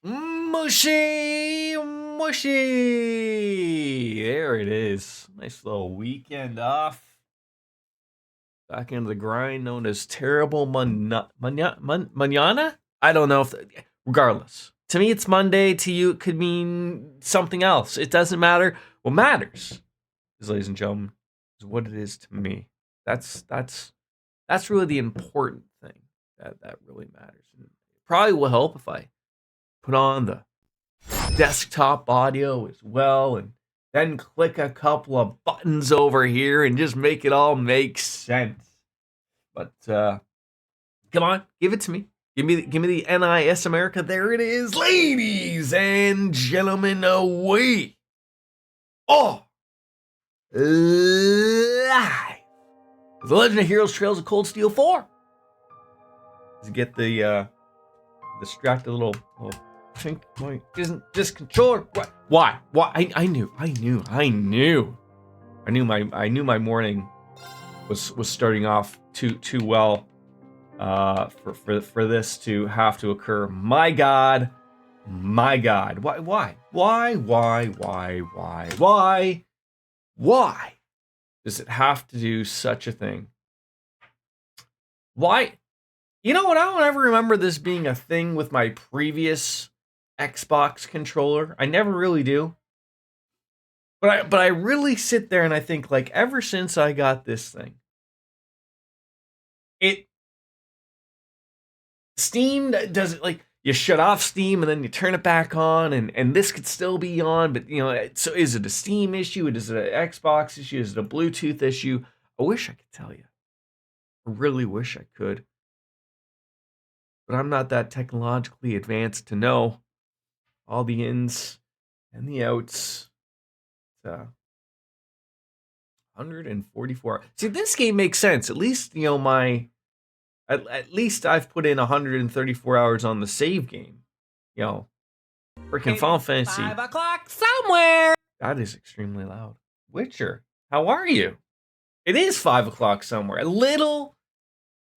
Mushy, mushy. There it is. Nice little weekend off. Back into the grind, known as terrible manana. I don't know if. Regardless, to me it's Monday. To you, it could mean something else. It doesn't matter. What matters is, ladies and gentlemen, is what it is to me. That's really the important thing. That really matters. And it probably will help if I put on the desktop audio as well and then click a couple of buttons over here and just make it all make sense. But come on, give it to me. Give me the NIS America. There it is, ladies and gentlemen. Away. Oh, live. The Legend of Heroes Trails of Cold Steel 4. To get the distracted little pink point. Isn't this controller? What? Why? I knew my morning was starting off too well for this to have to occur. My God. Why does it have to do such a thing? Why? You know what? I don't ever remember this being a thing with my previous Xbox controller. I never really do. But I really sit there and I think, like, ever since I got this thing, Steam does it, like, you shut off Steam and then you turn it back on, and this could still be on, but, you know, so is it a Steam issue? Is it an Xbox issue? Is it a Bluetooth issue? I wish I could tell you. I really wish I could. But I'm not that technologically advanced to know all the ins and the outs. 144. See, this game makes sense. At least, you know, at least I've put in 134 hours on the save game. You know, freaking Final Fantasy. 5 o'clock somewhere. That is extremely loud. Witcher, how are you? It is 5 o'clock somewhere. A little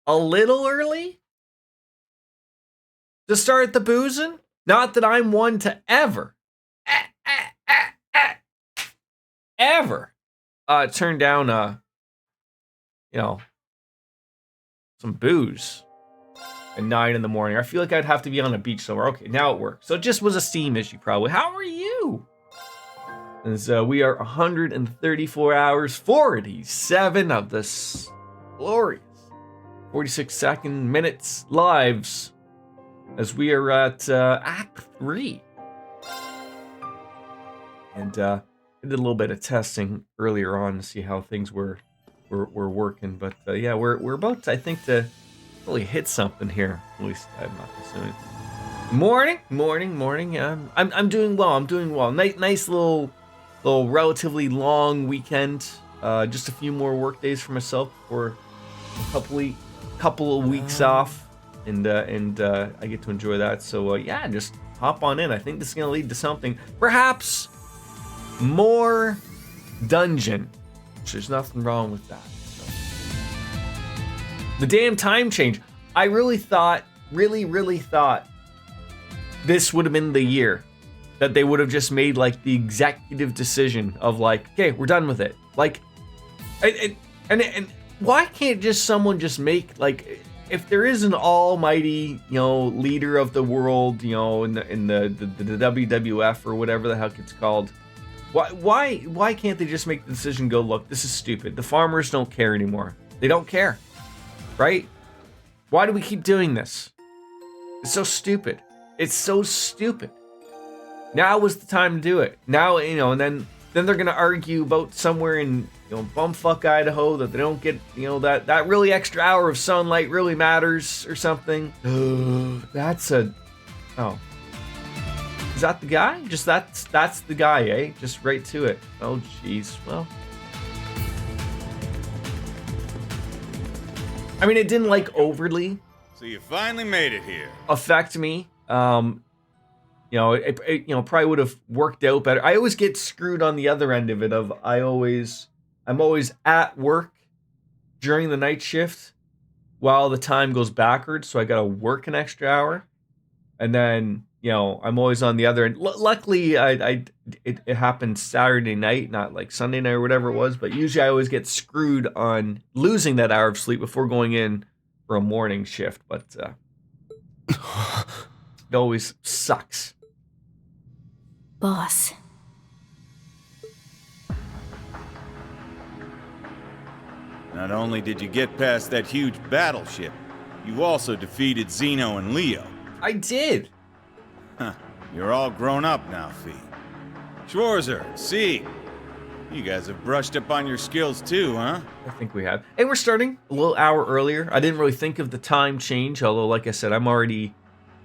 early to start the boozing. Not that I'm one to ever turn down some booze at 9 in the morning. I feel like I'd have to be on a beach somewhere. Okay, now it works. So it just was a Steam issue probably. How are you? And so we are 134 hours, 47 of this glorious 46-second minutes lives as we are at Act 3. And I did a little bit of testing earlier on to see how things were working, but yeah, we're about to, I think, to really hit something here. At least I'm not assuming. Morning. I'm doing well. Nice little relatively long weekend. Just a few more work days for myself for a couple of weeks off, and I get to enjoy that. So yeah, just hop on in. I think this is gonna lead to something, perhaps more dungeon. There's nothing wrong with that. So. The damn time change. I really thought this would have been the year that they would have just made, like, the executive decision of, like, okay, we're done with it. Like, and why can't just someone just make, like, if there is an almighty, you know, leader of the world, you know, in the WWF or whatever the heck it's called, why can't they just make the decision, go, look, this is stupid. The farmers don't care anymore. They don't care, right? Why do we keep doing this? It's so stupid. Now was the time to do it. Now, you know, and then they're gonna argue about somewhere in, you know, bumfuck Idaho that they don't get, you know, that really extra hour of sunlight really matters or something. Is that the guy? Just that's the guy, eh? Just right to it. Oh, jeez. Well, I mean, it didn't, like, overly. So you finally made it here. Affect me. You know, it you know, probably would have worked out better. I always get screwed on the other end of it. I'm always at work during the night shift while the time goes backwards, so I gotta work an extra hour, and then I'm always on the other end. Luckily, it happened Saturday night, not like Sunday night or whatever it was. But usually, I always get screwed on losing that hour of sleep before going in for a morning shift. But it always sucks. Boss. Not only did you get past that huge battleship, you also defeated Zeno and Leo. I did. Huh. You're all grown up now, Fee. Schwarzer, see. You guys have brushed up on your skills too, huh? I think we have. And we're starting a little hour earlier. I didn't really think of the time change, although, like I said, I'm already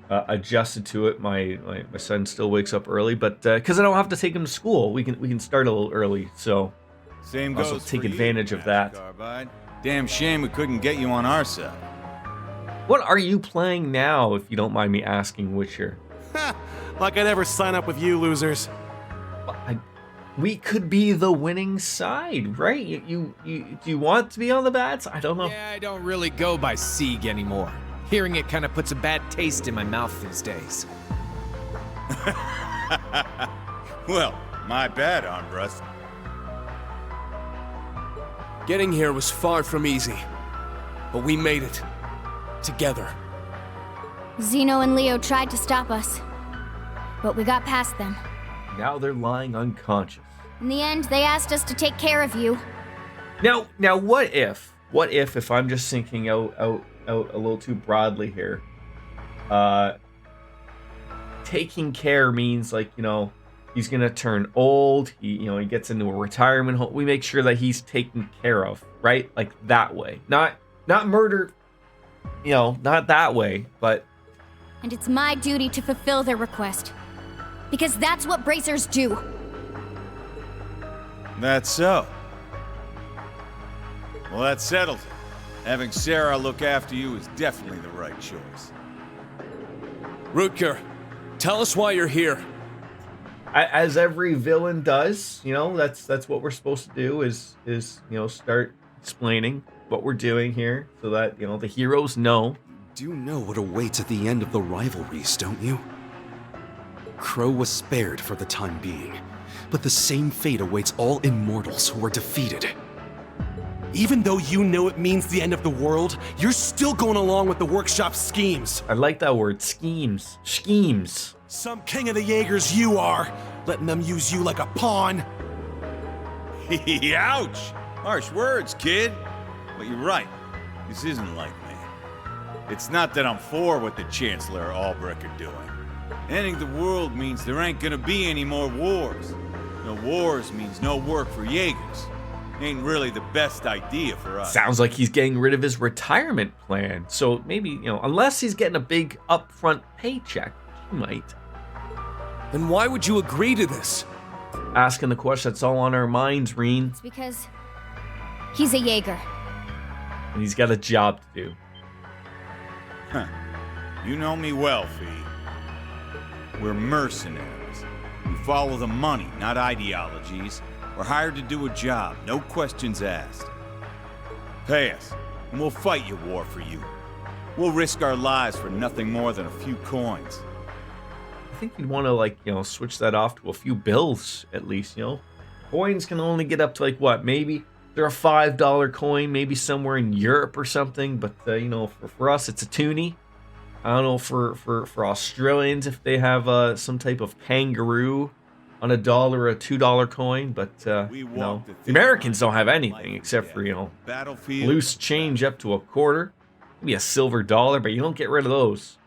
adjusted to it. My son still wakes up early, but because I don't have to take him to school, we can start a little early. So Same goes also take for advantage you, of that. Carbide. Damn shame we couldn't get you on our side. What are you playing now, if you don't mind me asking, Witcher? Like I'd ever sign up with you losers. We could be the winning side, right? You do you want to be on the bad side? I don't know. Yeah, I don't really go by Sieg anymore. Hearing it kind of puts a bad taste in my mouth these days. Well, my bad, Armbrust. Getting here was far from easy, but we made it. Together. Zeno and Leo tried to stop us, but we got past them. Now they're lying unconscious. In the end, they asked us to take care of you. Now, what if I'm just thinking out a little too broadly here? Taking care means like, he's gonna turn old. He gets into a retirement home. We make sure that he's taken care of, right? Like that way, not murder. Not that way, but. And it's my duty to fulfill their request, because that's what bracers do. That's so. Well, that settles it. Having Sarah look after you is definitely the right choice. Rutger, tell us why you're here. As every villain does, that's what we're supposed to do is start explaining what we're doing here so that the heroes know. You do know what awaits at the end of the rivalries, don't you? Crow was spared for the time being, but the same fate awaits all immortals who are defeated. Even though you know it means the end of the world, you're still going along with the workshop's schemes. I like that word, schemes. Schemes. Some king of the Jaegers you are, letting them use you like a pawn. Ouch! Harsh words, kid. But you're right. This isn't like me. It's not that I'm for what the Chancellor or Albrecht are doing. Ending the world means there ain't gonna be any more wars. No wars means no work for Jaegers. Ain't really the best idea for us. Sounds like he's getting rid of his retirement plan. So maybe, unless he's getting a big upfront paycheck, he might. Then why would you agree to this? Asking the question that's all on our minds, Reen. It's because he's a Jaeger. And he's got a job to do. Huh. You know me well, Fee. We're mercenaries. We follow the money, not ideologies. We're hired to do a job, no questions asked. Pay us, and we'll fight your war for you. We'll risk our lives for nothing more than a few coins. I think you'd want to, switch that off to a few bills, at least, Coins can only get up to, what, maybe they're a $5 coin, maybe somewhere in Europe or something, but, for us, it's a toonie. I don't know for Australians if they have some type of kangaroo on $1 or a $2 coin, but the Americans don't have anything except for loose change up to a quarter, maybe a silver dollar, but you don't get rid of those.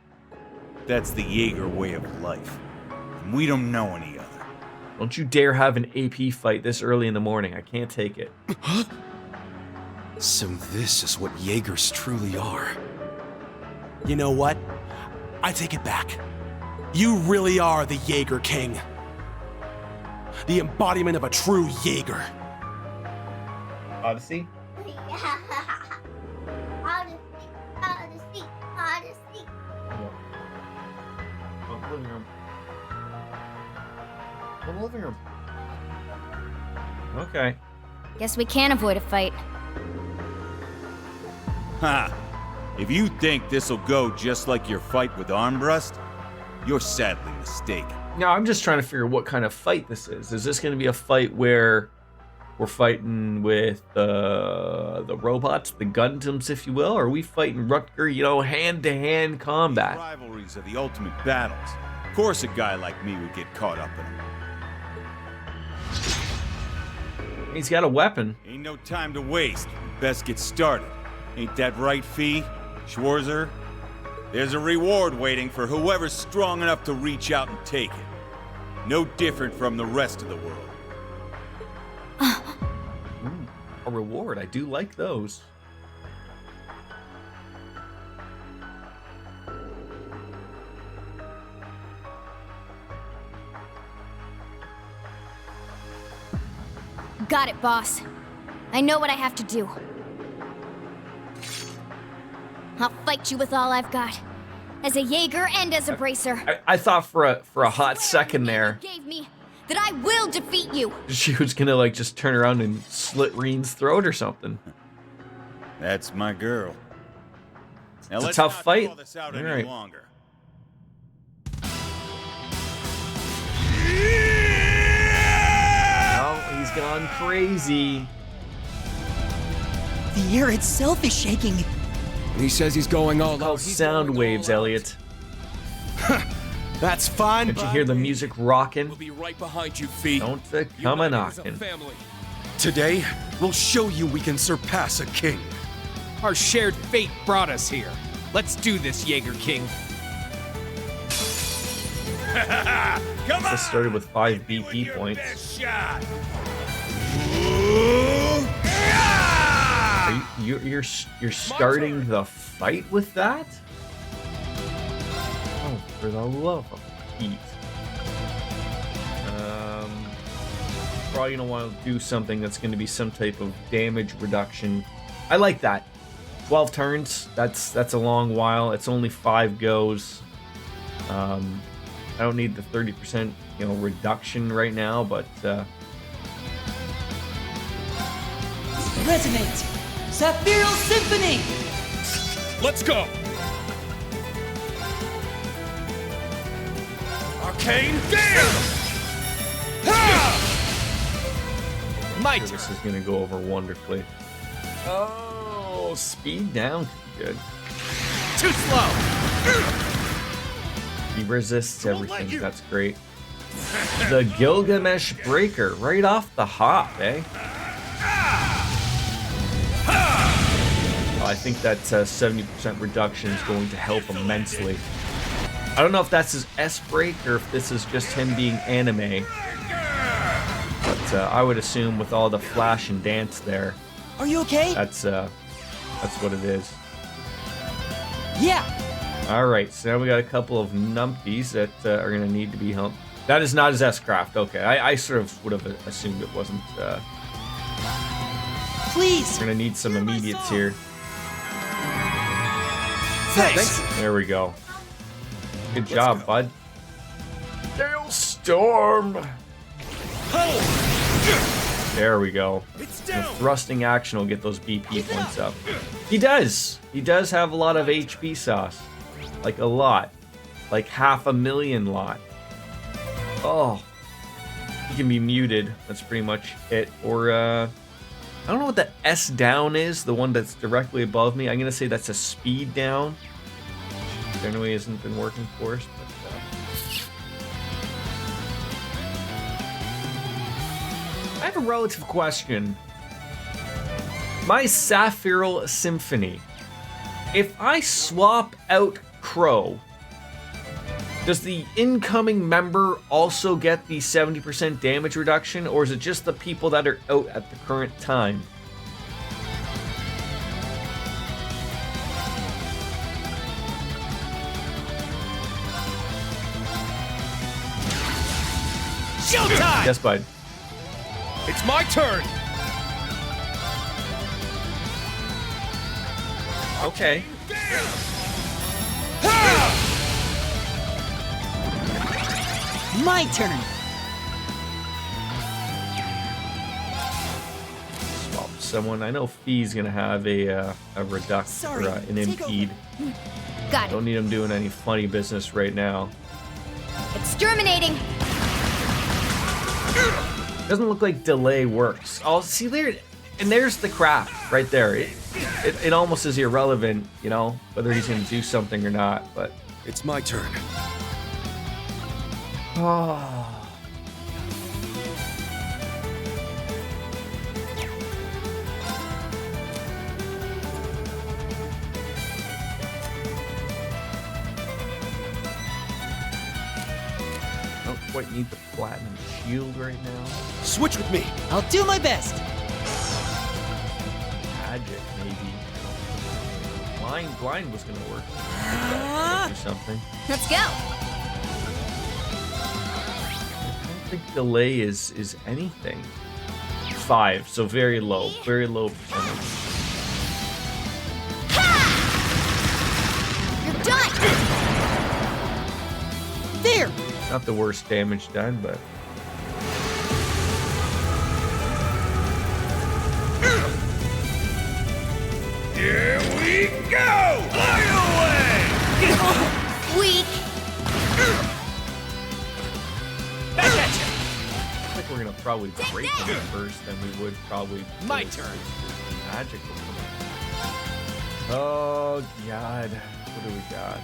That's the Jaeger way of life, and we don't know any other. Don't you dare have an AP fight this early in the morning. I can't take it. So this is what Jaegers truly are. You know what? I take it back. You really are the Jaeger King. The embodiment of a true Jaeger. Odyssey? Odyssey. Living room. Go to the living room. Okay. Guess we can't avoid a fight. Ha! If you think this'll go just like your fight with Armbrust, you're sadly mistaken. Now, I'm just trying to figure what kind of fight this is. Is this going to be a fight where we're fighting with the robots, the Gundams, if you will? Or are we fighting Rutger, hand-to-hand combat? These rivalries are the ultimate battles. Of course a guy like me would get caught up in them. He's got a weapon. Ain't no time to waste. We best get started. Ain't that right, Fee? Schwarzer? There's a reward waiting for whoever's strong enough to reach out and take it. No different from the rest of the world. A reward. I do like those. Got it, boss. I know what I have to do. I'll fight you with all I've got. As a Jaeger and as a bracer. I thought for a hot second there Gave me that I will defeat you. she was gonna just turn around and slit Reen's throat or something. That's my girl. Now It's a let's tough not fight. draw this out All any right. longer. Oh, he's gone crazy. The air itself is shaking. He says he's going all Called out. He's sound going all waves, out. Elliot. That's fine. Don't you hear the music rocking? We'll be right behind you, Fee. Don't come a knocking. Today, we'll show you we can surpass a king. Our shared fate brought us here. Let's do this, Jaeger King. Come on! This started with 5 BP points. Best shot. Are you're starting the fight with that? Oh, for the love of Pete. Probably gonna want to do something that's going to be some type of damage reduction. I like that. 12 turns. That's a long while. It's only 5 goes. I don't need the 30% reduction right now, but Resonate! Sapphiril Symphony! Let's go. Arcane Dance! My sure turn. this is going to go over wonderfully. Oh, speed down. Good. Too slow. He resists everything. That's great. The Gilgamesh Breaker right off the hop, eh? I think that 70% reduction is going to help immensely. I don't know if that's his S break or if this is just him being anime. But I would assume with all the flash and dance there, Are you okay? that's what it is. Yeah. All right, so now we got a couple of numpties that are going to need to be humped. That is not his S-Craft. Okay, I sort of would have assumed it wasn't. Please. We're going to need some immediates here. Thanks. There we go. Good job, bud. Hailstorm! There we go. The thrusting action will get those BP points up. He does. He does have a lot of HP sauce. Like a lot. Like 500,000 lot. Oh. He can be muted. That's pretty much it. Or, I don't know what the S down is. The one that's directly above me. I'm going to say that's a speed down. Generally hasn't been working for us. But, I have a relative question. My Sapphiril Symphony. If I swap out Crow, does the incoming member also get the 70% damage reduction, or is it just the people that are out at the current time? Showtime! Yes, bud. It's my turn. Okay. My turn. Swap someone. I know Fee's gonna have a reduction Sorry, or an take impede. Got it. Don't need him doing any funny business right now. Exterminating! Doesn't look like delay works. Oh, see there, and there's the craft right there. It almost is irrelevant, you know, whether he's gonna do something or not, but. It's my turn. Oh. Don't quite need the platinum shield right now. Switch with me. I'll do my best. Magic, maybe. Blind was gonna work. Do something. Let's go! I don't think delay is anything. 5, so very low percentage. You're done! There! Not the worst damage done, but. Here we go! Fly away! Weak! I think we're gonna probably break him first, then we would probably. My turn. Magic will come in. Oh god, what do we got?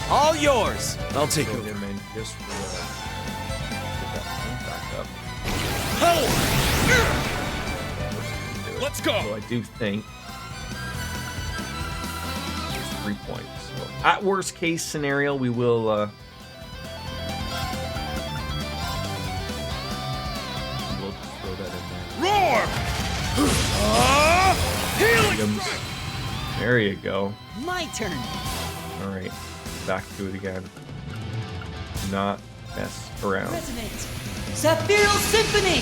All yours. I'll take Throw over. him in just for get that point back up. Let's go! So I do think it's 3 points. So at worst case scenario, we will. We'll just throw that in there. Roar! Items. There you go. My turn. All right, back to it again. Do not mess around. Resonate. Sapphire Symphony!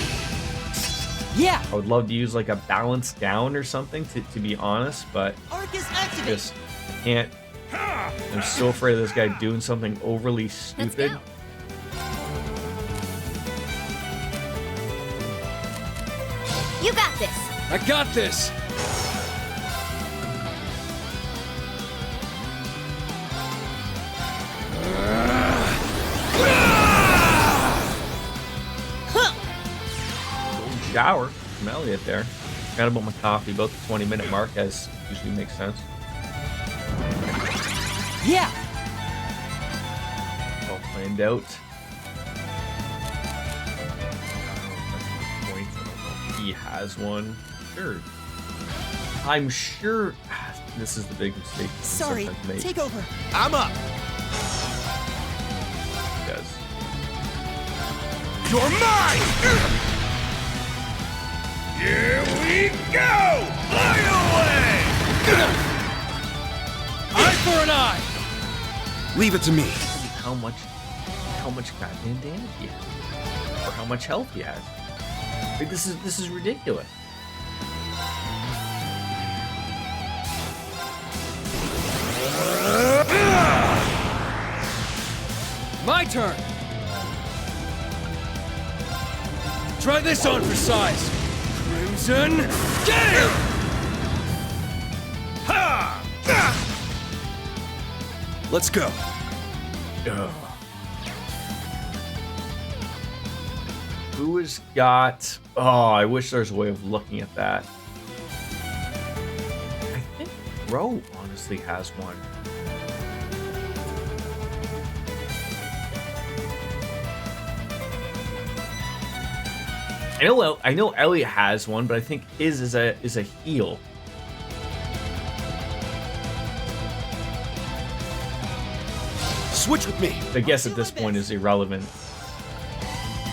Yeah! I would love to use like a balance down or something to be honest, but Arcus activate! just can't. I'm so afraid of this guy doing something overly Let's stupid. go! You got this! I got this. Golden shower from Elliot there. Forgot about my coffee. About the 20-minute mark, as usually makes sense. Yeah! All planned out. Points. I don't know if he has one. Sure. I'm sure. This is the big mistake. that Sorry, sometimes make. take over. I'm up. He does. You're mine! Here we go! Fly away! Eye for an eye. Leave it to me. How much goddamn damage he has, or how much health he has. Like, this is ridiculous. My turn. Try this on for size. Crimson Gale. Ha! Let's go. Ugh. Who has got? Oh, I wish there's a way of looking at that. I think Ro honestly has one. I know Elliot has one, but I think his is a heal. Switch with me. I guess at this point is irrelevant.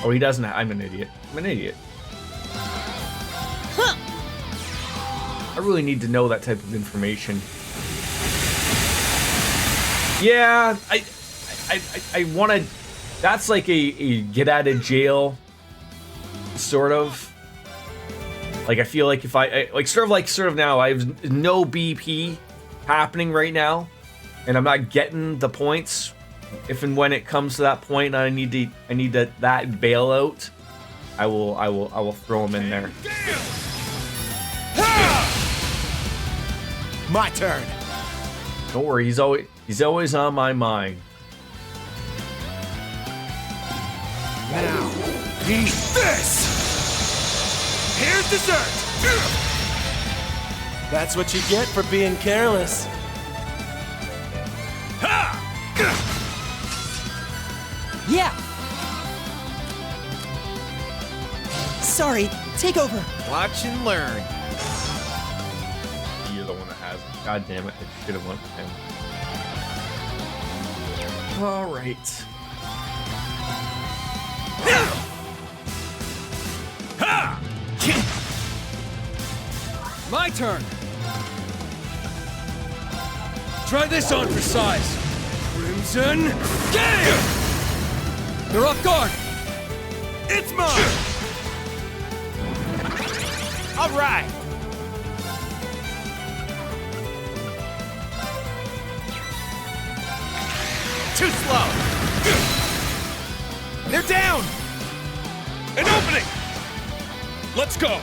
Oh, he doesn't. I'm an idiot. I'm an idiot. I really need to know that type of information. Yeah, I want to. That's like a get out of jail sort of. Like, I feel like if I sort of now I have no BP happening right now, and I'm not getting the points. If and when it comes to that point, I need that bailout. I will throw him in there. My turn. Don't worry, he's always on my mind. Now, eat this! Here's dessert! That's what you get for being careless. Yeah! Sorry, take over. Watch and learn. You're the one that has it. God damn it. I should have went with him. All right. My turn. Try this on for size. Crimson Gale! They're off guard. It's mine! All right. Too slow. They're down. An opening! Let's go!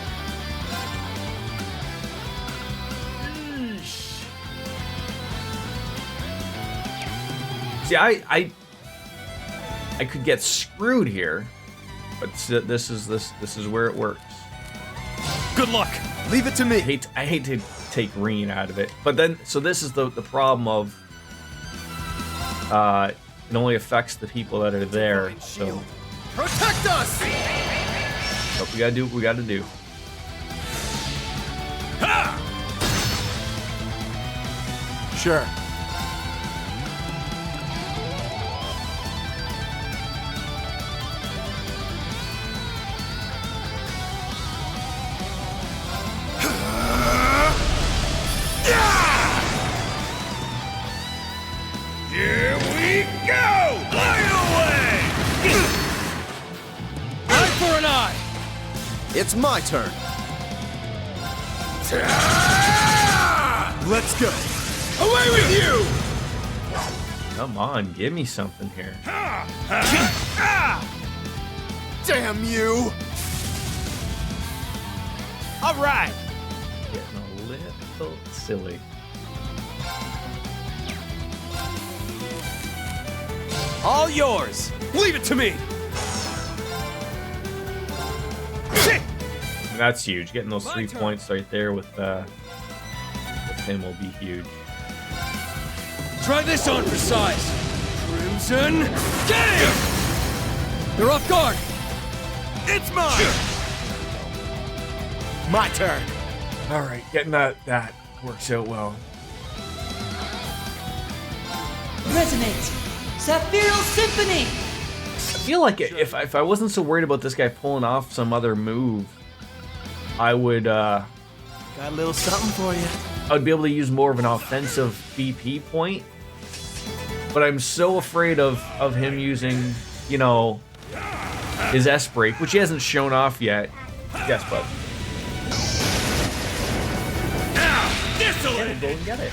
See, I could get screwed here, but this is where it works. Good luck. Leave it to me. I hate to take green out of it, but then so this is the problem of it only affects the people that are there. So Protect us! what we gotta do, we gotta do. Sure. Here we go! Fly away! Eye for an eye! It's my turn. Let's go. Away with you! Come on, give me something here. Damn you! All right. Getting a little silly. All yours. Leave it to me! And that's huge. Getting those 3 points right there with him will be huge. Try this on for size. Crimson Gale! They're off guard. It's mine! My turn. All right, getting that works out well. Resonate. Sapphire Symphony! I feel like if I wasn't so worried about this guy pulling off some other move, I would Got a little something for you. I would be able to use more of an offensive BP point. But I'm so afraid of him using, you know, his S break, which he hasn't shown off yet. Yes, bud. Get it, go and get it.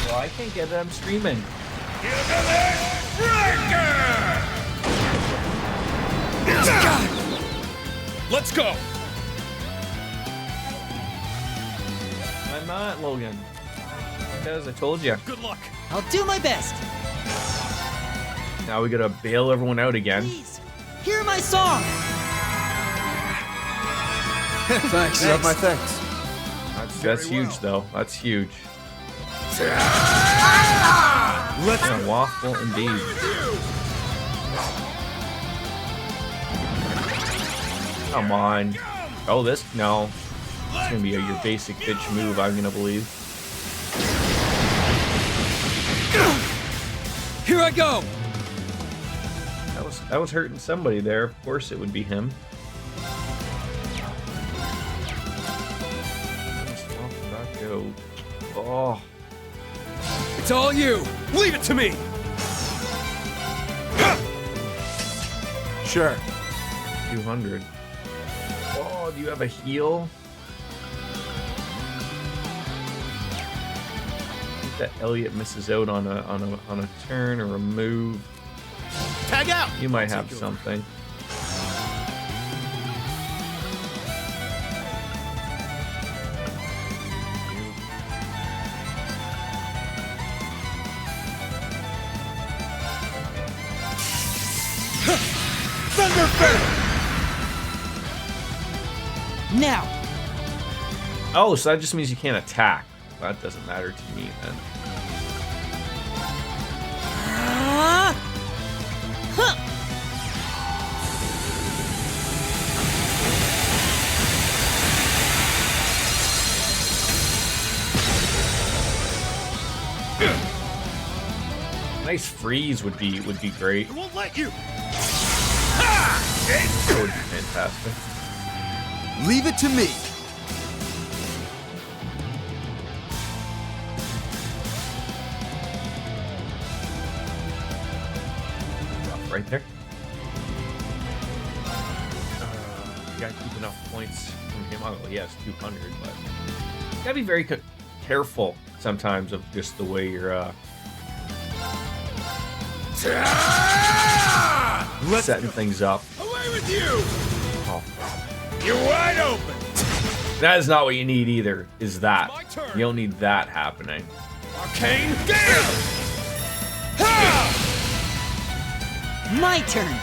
Well, I can't get it. I'm streaming. Let's go! I'm not, Logan. Because I told you. Good luck. I'll do my best. Now we gotta bail everyone out again. Please, hear my song. Thanks. You have my thanks. That's huge, though. That's huge. Let's A waffle indeed. Come on. Oh, this? No. It's gonna be your basic bitch move, I'm gonna believe. Here I go! That was hurting somebody there. Of course it would be him. Back out. Oh. It's all you! Leave it to me! Sure. 200. Oh, do you have a heal? I think that Elliot misses out on a turn or a move. Tag out! You might have something. Now. Oh, so that just means you can't attack. That doesn't matter to me then. Nice freeze would be great. I won't let you. That would be fantastic. Leave it to me. Right there. You gotta keep enough points from him. Oh, he has 200, but you gotta be very careful sometimes of just the way you're setting things up. Away with you. Oh. You're wide open. That is not what you need either, is that. My turn. You don't need that happening. Arcane Gale. Ha! My turn.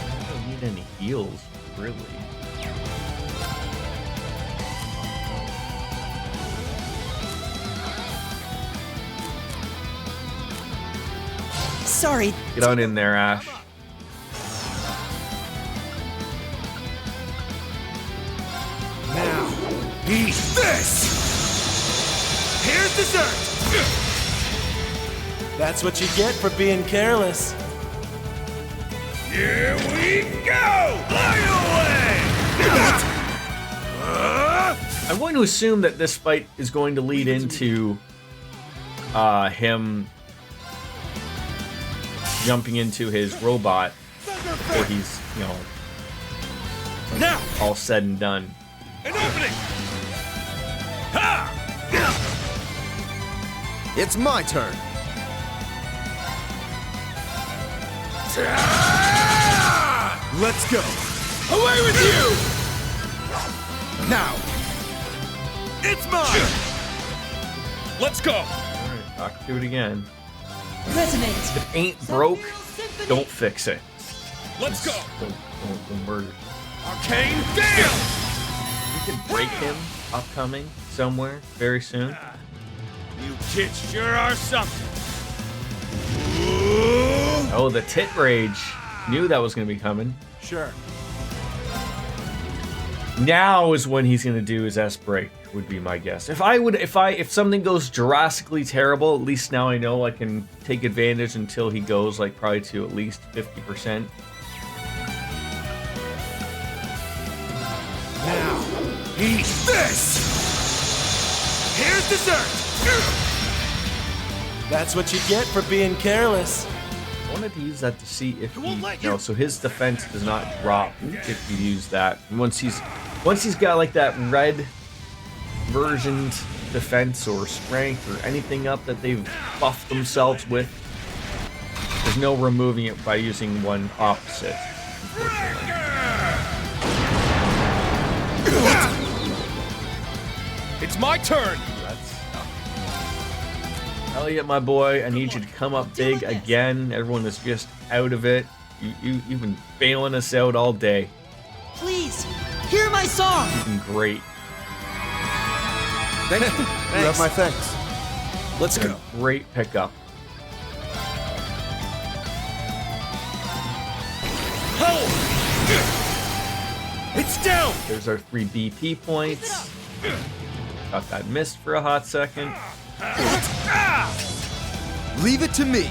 I don't need any heals, really. Sorry. Get on in there, Ash. Now, eat this. Here's dessert. That's what you get for being careless. Here we go. Fly away. I'm going to assume that this fight is going to lead into him jumping into his robot before he's, you know, Now, all said and done. an opening. Ha! It's my turn. Let's go. Away with you. Now, it's mine. Let's go. Alright, talk to it again. Resonate. If it ain't broke, Symphony. don't fix it. Let's go. Don't murder. Arcane Gale. We could break him upcoming somewhere very soon. You kids sure are something. Oh, the tit rage. Knew that was going to be coming. Sure. Now is when he's going to do his S break, would be my guess. If something goes drastically terrible, at least now I know I can take advantage until he goes like probably to at least 50%. Now, eat this. Here's dessert. That's what you get for being careless. I wanted to use that to see if won't he, let no, you. so his defense does not drop if you use that. And once he's got like that red versioned defense or strength or anything up that they've buffed themselves with, there's no removing it by using one opposite, unfortunately. It's my turn. That's Elliot, my boy, I need you to come up big again. Everyone is just out of it. You've been bailing us out all day. Please, hear my song. You've been great. Thank you. You have my thanks. Let's Been go. a great pickup. Hold. It's down. There's our 3 BP points. Thought that missed for a hot second. Leave it to me.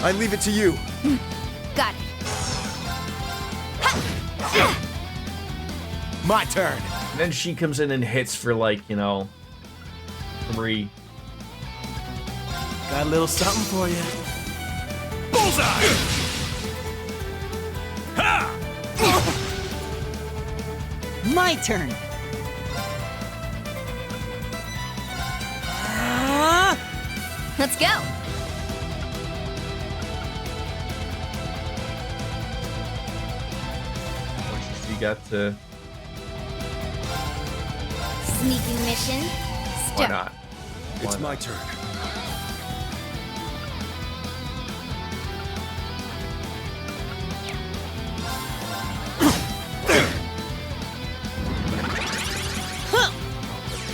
I leave it to you. Got it. My turn. And then she comes in and hits for like, 3. Got a little something for you. Bullseye. Ha! My turn. Let's go. She got to sneaking mission. Why not? It's my turn.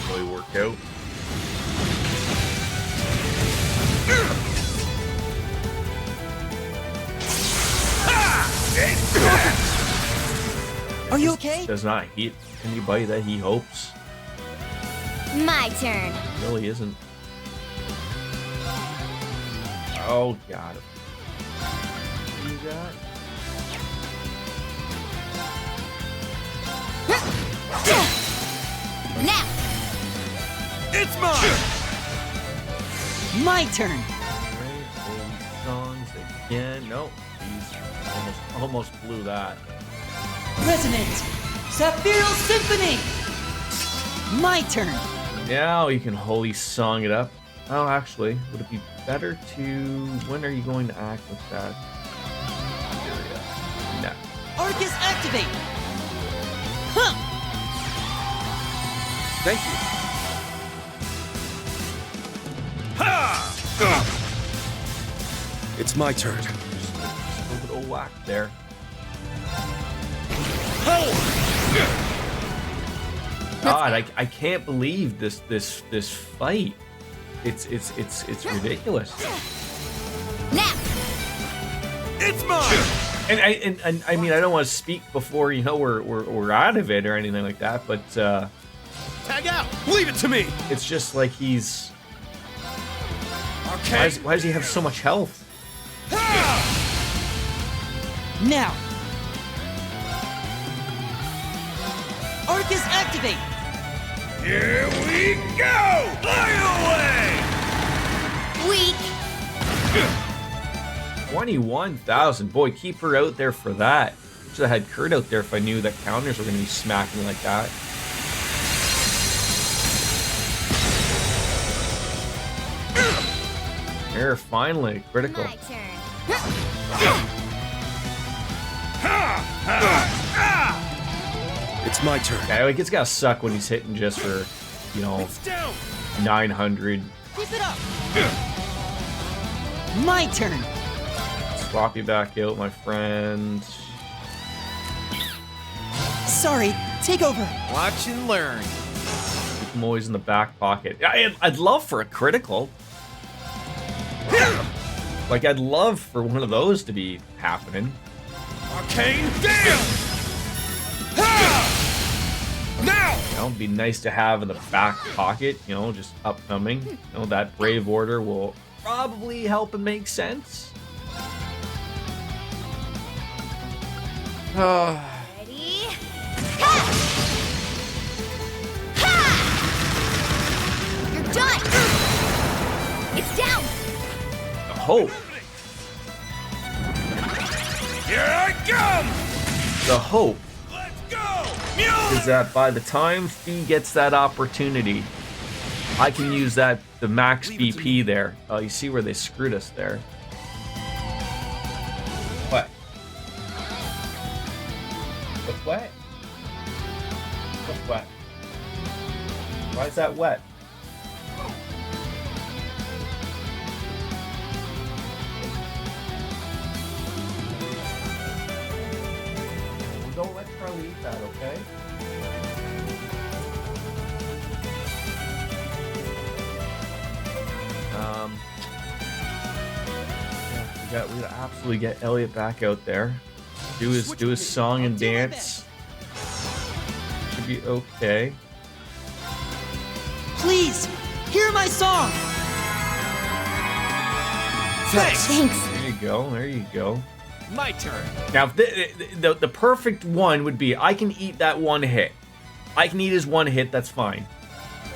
Really work out. Are you okay? Does not hit anybody that he hopes. My turn. Really isn't. Oh, got him. You got? Now, It's mine! My turn. Right, old songs again. Nope. He's almost blew that. Resonate. Sapphire Symphony. My turn. Now you can holy song it up. Oh, actually, would it be better to... When are you going to act with that? No. Arcus activate. Huh. Thank you. It's my turn. Just a little whack there. God, I can't believe this fight. It's ridiculous. now, It's mine! And I mean, I don't want to speak before we're out of it or anything like that, but Tag out! Leave it to me! it's just like he's. Okay. Why does he have so much health? Now. Arcus activate. Here we go! Fly away! weak. 21,000. Boy, keep her out there for that. Should have had Kurt out there if I knew that counters were going to be smacking like that. There, finally, critical. My turn. It's my turn. Yeah, like it's gotta suck when he's hitting just for, 900. Keep it up. My turn. Swap you back out, my friend. Sorry. Take over. Watch and learn. Keep him always in the back pocket. I'd love for a critical. Like, I'd love for one of those to be happening. Arcane Gale! Now! It'd be nice to have in the back pocket, just upcoming. That Brave Order will probably help and make sense. Ready? Ha! Ha! You're done. It's down. The hope. Here I come! The hope Let's go! is that by the time Fee gets that opportunity, I can use the max BP there. Oh, you see where they screwed us there. What? What's wet? What's wet? Why is that wet? Don't let Charlie eat that, okay? Yeah, we gotta absolutely get Elliot back out there. Do his song and dance. Should be okay. Please. Hear my song. Thanks! There you go. There you go. My turn. Now, the perfect one would be I can eat that one hit. I can eat his one hit. That's fine.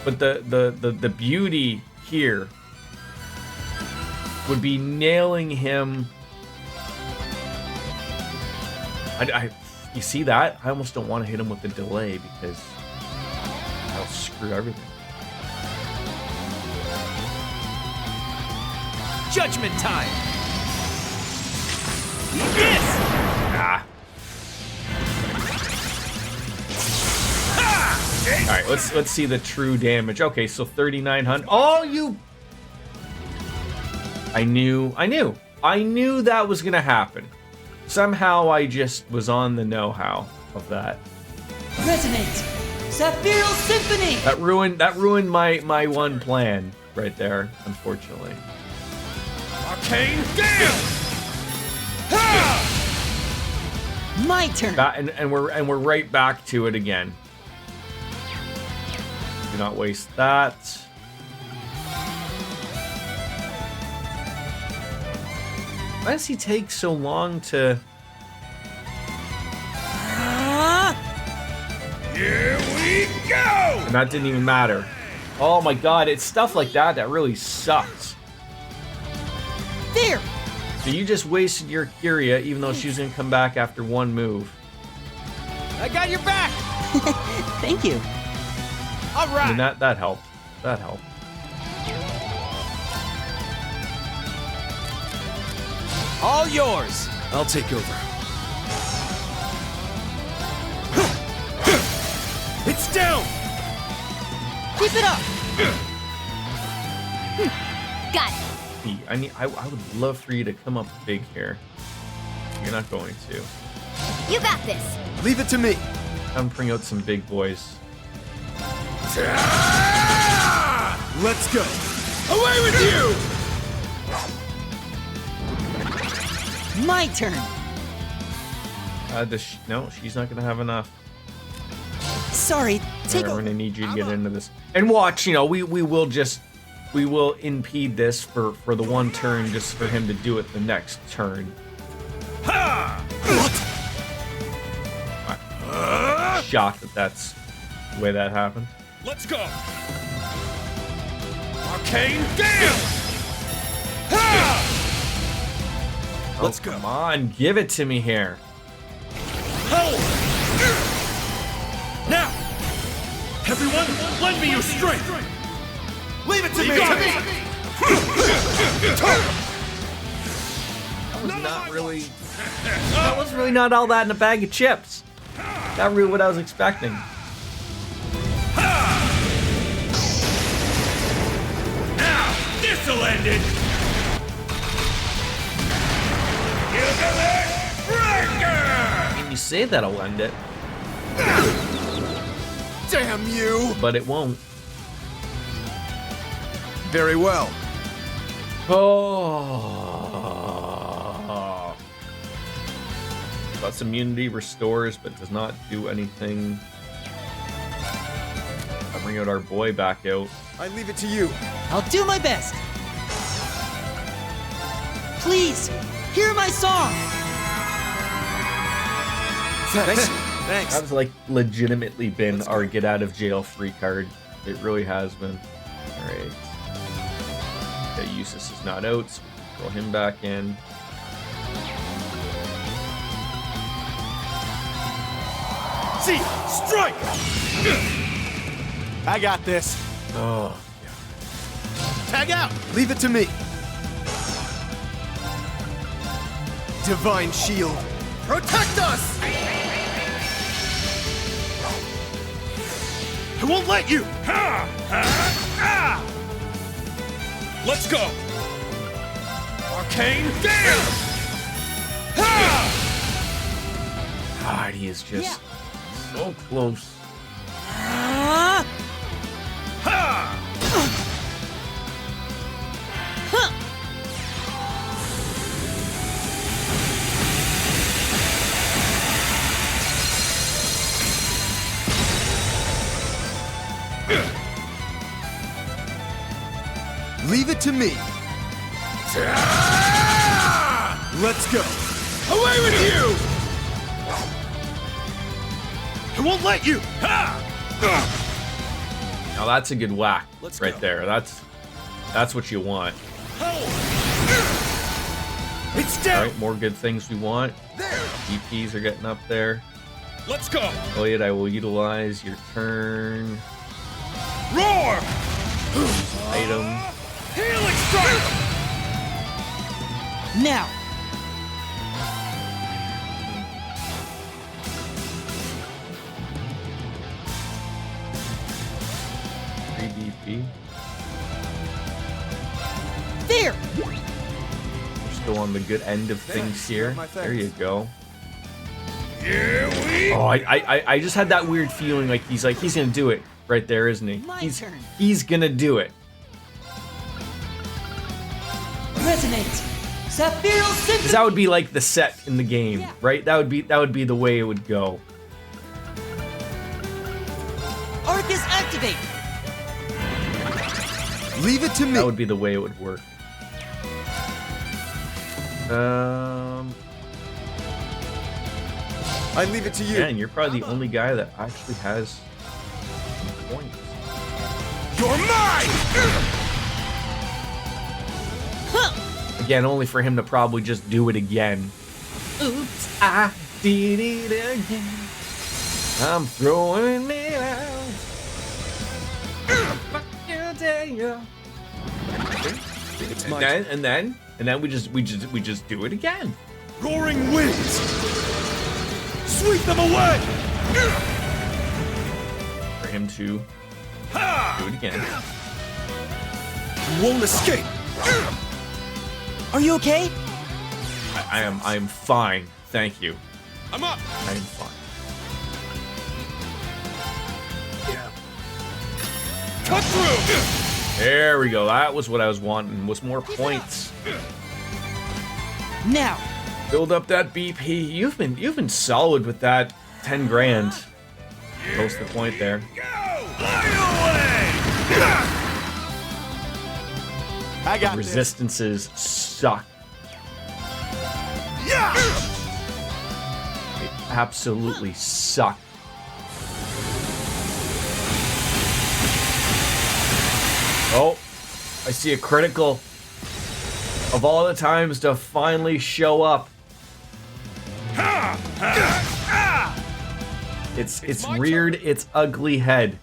But the beauty here would be nailing him. You see that? I almost don't want to hit him with the delay because that'll screw everything. Judgment time. Yes. Ah. Take All right, let's see the true damage. Okay, so 3,900. Oh, you! I knew that was gonna happen. Somehow I just was on the know-how of that. Resonate! Sapphire Symphony! That ruined my one plan right there, unfortunately. Arcane Gale! Ha! My turn! And we're right back to it again. Do not waste that. Why does he take so long to... Here we go! And that didn't even matter. Oh my god, it's stuff like that that really sucks. There! So you just wasted your Kyria, even though she was gonna come back after one move. I got your back! Thank you. All I right! mean, that helped. That helped. All yours! I'll take over. It's down! Keep it up! Got it. I would love for you to come up big here. You're not going to. You got this. Leave it to me. Come bring out some big boys. Let's go! Away with you! My turn! No, she's not gonna have enough. Sorry, take We're over. gonna need you to get into this. And watch, we will impede this for the one turn just for him to do it the next turn. Ha! I'm shocked that that's the way that happened. Let's go! Arcane Gale! Ha! Let's go. Come on, give it to me here. Hold! Now! Everyone, lend me your strength! Leave it to You me. got it! That was really not all that in a bag of chips. Not really what I was expecting. Now, this'll end it! Breaker! You say that'll end it, Damn you. but it won't. Very well. Oh. Plus immunity restores, but does not do anything. I'll bring out our boy back out. I leave it to you. I'll do my best. Please, hear my song. Thanks. Thanks. That's like legitimately been our get out of jail free card. It really has been. All right. Okay, Eustace is not out, so throw him back in. See, strike! I got this. Oh, Tag out! Leave it to me. Divine Shield. Protect us! I won't let you! Ha! Ha! Ah! Let's go! Arcane Gale! Ha! God, he is just so close. Ah! Ha! Leave it to me. Let's go. Away with you! I won't let you! Ha! Now that's a good whack Let's right go. there. That's what you want. It's All down! right, more good things we want. DPs are getting up there. Let's go! Elliot, I will utilize your turn. Roar! Item. Healing strike! Now, 3BP. There! We're still on the good end of things here. There you go. Oh, I just had that weird feeling like he's gonna do it right there, isn't he? My turn. He's gonna do it. Resonate! Sapphire Symphony! 'Cause that would be like the set in the game, Yeah. right? That would be the way it would go. Arcus activate! Leave it to me. That would be the way it would work. I leave it to you. Yeah, and you're probably the only guy that actually has some points. You're mine! Again, only for him to probably just do it again. Oops! I did it again. I'm throwing it out. It's And my then, and then we just do it again. Roaring winds! Sweep them away! For him to do it again. You won't escape! Are you okay? I am fine. Thank you. I'm up! I am fine. Cut through! There we go. That was what I was wanting. Was more points. Now! Build up that BP. You've been solid with that 10 grand. Post the point there. Go! Fly away! I got this. Resistances suck. Yeah! They absolutely suck. Oh, I see a critical of all the times to finally show up. It's reared its ugly head.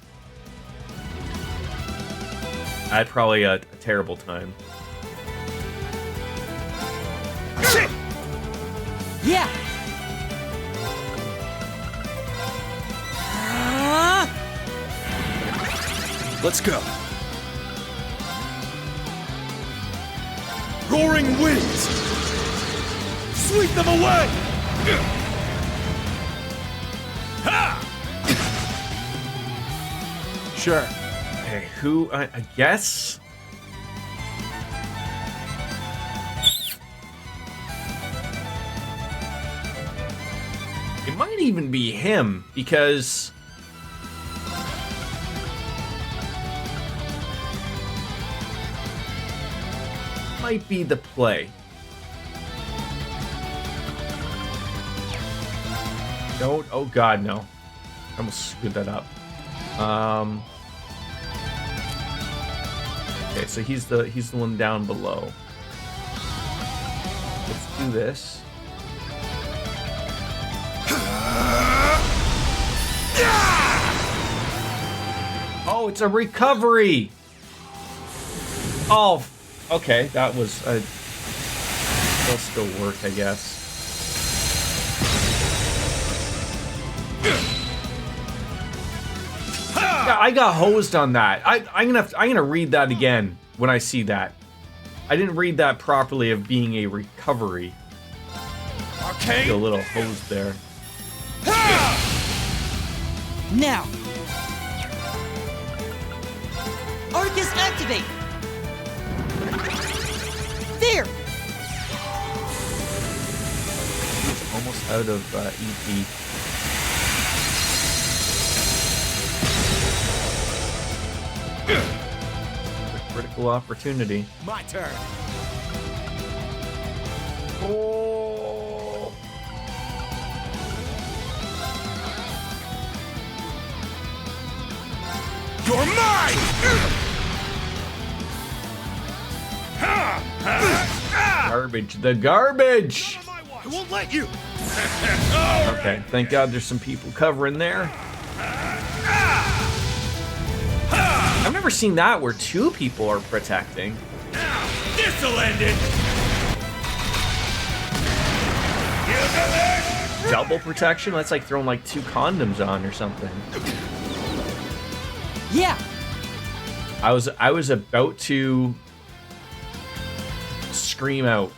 I had probably a terrible time. Yeah! Let's go. Roaring winds! Sweep them away! Ha! Sure. Okay, who I guess? It might even be him because might be the play. Don't. Oh God, no! I almost screwed that up. Okay, so he's the one down below. Let's do this. Oh, it's a recovery. Oh, okay, that was a. That'll still work, I guess. Yeah, I got hosed on that. I'm gonna read that again when I see that. I didn't read that properly of being a recovery. Arcane! Feel a little hosed there. Now! Arcus activate! There! Almost out of EP. A critical opportunity. My turn. Oh. You're mine! Garbage. The garbage! I won't let you! Okay, thank God there's some people covering there. I've never seen that where two people are protecting. This'll end it! Double protection? That's like throwing like two condoms on or something. Yeah! I was about to scream out.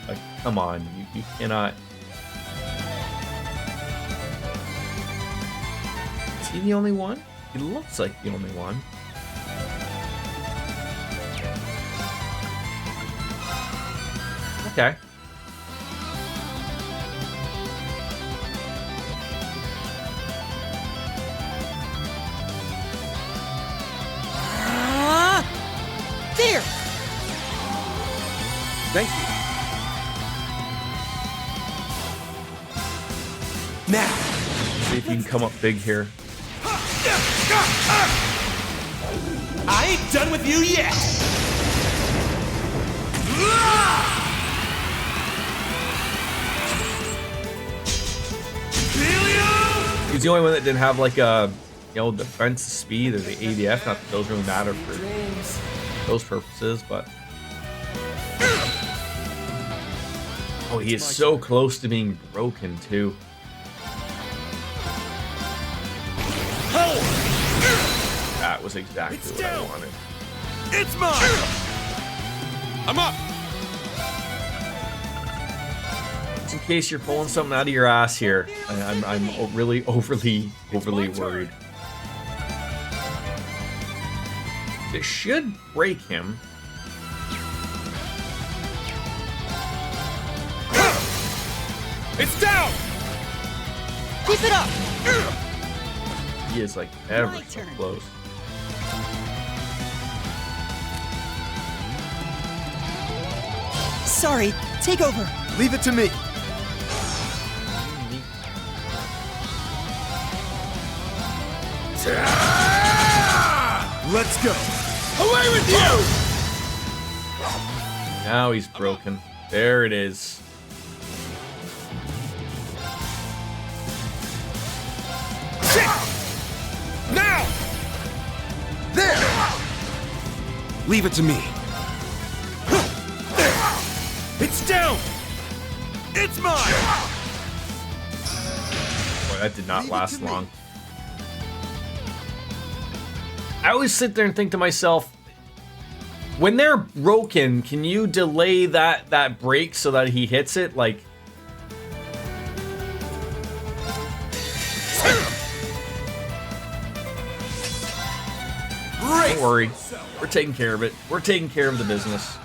Like, come on, you cannot. Is he the only one? He looks like the only one. Okay. There! Thank you. Now, See if you can come up big here. I ain't done with you yet! He's the only one that didn't have like a, you know, defense speed or the ADF. Not that those really matter for those purposes, but oh, he is so close to being broken too. That was exactly what I wanted. It's mine! I'm up! Just in case you're pulling something out of your ass here, I'm really overly worried. It should break him. It's down! Keep it up! He is like ever so close. Sorry, take over. Leave it to me. Let's go! Away with you! Now he's broken. There it is. Now! There! Leave it to me. It's down! It's mine! Boy, that did not last long. I always sit there and think to myself, when they're broken, can you delay that break so that he hits it? Like, don't worry, we're taking care of it. We're taking care of the business.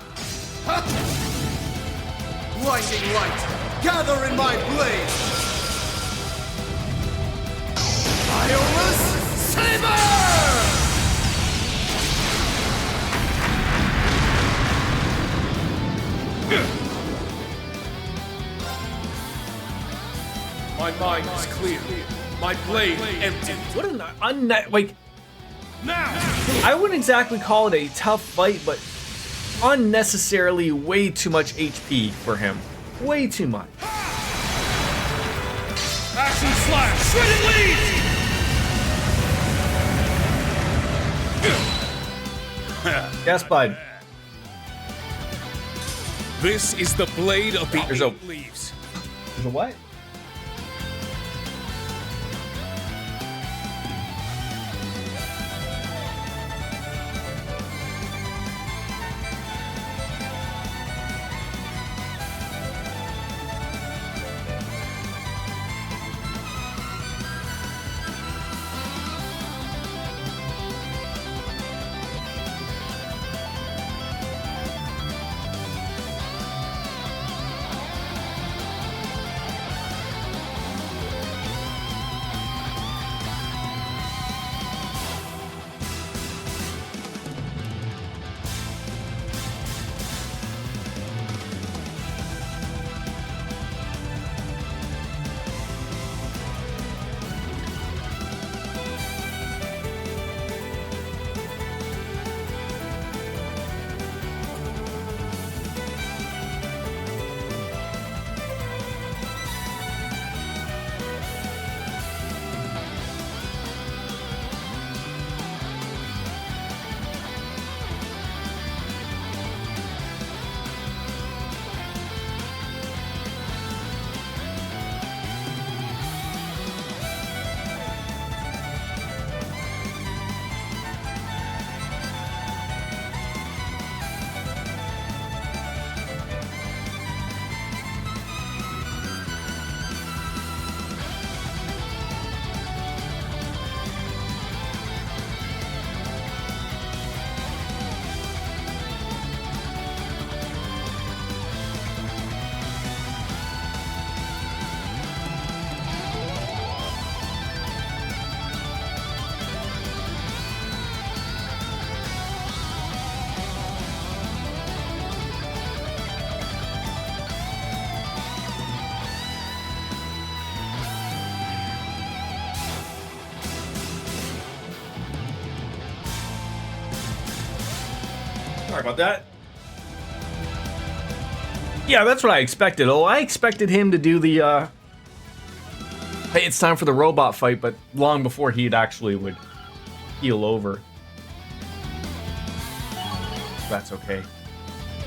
Blinding light, gather in my blade! Iowa's Saber! My mind is clear. My blade empty. What an like. Now! I wouldn't exactly call it a tough fight, but unnecessarily way too much HP for him. Way too much. Action slash! Shredded leaves! Yes, bud. This is the blade of the There's a- eight leaves. There's a what? Sorry about that. Yeah, that's what I expected. Oh, I expected him to do the, hey, it's time for the robot fight, but long before he'd actually would heal over. That's okay.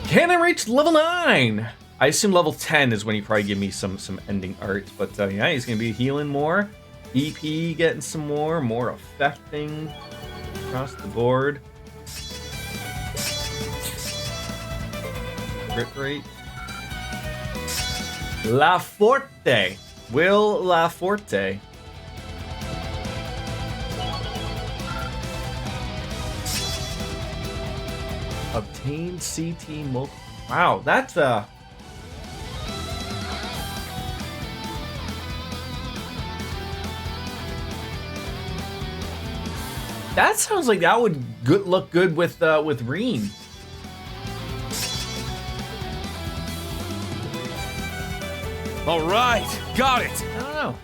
Can I reach level 9? I assume level 10 is when he probably give me some ending art, but yeah, he's gonna be healing more. EP getting some more affecting across the board. Crit rate. La Forte. Will La Forte. Obtain CT multi. Wow, that's that sounds like that would look good with Reen. All right, got it. I don't know.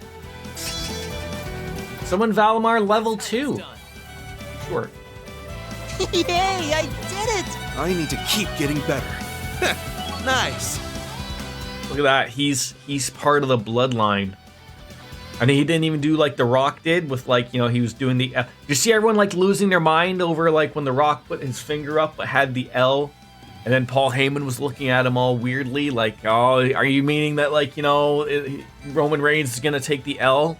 Someone Valimar level 2. Sure. Yay, I did it! I need to keep getting better. Nice. Look at that. He's part of the bloodline. And he didn't even do like The Rock did with like, you know, he was doing the L. You see everyone like losing their mind over like when The Rock put his finger up but had the L. And then Paul Heyman was looking at him all weirdly, like, oh, are you meaning that, like, you know, Roman Reigns is going to take the L?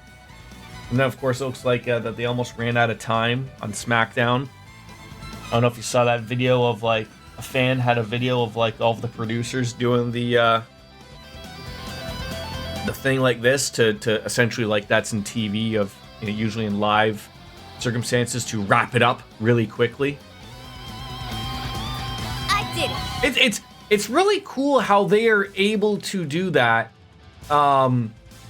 And then, of course, it looks like that they almost ran out of time on SmackDown. I don't know if you saw that video of, like, a fan had a video of, like, all of the producers doing the thing like this to essentially, like, that's in TV of, you know, usually in live circumstances to wrap it up really quickly. It's really cool how they are able to do that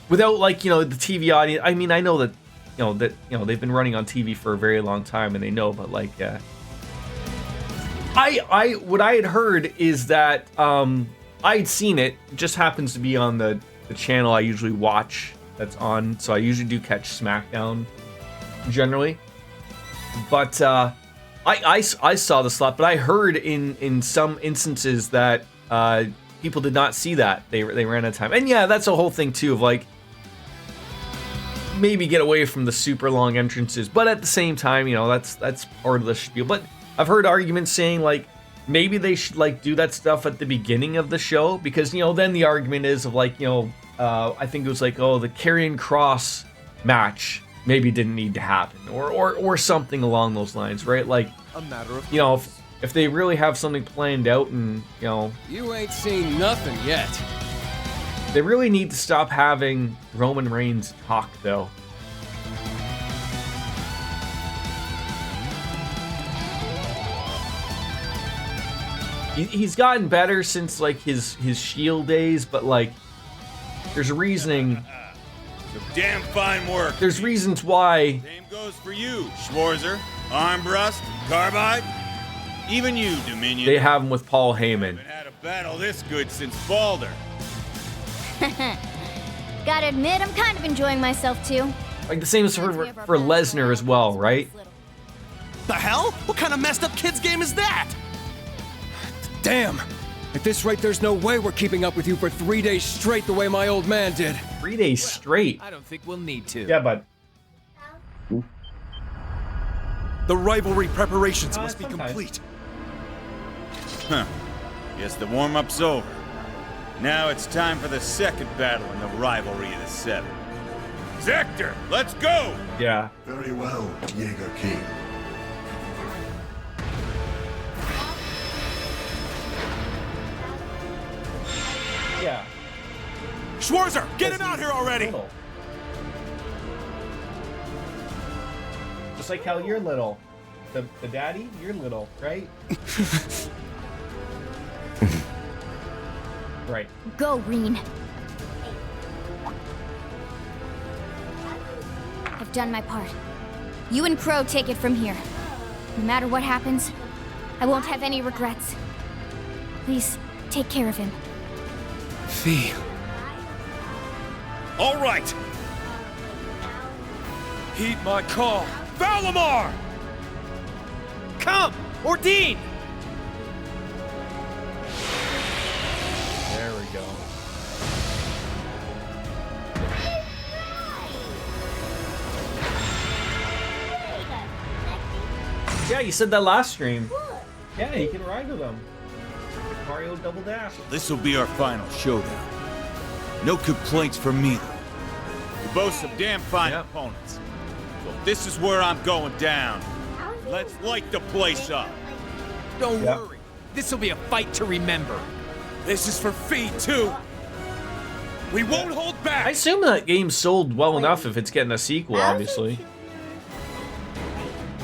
without, like, you know, the TV audience. I mean, I know that they've been running on TV for a very long time and they know, but like what I had heard is that I'd seen it just happens to be on the channel I usually watch that's on, so I usually do catch SmackDown generally, but I saw the slot, but I heard in some instances that people did not see that. They ran out of time. And yeah, that's a whole thing too of like maybe get away from the super long entrances, but at the same time, you know, that's part of the spiel. But I've heard arguments saying like maybe they should like do that stuff at the beginning of the show because, you know, then the argument is of like, you know, I think it was like, oh, the Karrion Kross match maybe didn't need to happen or something along those lines, right? Like, A matter of, you know, if they really have something planned out and, you know, You ain't seen nothing yet. they really need to stop having Roman Reigns talk, though. He's gotten better since, like, his Shield days, but, like, there's a reasoning. Damn fine work. There's reasons why. Same goes for you, Schwarzer, Armbrust, Carbide, even you, Dominion. They have him with Paul Heyman. Haven't had a battle this good since Balder. Gotta admit, I'm kind of enjoying myself too. Like the same as for Lesnar as well, right? the hell? What kind of messed up kids game is that? Damn! At this rate, there's no way we're keeping up with you for 3 days straight the way my old man did. 3 days straight? I don't think we'll need to. Yeah, bud. The rivalry preparations must be sometimes. complete. Huh. Guess the warm-up's over. Now it's time for the second battle in the rivalry of the Seven. Zector, let's go! Yeah. Very well, Jaeger King. Yeah. Schwarzer, get him out here already! Little. Just like how you're little. The daddy, you're little, right? Right. Go, Reen. I've done my part. You and Crow take it from here. No matter what happens, I won't have any regrets. Please, take care of him. Fee. All right! Heed my call. Valimar! Come! Ordine! Yeah, you said that last stream. Yeah, you can ride with them. Mario Double Dash. This'll be our final showdown. No complaints from me, though. You're both some damn fine opponents. So this is where I'm going down. Let's light the place up. Don't worry. This'll be a fight to remember. This is for Fee, too. We won't hold back. I assume that game sold well enough if it's getting a sequel, obviously.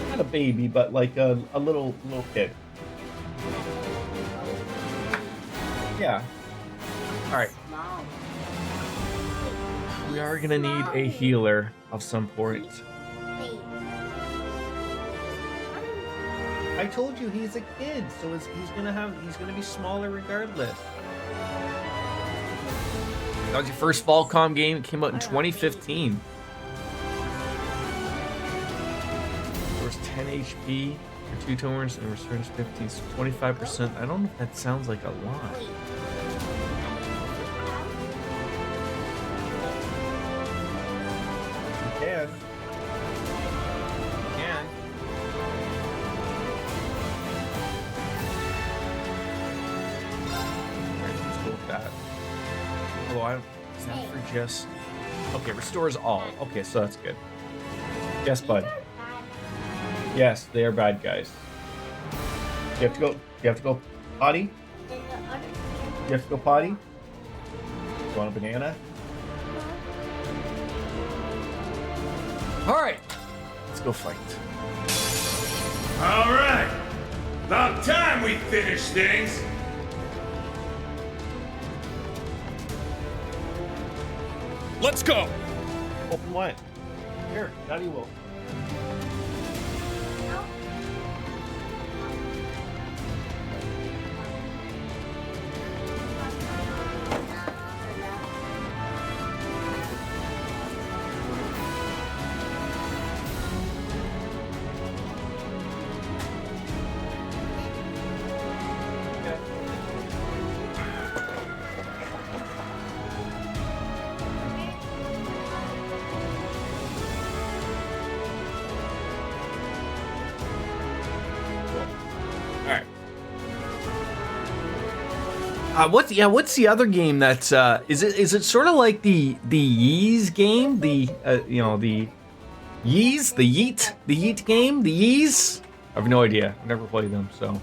Not a baby, but like a little kid. Yeah. Alright. We are gonna need a healer of some point. I told you he's a kid, so he's gonna be smaller regardless. That was your first Falcom game. It came out in 2015. There was 10 HP for 2 turns and returns 15, so 25%. I don't know if that sounds like a lot. You can. You can. Alright, let's go with that. Oh, is that for just... Okay, restores all. Okay, so that's good. Yes, bud. Yes, they are bad guys. You have to go potty? You have to go potty? You want a banana? Alright. Let's go fight. All right. About time we finish things. Let's go. Open what? Here, Daddy will. What's the other game that's is it sort of like the Yeez game, the Yeet game, the Yeez? I have no idea. I've never played them, so.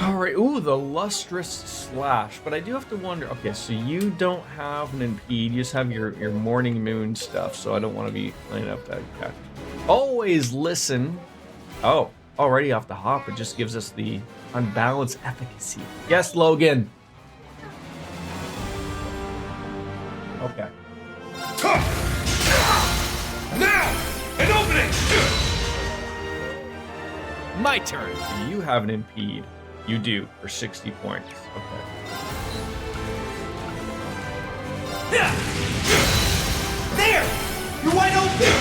All right, ooh, the Lustrous Slash, but I do have to wonder. Okay, so you don't have an impede, you just have your Morning Moon stuff, so I don't want to be playing up that guy. Always listen. Oh, already off the hop, it just gives us the unbalanced efficacy. Yes, Logan. Okay. Now, an opening. My turn. You have an impede. You do, for 60 points. Okay. There! You're wide open!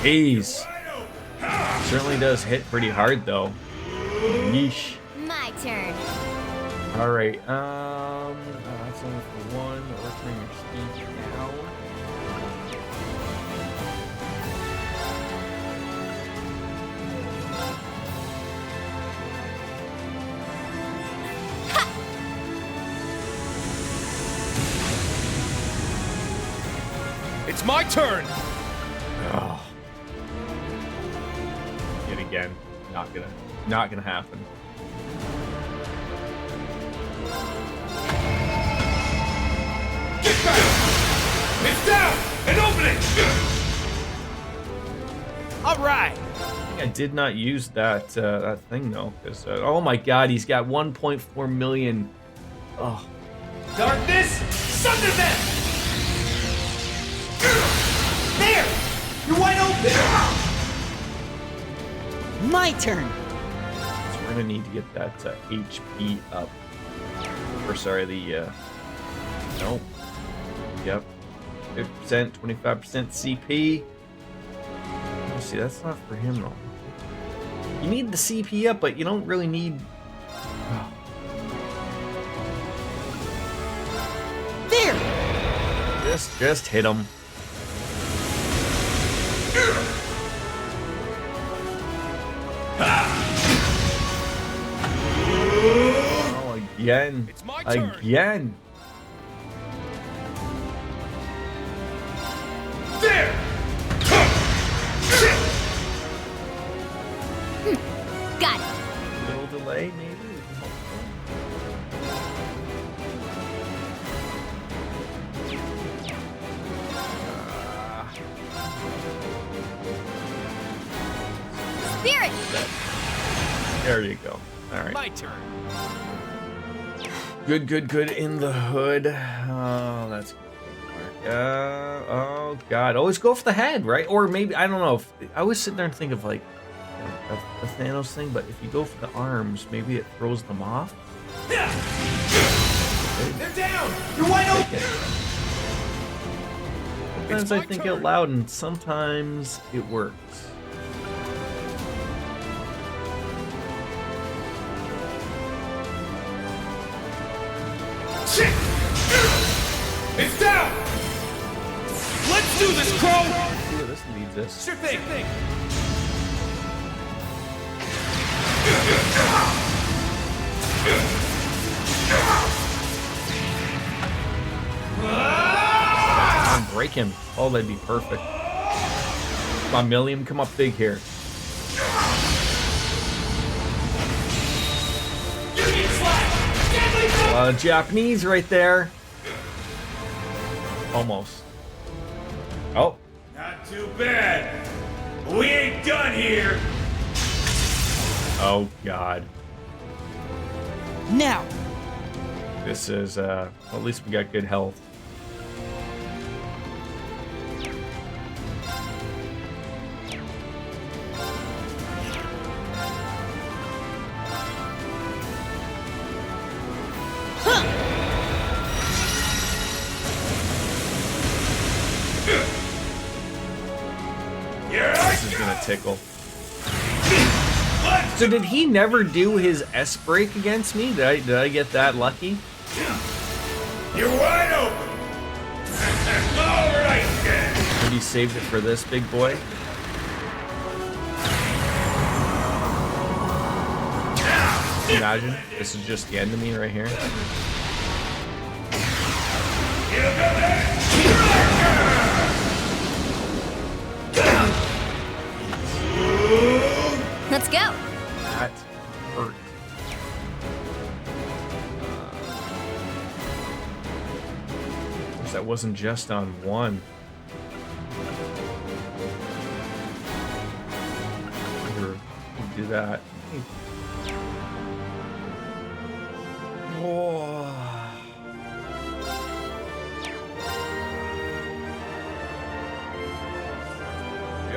Jeez. Certainly does hit pretty hard, though. Yeesh. My turn. All right. That's only for one. Let's bring your speed down. It's my turn. Oh. Yet again, not gonna happen. Get back! It's down! An opening! All right. I think I did not use that that thing though, because oh my God, he's got 1.4 million. Oh. Darkness, sunder them! There! You're wide open! My turn. So we're gonna need to get that HP up. Or sorry, the nope. Yep. 50%, 25% CP. Let's see, that's not for him though. You need the CP up, but you don't really need. Oh. There! Just hit him. Oh, again. It's my turn. Again. There! Got it. Little delay, maybe. Spirit! There you go. All right. My turn. Good in the hood. Oh, that's good. Oh God! Always go for the head, right? Or maybe I don't know. If, I was sitting there and think of like a Thanos thing, but if you go for the arms, maybe it throws them off. They're down! You're wide open! Sometimes I think out loud, and sometimes it works. It's down! Let's do this, Crow! Ooh, this needs this. Sure thing. Come on, break him. Oh, that'd be perfect. Come on, Milliam, come up big here. Japanese right there. Almost. Oh. Not too bad. We ain't done here. Oh, God. Now, This is, well, at least we got good health. This is gonna tickle. So did he never do his S break against me? Did I get that lucky? You're wide open. All right, then. Maybe he saved it for this big boy. Imagine this is just the end of me right here. Let's go. That hurt. Wish that wasn't just on one. Here, we'll do that. Oh.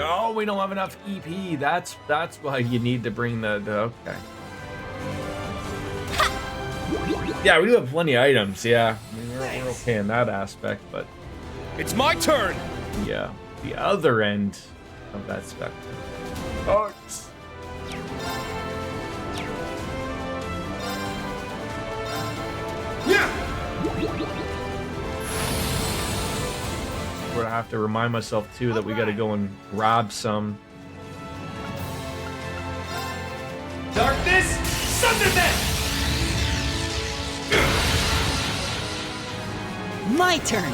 Oh, we don't have enough EP. That's why you need to bring the okay. Yeah, we do have plenty of items. Yeah, I mean, we're okay in that aspect, but It's my turn. yeah, the other end of that spectrum. Oh, where I have to remind myself too that we got to go and grab some. Darkness, sunder them. my turn.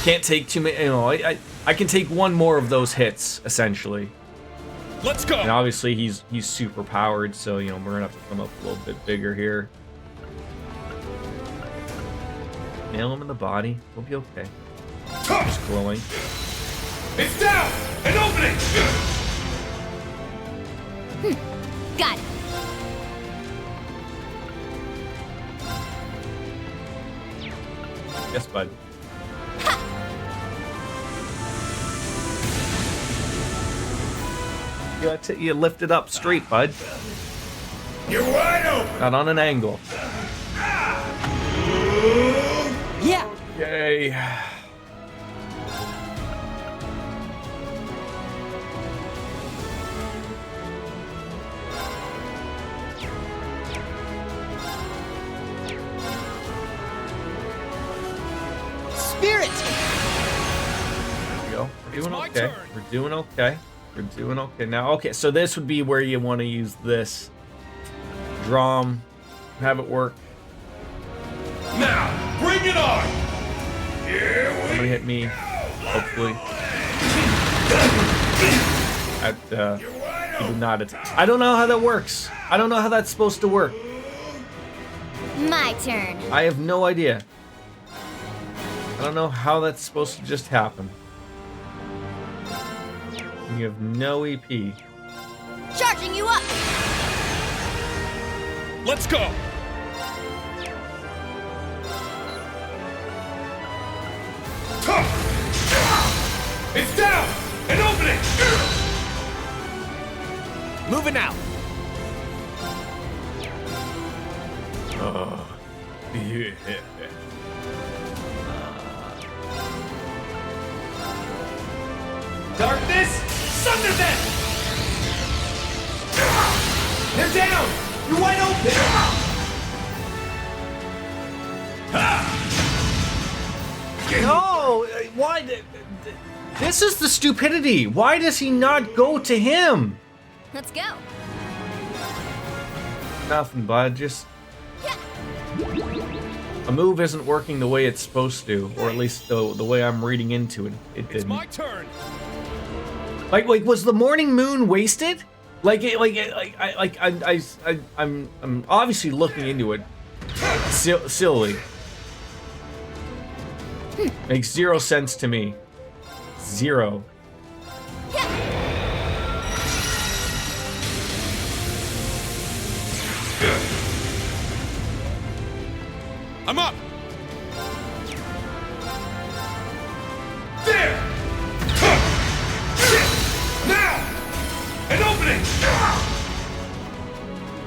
Can't take too many. You know, I can take one more of those hits essentially. Let's go. And obviously he's super powered, so you know we're gonna have to come up a little bit bigger here. Nail him in the body. We'll be okay. Just glowing. It's down. An opening. Got it. Yes, bud. You lift it up straight, bud. You're wide open. Not on an angle. Yeah. Yay. spirit! There we go. We're doing my okay. turn. We're doing okay. We're doing okay now. Okay, so this would be where you want to use this. Drum. Have it work. Now, bring it on! Somebody hit me. Hopefully. He did not attack. I don't know how that works. I don't know how that's supposed to work. My turn. I have no idea. I don't know how that's supposed to just happen. You have no EP. Charging you up. Let's go! It's down! An opening! Moving out. Yeah. Darkness! Sunder them! They're down! You're wide open! No! Why? This is the stupidity. Why does he not go to him? Let's go. Nothing, bud. Just a move isn't working the way it's supposed to, or at least the way I'm reading into it. It It's didn't. my turn! Like, was the morning moon wasted? I'm obviously looking into it silly. Makes zero sense to me. Zero. I'm up! There! Now! An opening!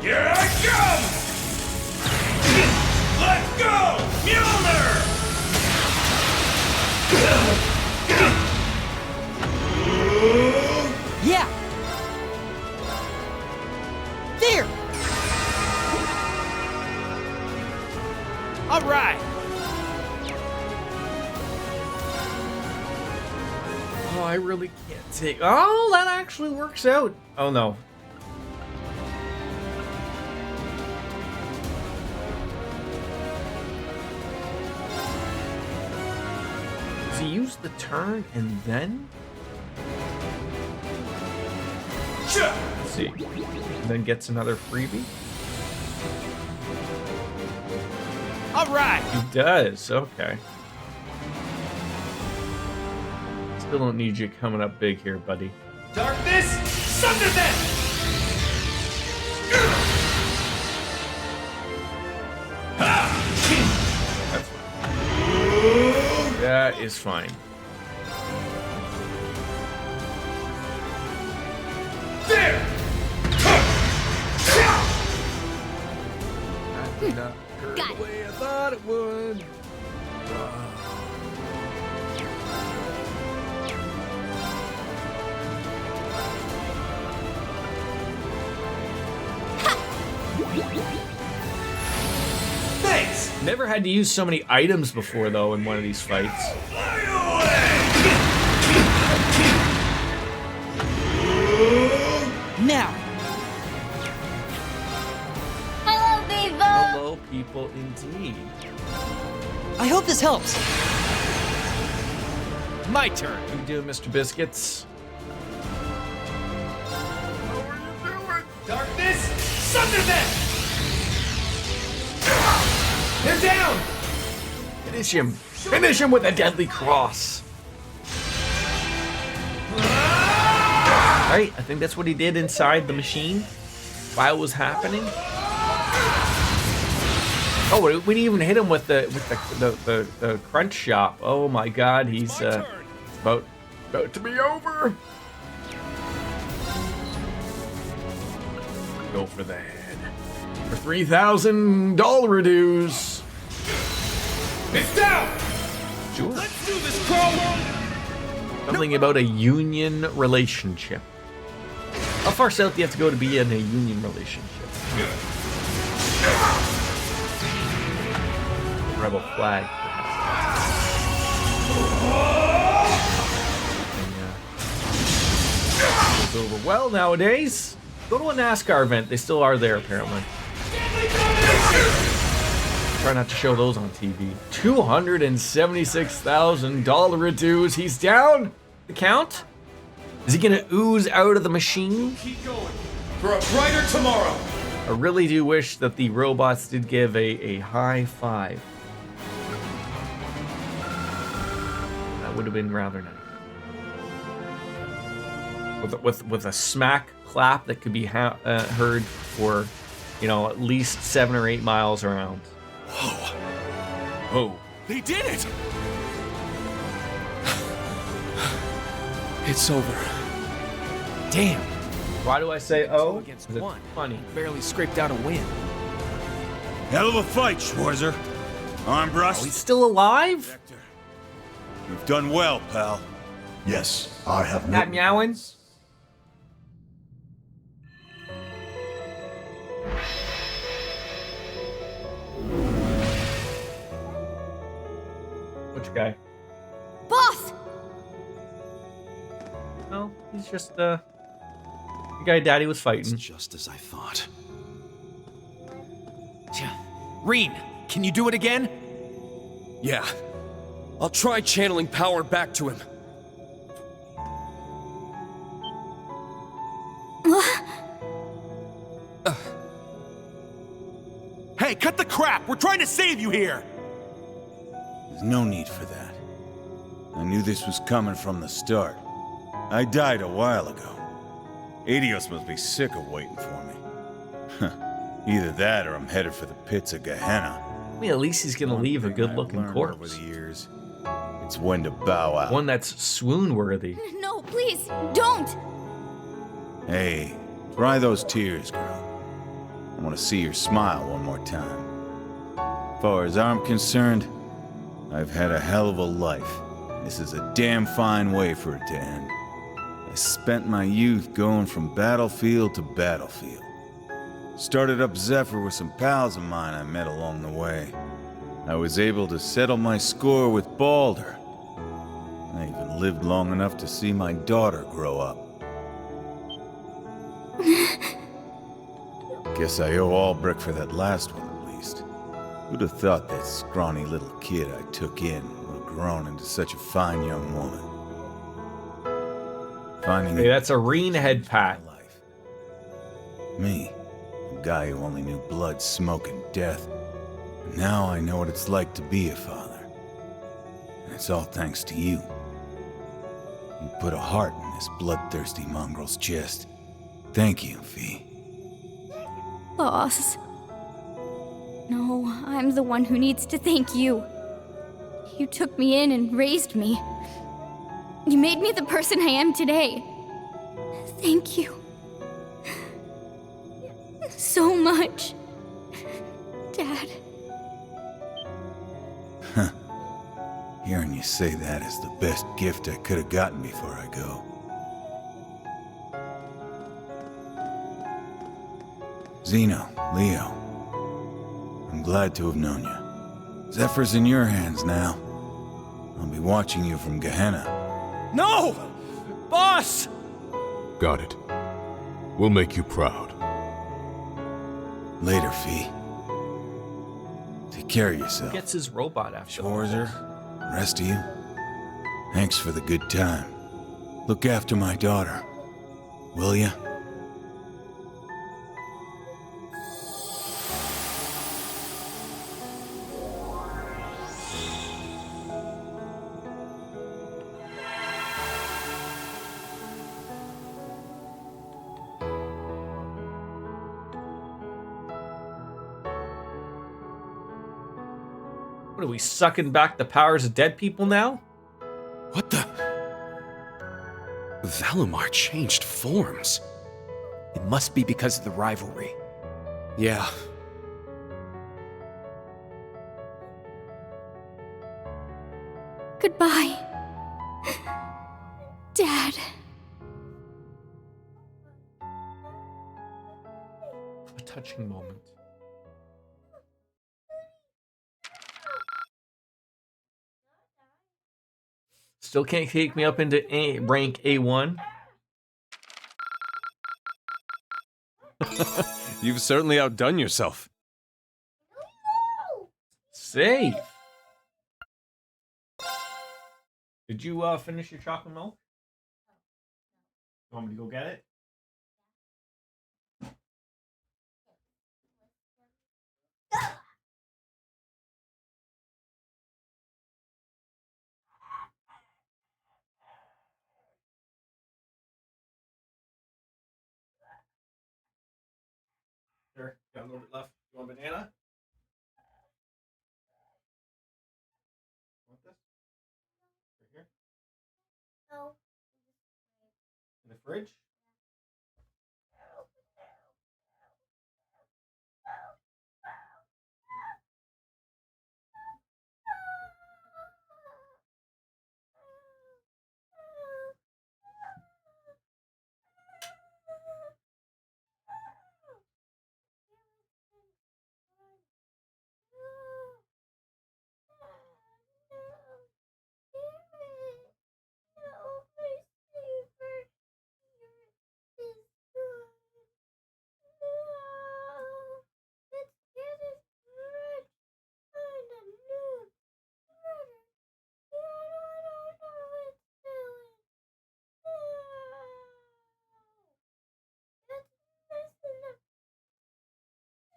Here I come! Let's go! Mjolnir! Yeah! There! All right. Oh, I really can't take. Oh, that actually works out. Oh no. Does he use the turn and then? Let's see. And then gets another freebie? All right. He does. Okay. Still don't need you coming up big here, buddy. Darkness! Sunder them! That's fine. That is fine. There! That did not hurt Got it. the way I thought it would. Thanks! Never had to use so many items before, though, in one of these fights. Now! Hello, Vivo. Hello, people, indeed. I hope this helps. My turn. How you doing, Mr. Biscuits? Darkness! Sunder them! They're down! Finish him. Finish him with a deadly cross. Right? I think that's what he did inside the machine while it was happening. Oh, we didn't even hit him with the crunch shop. Oh my God, he's about to be over. Go for the head for $3,000 dues. It's down! Sure. Let's do this, Crow! Something about a union relationship. How far south do you have to go to be in a union relationship? Rebel flag. is over well nowadays. Go to a NASCAR event. They still are there, apparently. Try not to show those on TV. $276,000 dues. He's down. The count? Is he gonna ooze out of the machine? Keep going for a brighter tomorrow. I really do wish that the robots did give a high five. That would have been rather nice. With a smack clap that could be heard for, at least 7 or 8 miles around. Whoa. They did it! It's over. Damn. Why do I say oh? Against 'Cause it's one. funny. Barely scraped out a win. Hell of a fight, Schwarzer. Arm Oh, brust. he's still alive? You've done well, pal. Yes, I have no. Not meowing? Which guy? Boss! No, he's just the guy Daddy was It's fighting. just as I thought. Reen, can you do it again? Yeah. I'll try channeling power back to him. Hey, cut the crap! We're trying to save you here! There's no need for that. I knew this was coming from the start. I died a while ago. Adios must be sick of waiting for me. Either that or I'm headed for the pits of Gehenna. I mean, at least he's gonna leave a One thing I've good-looking learned over corpse. the years, it's when to bow out. One that's swoon-worthy. No, please, don't! Hey, dry those tears, girl. I want to see your smile one more time. As far as I'm concerned, I've had a hell of a life. This is a damn fine way for it to end. I spent my youth going from battlefield to battlefield. Started up Zephyr with some pals of mine I met along the way. I was able to settle my score with Balder. I even lived long enough to see my daughter grow up. Guess I owe Albrecht for that last one, at least. Who'd have thought that scrawny little kid I took in would have grown into such a fine young woman? Finding Hey, that's a Reen head pat. life. Me, a guy who only knew blood, smoke, and death. And now I know what it's like to be a father. And it's all thanks to you. You put a heart in this bloodthirsty mongrel's chest. Thank you, Fee. Boss. No, I'm the one who needs to thank you. You took me in and raised me. You made me the person I am today. Thank you. So much. Dad. Hearing you say that is the best gift I could have gotten before I go. Zeno, Leo, I'm glad to have known you. Zephyr's in your hands now. I'll be watching you from Gehenna. No! Boss! Got it. We'll make you proud. Later, Fee. Take care of yourself. Gets his robot after. Schwarzer, the rest of you, thanks for the good time. Look after my daughter, will ya? What are we sucking back the powers of dead people now? What the? Valimar changed forms. It must be because of the rivalry. Yeah. Goodbye. Dad. A touching moment. Still can't take me up into rank A1. You've certainly outdone yourself. Safe. Did you finish your chocolate milk? You want me to go get it? Sure. Got a little bit left. You want a banana? Want this? Right here? No. In the fridge?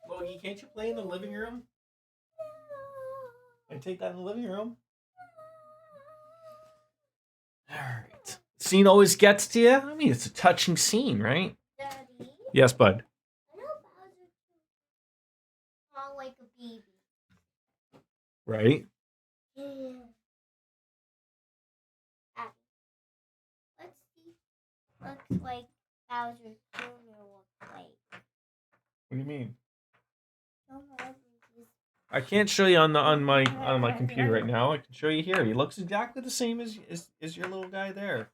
Logie, can't you play in the living room? Can I take that in the living room? Alright. Scene always gets to you? I mean, it's a touching scene, right? Daddy, Yes, bud. I know Bowser small like a baby. Right? Yeah. Daddy, let's see. Looks like Bowser Jr. looks like. What do you mean? No, Bowser is I can't show you on my computer right now. I can show you here. He looks exactly the same as your little guy there.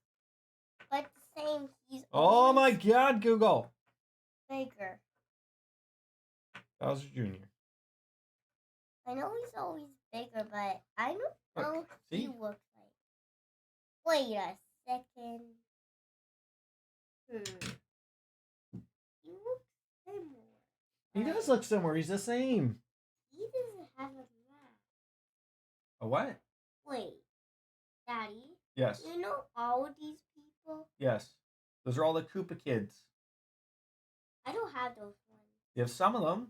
but the same. He's Oh my always God, Google. bigger. Bowser Jr. I know he's always bigger, but I don't know Look, he see? looks like. Wait a second. He looks similar. He does look similar. He's the same. He doesn't have a mask. A what? Wait, Daddy, Yes. you know all of these people? Yes. Those are all the Koopa kids. I don't have those ones. You have some of them.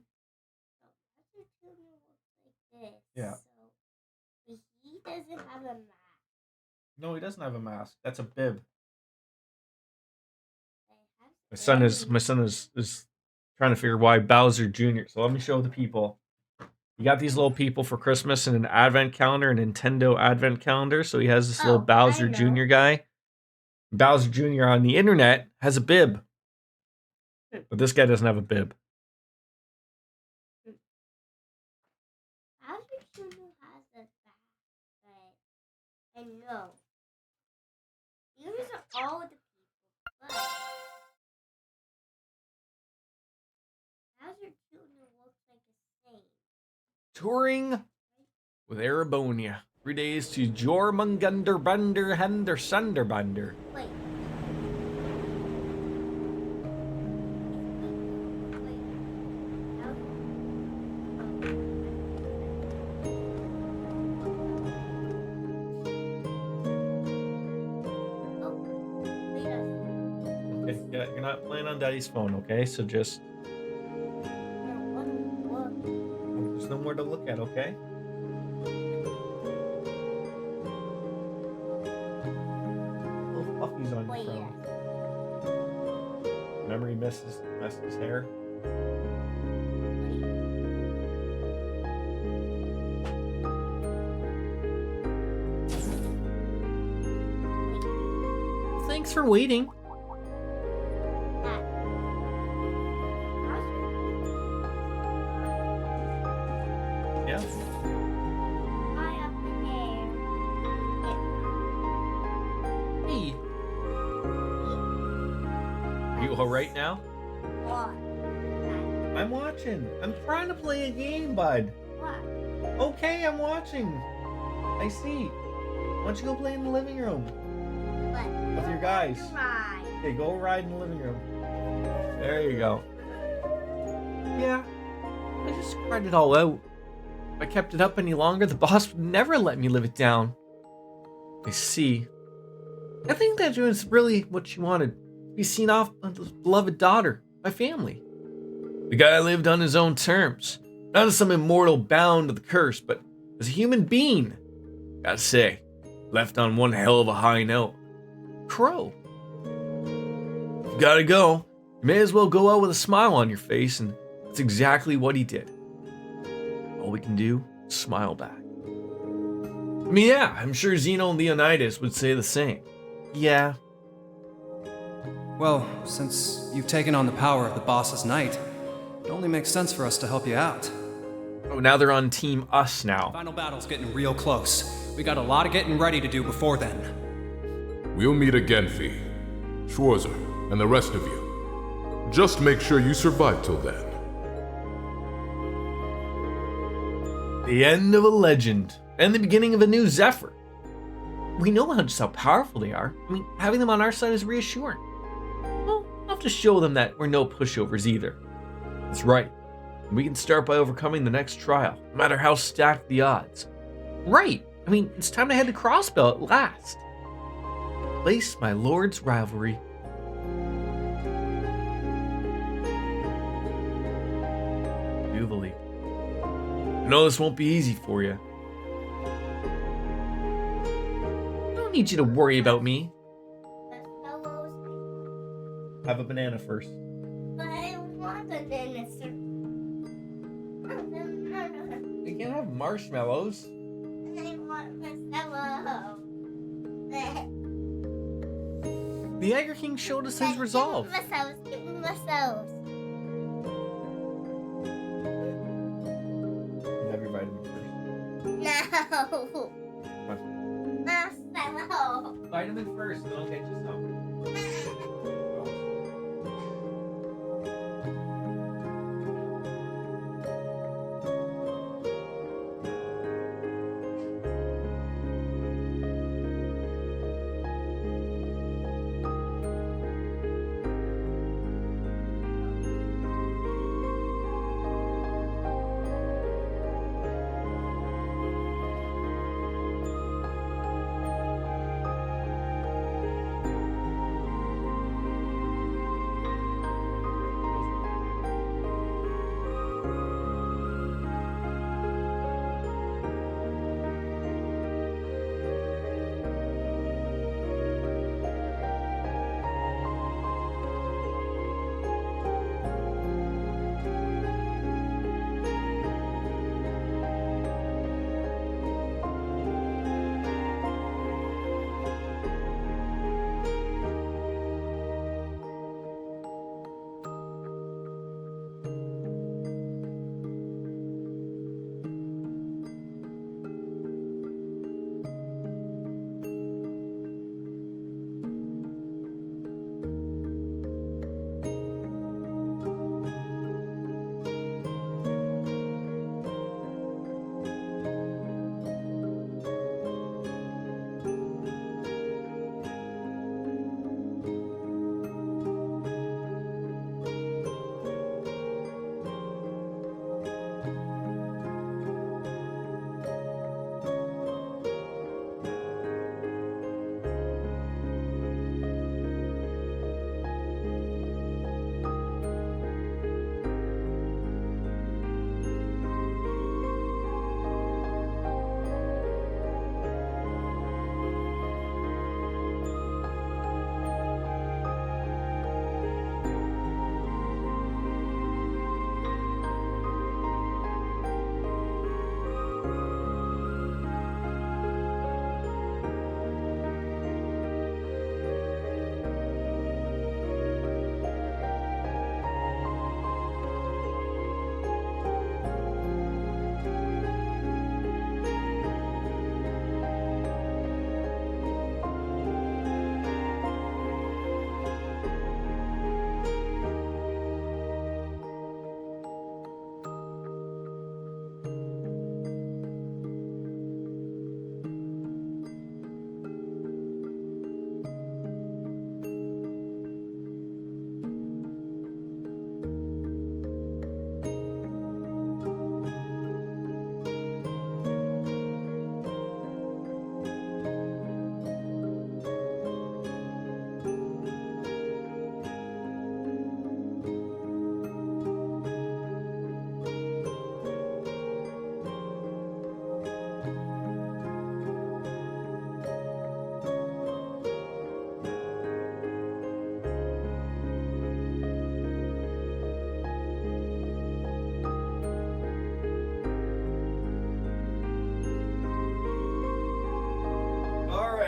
So Bowser Jr. looks like this. Yeah. So, but he doesn't have a mask. No, he doesn't have a mask. That's a bib. I have My son is trying to figure why Bowser Jr. So let me show the people. You got these little people for Christmas and an advent calendar, a Nintendo advent calendar. So he has this little Oh, Bowser I know. Jr. guy. Bowser Jr. on the internet has a bib. But this guy doesn't have a bib. Bowser Jr. has a back, but I know. These are all the people, but Bowser Jr. looks like a saint. Touring with Arabonia. 3 days to Jormungunder Bunder Hender Sunderbunder. Wait. Okay, yeah, you're not playing on Daddy's phone, okay? So just there's no more to look at, okay? Little fluffies on your phone. Remember he messed his hair? Thanks for waiting. Yeah. Hey. Are you alright now? What? I'm watching. I'm trying to play a game, bud. What? Okay, I'm watching. I see. Why don't you go play in the living room with your guys? Right. Okay, go ride in the living room. There you go. Yeah, I just cried it all out. If I kept it up any longer, the boss would never let me live it down. I see. I think that was really what she wanted. To be seen off by the beloved daughter, my family. The guy lived on his own terms. Not as some immortal bound to the curse, but as a human being. Gotta say, left on one hell of a high note. Crow. You gotta go. You may as well go out with a smile on your face, and that's exactly what he did. All we can do is smile back. I mean, yeah, I'm sure Zeno and Leonidas would say the same. Yeah. Well, since you've taken on the power of the boss's knight, it only makes sense for us to help you out. Oh, now they're on Team Us now. Final battle's getting real close. We got a lot of getting ready to do before then. We'll meet again, Fee. Schwarzer, and the rest of you. Just make sure you survive till then. The end of a legend, and the beginning of a new Zephyr. We know just how powerful they are. I mean, having them on our side is reassuring. Well, I'll have to show them that we're no pushovers either. That's right. We can start by overcoming the next trial, no matter how stacked the odds. Right. I mean, it's time to head to Crossbell at last. Place my lord's rivalry. Jubilee. I know this won't be easy for you. I don't need you to worry about me. Have a banana first. But I want banana, sir. You can't have marshmallows. I want marshmallow. The Jaeger King showed us his resolve. Give me marshmallows. Have your vitamin first. No. Marshmallow. Vitamin first, then I'll get you some.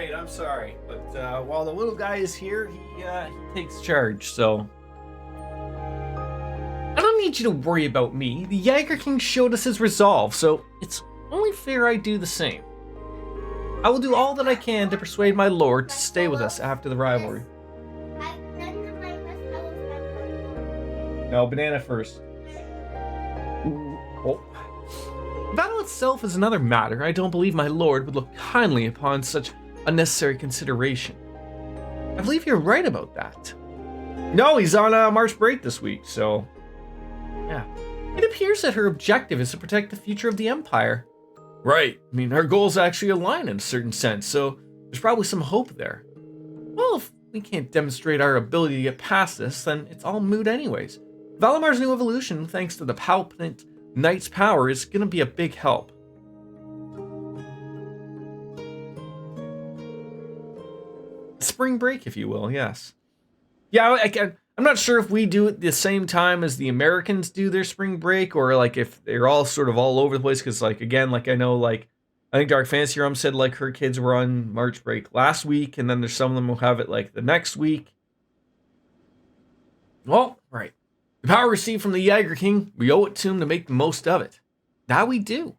right. I'm sorry, but while the little guy is here, he takes charge. So I don't need you to worry about me. The Jaeger King showed us his resolve, so it's only fair I do the same. I will do all that I can to persuade my lord to stay with us after the rivalry. No, banana first. Ooh, oh. The battle itself is another matter. I don't believe my lord would look kindly upon such unnecessary consideration. I believe you're right about that. No, he's on March break this week, so yeah. It appears that her objective is to protect the future of the Empire. Right. I mean, our goals actually align in a certain sense, so there's probably some hope there. Well, if we can't demonstrate our ability to get past this, then it's all moot anyways. Valamar's new evolution, thanks to the palpitant Knight's power, is going to be a big help. Spring break, if you will, yes. Yeah, I'm not sure if we do it the same time as the Americans do their spring break, or like if they're all sort of all over the place, because like, again, like I know, like, I think Dark Fantasy Realm said like her kids were on March break last week, and then there's some of them will have it like the next week. Well, right. The power received from the Jaeger King, we owe it to him to make the most of it. That we do.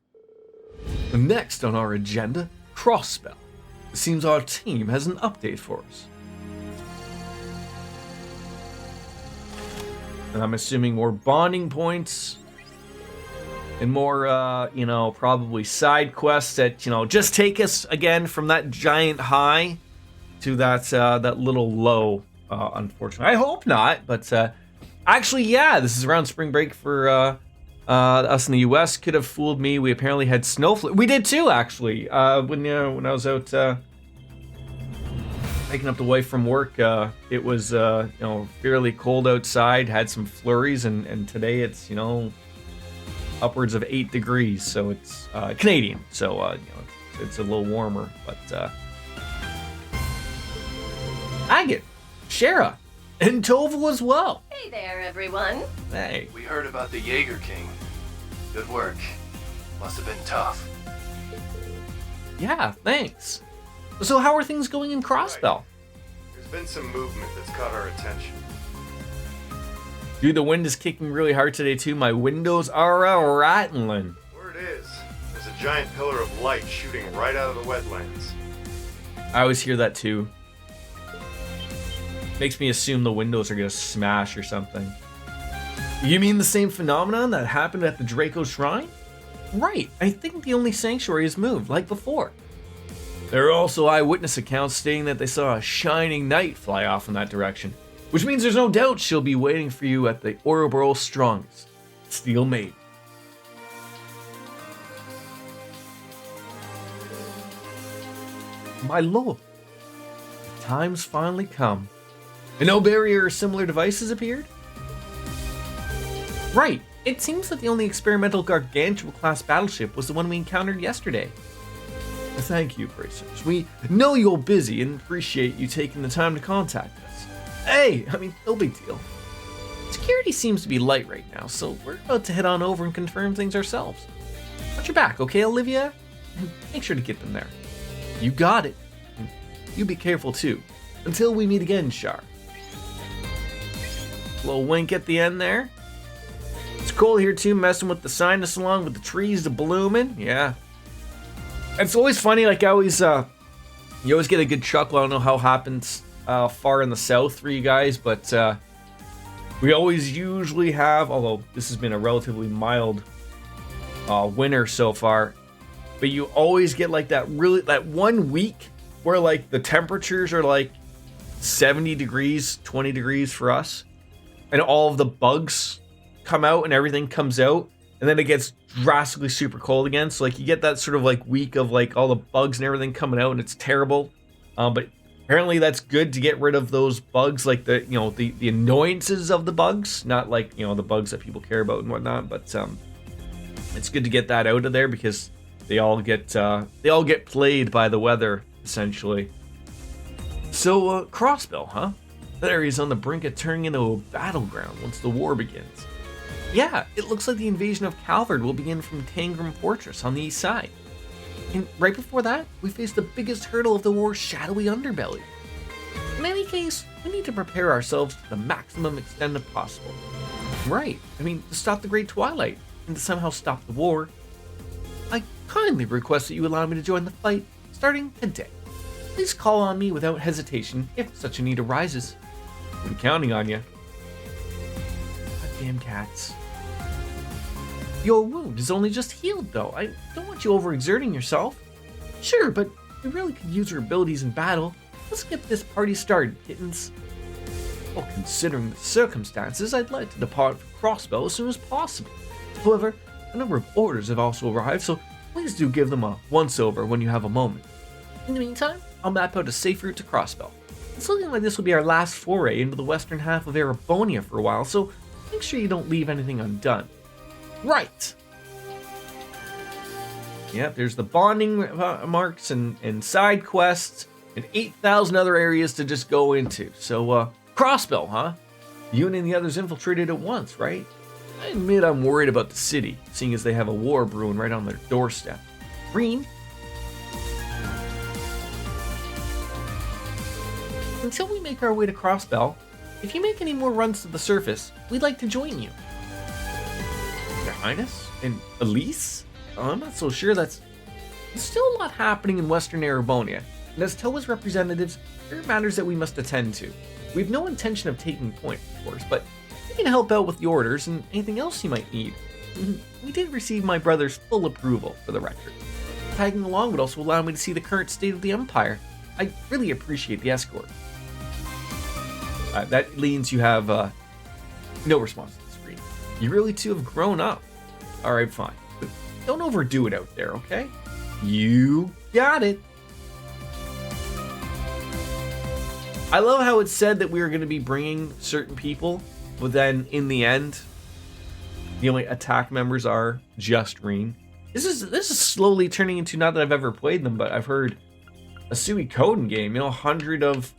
Next on our agenda, Crossspell. It seems our team has an update for us. And I'm assuming more bonding points and more, probably side quests that, just take us again from that giant high to that little low, unfortunately. I hope not, but actually, yeah, this is around spring break for us in the US. Could have fooled me. We apparently had snowflake. We did too, actually. When I was out picking up the wife from work, it was fairly cold outside. Had some flurries, and today it's upwards of 8 degrees. So it's Canadian. So it's a little warmer. But Agate, Shara, and Toval as well. Hey there, everyone. Hey. We heard about the Jaeger King. Good work. Must have been tough. Yeah, thanks. So how are things going in Crossspell? Right. There's been some movement that's caught our attention. Dude, the wind is kicking really hard today too. My windows are rattling. Where it is, there's a giant pillar of light shooting right out of the wetlands. I always hear that too. Makes me assume the windows are gonna smash or something. You mean the same phenomenon that happened at the Draco Shrine? Right, I think the only sanctuary is moved, like before. There are also eyewitness accounts stating that they saw a shining knight fly off in that direction, which means there's no doubt she'll be waiting for you at the Ouroboros Strongest, Steel Maiden. My lord, the time's finally come. And no barrier or similar devices appeared? Right, it seems that the only experimental Gargantua-class battleship was the one we encountered yesterday. Thank you, Bracers. We know you're busy and appreciate you taking the time to contact us. Hey, no big deal. Security seems to be light right now, so we're about to head on over and confirm things ourselves. Watch your back, okay, Olivia? And make sure to get them there. You got it. And you be careful too. Until we meet again, Shar. Little wink at the end there. It's cold here too, messing with the sinus along with the trees blooming. Yeah. It's always funny, like you always get a good chuckle. I don't know how it happens far in the south for you guys, but we always usually have, although this has been a relatively mild winter so far, but you always get like that 1 week where like the temperatures are like 70 degrees, 20 degrees for us, and all of the bugs come out and everything comes out, and then it gets drastically super cold again. So like you get that sort of like week of like all the bugs and everything coming out, and it's terrible. But apparently that's good to get rid of those bugs, like the the annoyances of the bugs, not like the bugs that people care about and whatnot. But it's good to get that out of there because they all get played by the weather essentially. So Crossspell, huh? That area's on the brink of turning into a battleground once the war begins. Yeah, it looks like the invasion of Calvard will begin from Tangram Fortress on the east side. And right before that, we faced the biggest hurdle of the war's shadowy underbelly. In any case, we need to prepare ourselves to the maximum extent possible. Right, I mean, to stop the Great Twilight, and to somehow stop the war. I kindly request that you allow me to join the fight, starting today. Please call on me without hesitation if such a need arises. I'm counting on you. Goddamn cats. Your wound is only just healed, though. I don't want you overexerting yourself. Sure, but we really could use your abilities in battle. Let's get this party started, kittens. Well, considering the circumstances, I'd like to depart for Crossbell as soon as possible. However, a number of orders have also arrived, so please do give them a once-over when you have a moment. In the meantime, I'll map out a safe route to Crossbell. It's looking like this will be our last foray into the western half of Erebonia for a while, so make sure you don't leave anything undone. Right! Yep, there's the bonding marks and side quests, and 8,000 other areas to just go into. So, Crossbell, huh? You and the others infiltrated at once, right? I admit I'm worried about the city, seeing as they have a war brewing right on their doorstep. Green? Until we make our way to Crossbell, if you make any more runs to the surface, we'd like to join you. Your Highness? And Elise? I'm not so sure there's still a lot happening in Western Erebonia, and as Toa's representatives, there are matters that we must attend to. We have no intention of taking point, of course, but we can help out with the orders and anything else you might need. We did receive my brother's full approval, for the record. Tagging along would also allow me to see the current state of the Empire. I really appreciate the escort. That means you have no response to the screen. You really two have grown up. Alright, fine. But don't overdo it out there, okay? You got it. I love how it said that we were going to be bringing certain people, but then in the end, the only attack members are just Reen. This is slowly turning into, not that I've ever played them, but I've heard a Suikoden game. 100 of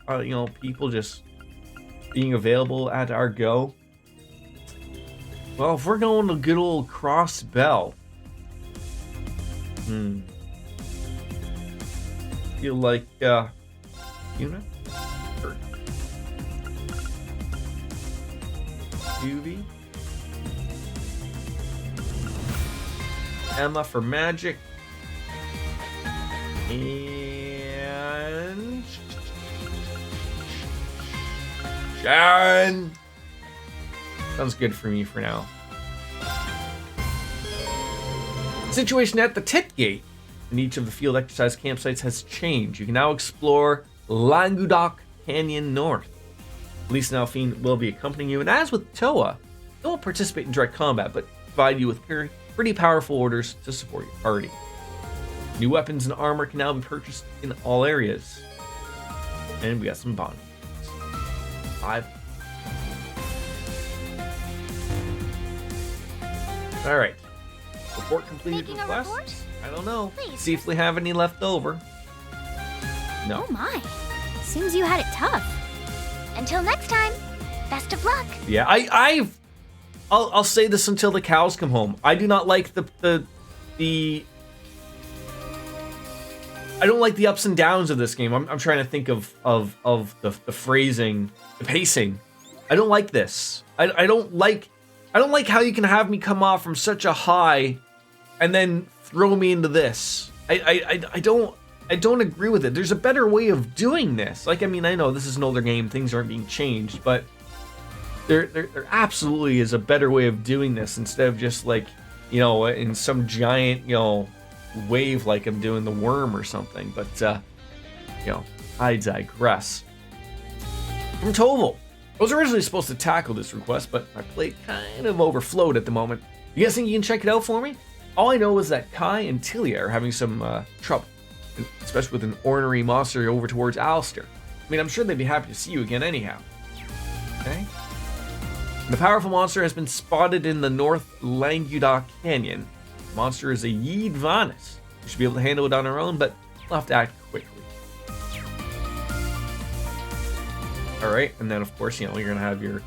people just being available at our go. Well, if we're going to good old Crossbell, feel like Yuna. Juvie, Emma for magic, and Sharon. Sounds good for me for now. Situation at the Tit Gate in each of the field exercise campsites has changed. You can now explore Languedoc Canyon North. Elise and Alphine will be accompanying you, and as with Toa, they won't participate in direct combat, but provide you with pretty powerful orders to support your party. New weapons and armor can now be purchased in all areas. And we got some bonding. 5. Alright. Report completed with quest? I don't know. Please. See if we have any left over. No. Oh my. Seems you had it tough. Until next time, best of luck. Yeah, I'll say this until the cows come home. I do not like the I don't like the ups and downs of this game. I'm trying to think of the phrasing, the pacing. I don't like this. I don't like how you can have me come off from such a high and then throw me into this. I don't agree with it. There's a better way of doing this. Like, I mean, I know this is an older game, things aren't being changed, but there absolutely is a better way of doing this instead of just like, in some giant, wave like I'm doing the Worm or something. But, I digress. From Toval. I was originally supposed to tackle this request, but my plate kind of overflowed at the moment. You guys think you can check it out for me? All I know is that Kai and Tilia are having some trouble, especially with an ornery monster over towards Alistair. I mean, I'm sure they'd be happy to see you again anyhow. Okay? The powerful monster has been spotted in the North Languedoc Canyon. The monster is a Yeed Vanis. We should be able to handle it on our own, but we'll have to act quickly. Alright, and then of course, you're gonna have your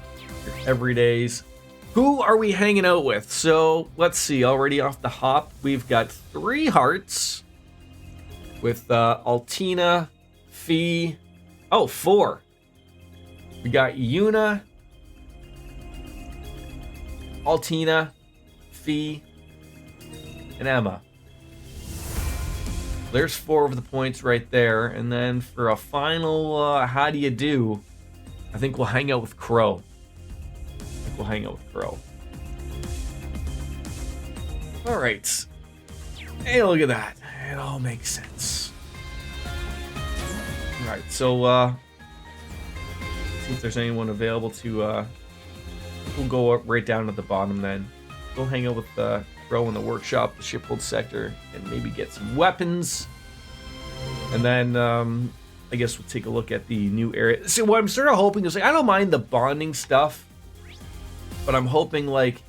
everydays. Who are we hanging out with? So, let's see, already off the hop, we've got 3 hearts. with Altina, Fee. Oh, 4. We got Yuna, Altina, Fee, and Emma. There's 4 of the points right there. And then for a final how do you do, I think we'll hang out with Crow. All right. Hey, look at that. It all makes sense. All right, so see if there's anyone available to. We'll go up right down to the bottom then. We'll hang out with Crow in the workshop, the shiphold sector, and maybe get some weapons. And then I guess we'll take a look at the new area. See, what I'm sort of hoping is, like, I don't mind the bonding stuff, but I'm hoping, like,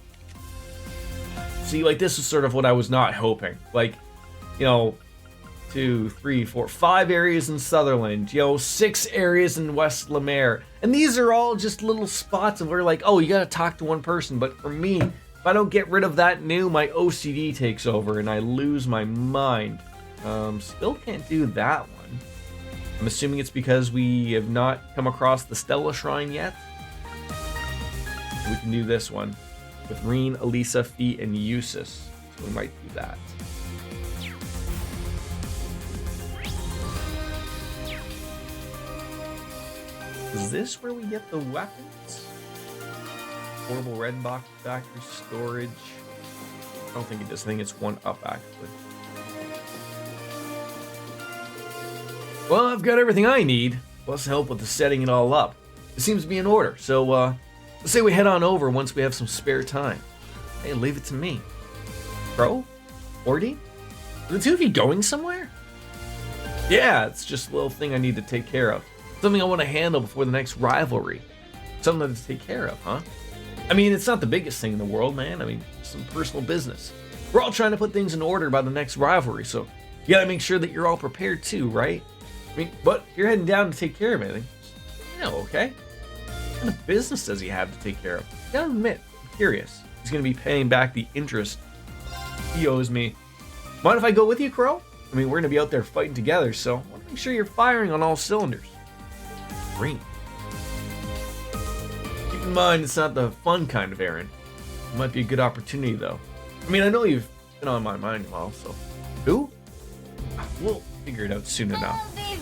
see, like, this is sort of what I was not hoping. Like, you know, 2, 3, 4, 5 areas in Sutherland, you know, 6 areas in West Lemaire. And these are all just little spots of where, like, oh, you gotta talk to one person. But for me, if I don't get rid of that new, my OCD takes over and I lose my mind. Still can't do that one. I'm assuming it's because we have not come across the Stella Shrine yet. We can do this one with Reen, Elisa, Fee, and Eustace. So we might do that. Is this where we get the weapons? Portable red box factory storage. I don't think it does. I think it's 1 up, actually. Well, I've got everything I need, plus help with the setting it all up. It seems to be in order, so let's say we head on over once we have some spare time. Hey, leave it to me. Crow? Ordy? Are the two of you going somewhere? Yeah, it's just a little thing I need to take care of. Something I want to handle before the next rivalry. Something to take care of, huh? I mean, it's not the biggest thing in the world, man. I mean, some personal business. We're all trying to put things in order by the next rivalry, so you gotta make sure that you're all prepared too, right? I mean, but if you're heading down to take care of anything, you know, okay? What kind of business does he have to take care of? You gotta admit, I'm curious. He's gonna be paying back the interest he owes me. Mind if I go with you, Crow? I mean, we're gonna be out there fighting together, so I want to make sure you're firing on all cylinders. Green. Keep in mind, it's not the fun kind of errand. It might be a good opportunity, though. I mean, I know you've been on my mind a while, so... Who? We'll figure it out soon enough.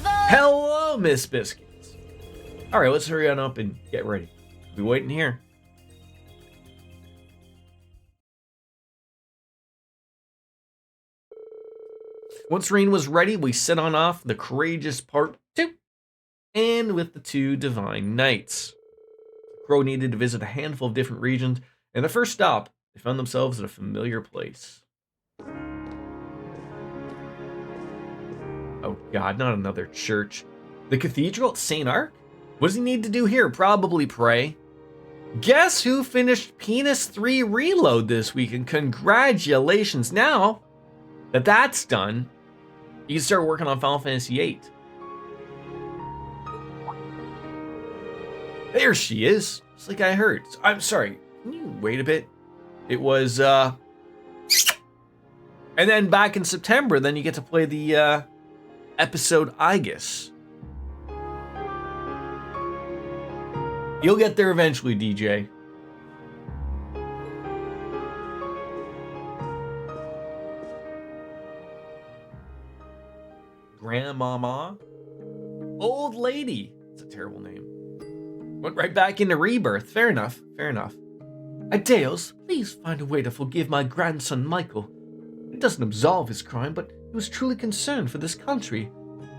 Hello, Miss Biscuits. Alright, let's hurry on up and get ready. We'll be waiting here. Once Reen was ready, we set on off the Courageous Part 2. And with the 2 Divine Knights. Crow needed to visit a handful of different regions, and the first stop, they found themselves at a familiar place. Oh god, not another church. The cathedral at St. Ark? What does he need to do here? Probably pray. Guess who finished Penis 3 Reload this week, and congratulations. Now that that's done, you can start working on Final Fantasy VIII. There she is, just like I heard. I'm sorry, can you wait a bit? It was, and then back in September, then you get to play the, episode Aegis. You'll get there eventually, DJ. Grandmama? Old lady. It's a terrible name. Went right back into rebirth. Fair enough. Fair enough. Ideos, please find a way to forgive my grandson Michael. It doesn't absolve his crime, but he was truly concerned for this country.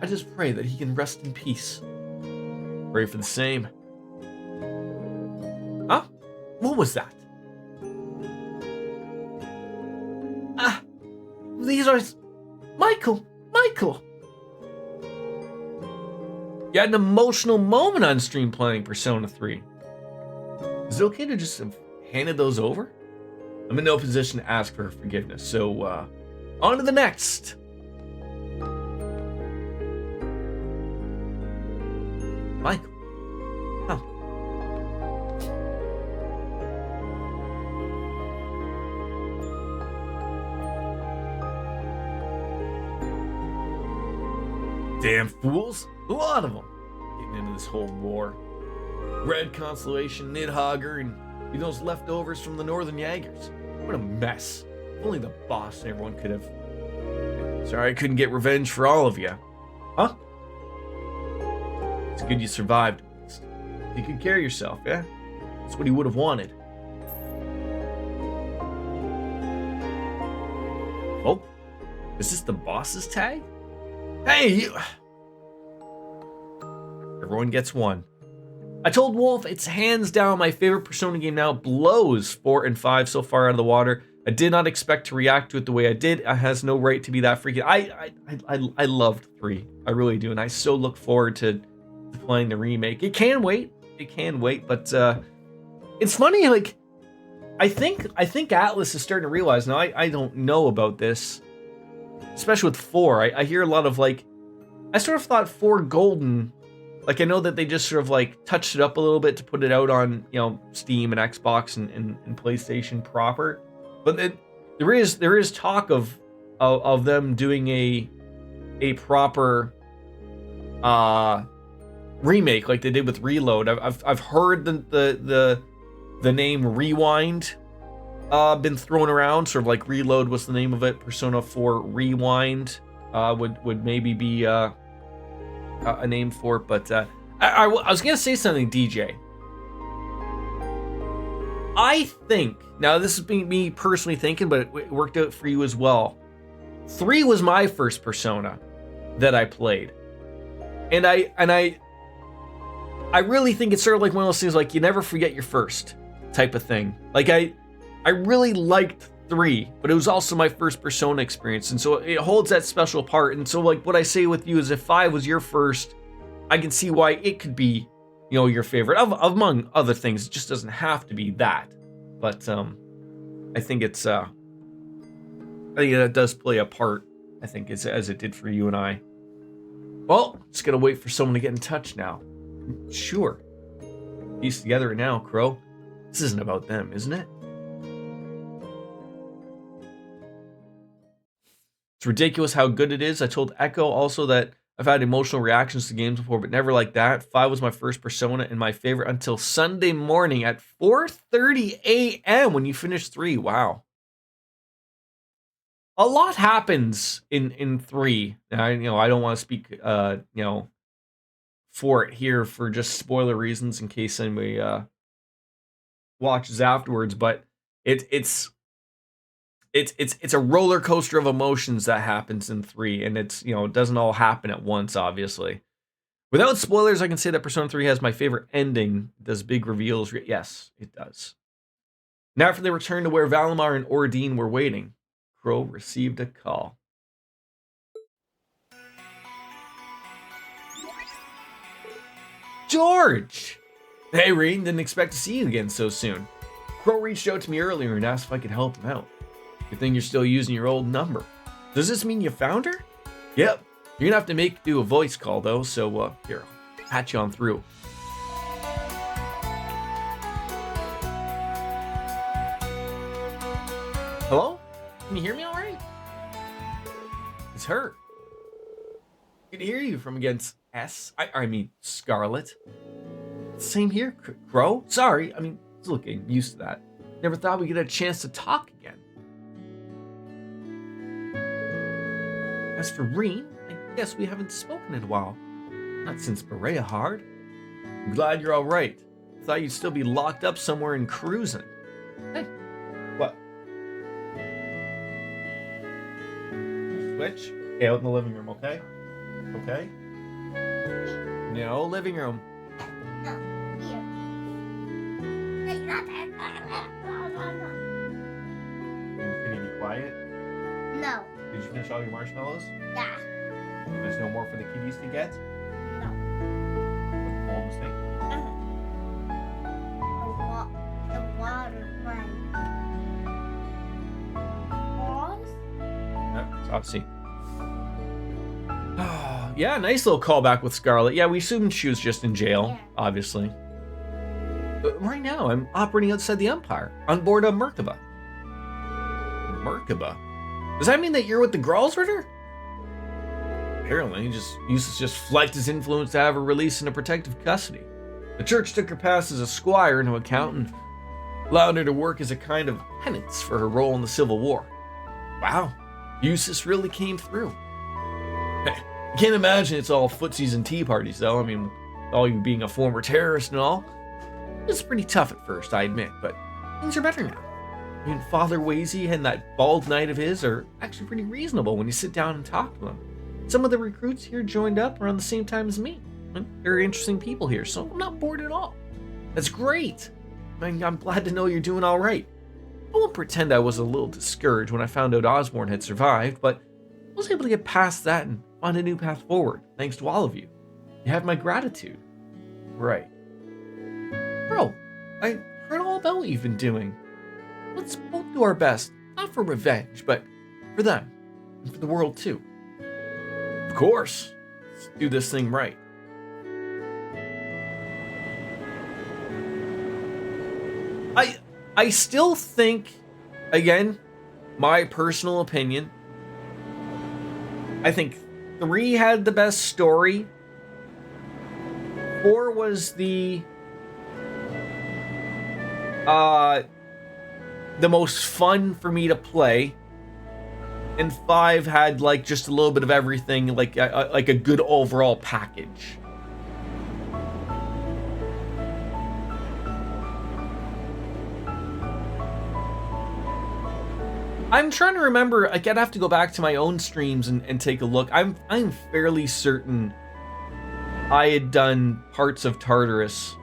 I just pray that he can rest in peace. Pray for the same. Huh? What was that? Ah, these are... Michael! You had an emotional moment on stream playing Persona 3. Is it okay to just have handed those over? I'm in no position to ask for her forgiveness, so on to the next. Michael. Oh. Damn fools. A lot of them. Getting into this whole war. Red Constellation, Nidhogger, and those leftovers from the Northern Jaegers. What a mess. If only the boss and everyone could have... Sorry I couldn't get revenge for all of you. Huh? It's good you survived. You could carry yourself, yeah? That's what he would have wanted. Oh, is this the boss's tag? Hey, you... Everyone gets one. I told Wolf it's hands down my favorite Persona game now. Blows 4 and 5 so far out of the water. I did not expect to react to it the way I did. It has no right to be that freaking... I loved 3. I really do, and I so look forward to playing the remake. It can wait. It can wait, but it's funny, like, I think Atlas is starting to realize, now I don't know about this, especially with 4, I hear a lot of, like, I sort of thought 4 Golden, like, I know that they just sort of, like, touched it up a little bit to put it out on, you know, Steam and Xbox and PlayStation proper, but there is talk of them doing a proper, remake like they did with Reload. I've heard the name Rewind been thrown around, sort of like Reload was the name of it. Persona 4 Rewind would maybe be a name for it, but I was gonna say something, DJ. I think, now this is me personally thinking, but it worked out for you as well. 3 was my first Persona that I played, and I really think it's sort of like one of those things, like, you never forget your first type of thing. Like, I really liked 3, but it was also my first Persona experience, and so it holds that special part. And so, like, what I say with you is, if 5 was your first, I can see why it could be, you know, your favorite, among other things. It just doesn't have to be that. But I think it's I think that does play a part, I think, as it did for you and I. Well, just gotta wait for someone to get in touch now. Sure. Piece together now, Crow. This isn't about them, isn't it? It's ridiculous how good it is. I told Echo also that I've had emotional reactions to games before, but never like that. 5 was my first Persona and my favorite until Sunday morning at 4:30 a.m. when you finished 3. Wow. A lot happens in 3. I don't want to speak, for it here for just spoiler reasons in case anybody watches afterwards, but it's a roller coaster of emotions that happens in 3, and it's, it doesn't all happen at once, obviously. Without spoilers, I can say that Persona 3 has my favorite ending. It does big reveals. Yes, it does. Now, after they returned to where Valimar and Ordine were waiting, Crow received a call. George! Hey, Reed, didn't expect to see you again so soon. Crow reached out to me earlier and asked if I could help him out. Good thing you're still using your old number. Does this mean you found her? Yep. You're gonna have to do a voice call, though, so, here, I'll patch you on through. Hello? Can you hear me all right? It's her. Good to hear you from against I mean, Scarlet. Same here, Crow. Sorry, still getting used to that. Never thought we'd get a chance to talk again. As for Reen, I guess we haven't spoken in a while. Not since Berea Hard. I'm glad you're alright. Thought you'd still be locked up somewhere in cruising. Hey, what? Switch? Okay, out in the living room, okay? Okay? No, living room. Can you be quiet? No. Did you finish all your marshmallows? Yeah. There's no more for the kitties to get? No. What's the whole mistake? The water ran. Pause? Yep, I'll see. Yeah, nice little callback with Scarlet. Yeah, we assumed she was just in jail, obviously. But right now, I'm operating outside the Empire, on board a Merkaba. Merkaba? Does that mean that you're with the Gralsritter? Apparently, Eustace just flexed his influence to have her released into protective custody. The church took her past as a squire into account and allowed her to work as a kind of penance for her role in the Civil War. Wow, Eustace really came through. I can't imagine it's all footsies and tea parties, though. I mean, all you being a former terrorist and all. It's pretty tough at first, I admit, but things are better now. I mean, Father Wazy and that bald knight of his are actually pretty reasonable when you sit down and talk to them. Some of the recruits here joined up around the same time as me. And very interesting people here, so I'm not bored at all. That's great. I mean, I'm glad to know you're doing all right. I won't pretend I was a little discouraged when I found out Osborne had survived, but I was able to get past that and find a new path forward, thanks to all of you. You have my gratitude. Right. Bro, I heard all about what you've been doing. Let's both do our best, not for revenge, but for them, and for the world too. Of course. Let's do this thing right. I still think, again, my personal opinion, I think 3 had the best story. 4 was the most fun for me to play, and 5 had like just a little bit of everything, like a good overall package. I'm trying to remember. Like, I'd have to go back to my own streams and take a look. I'm fairly certain I had done parts of Tartarus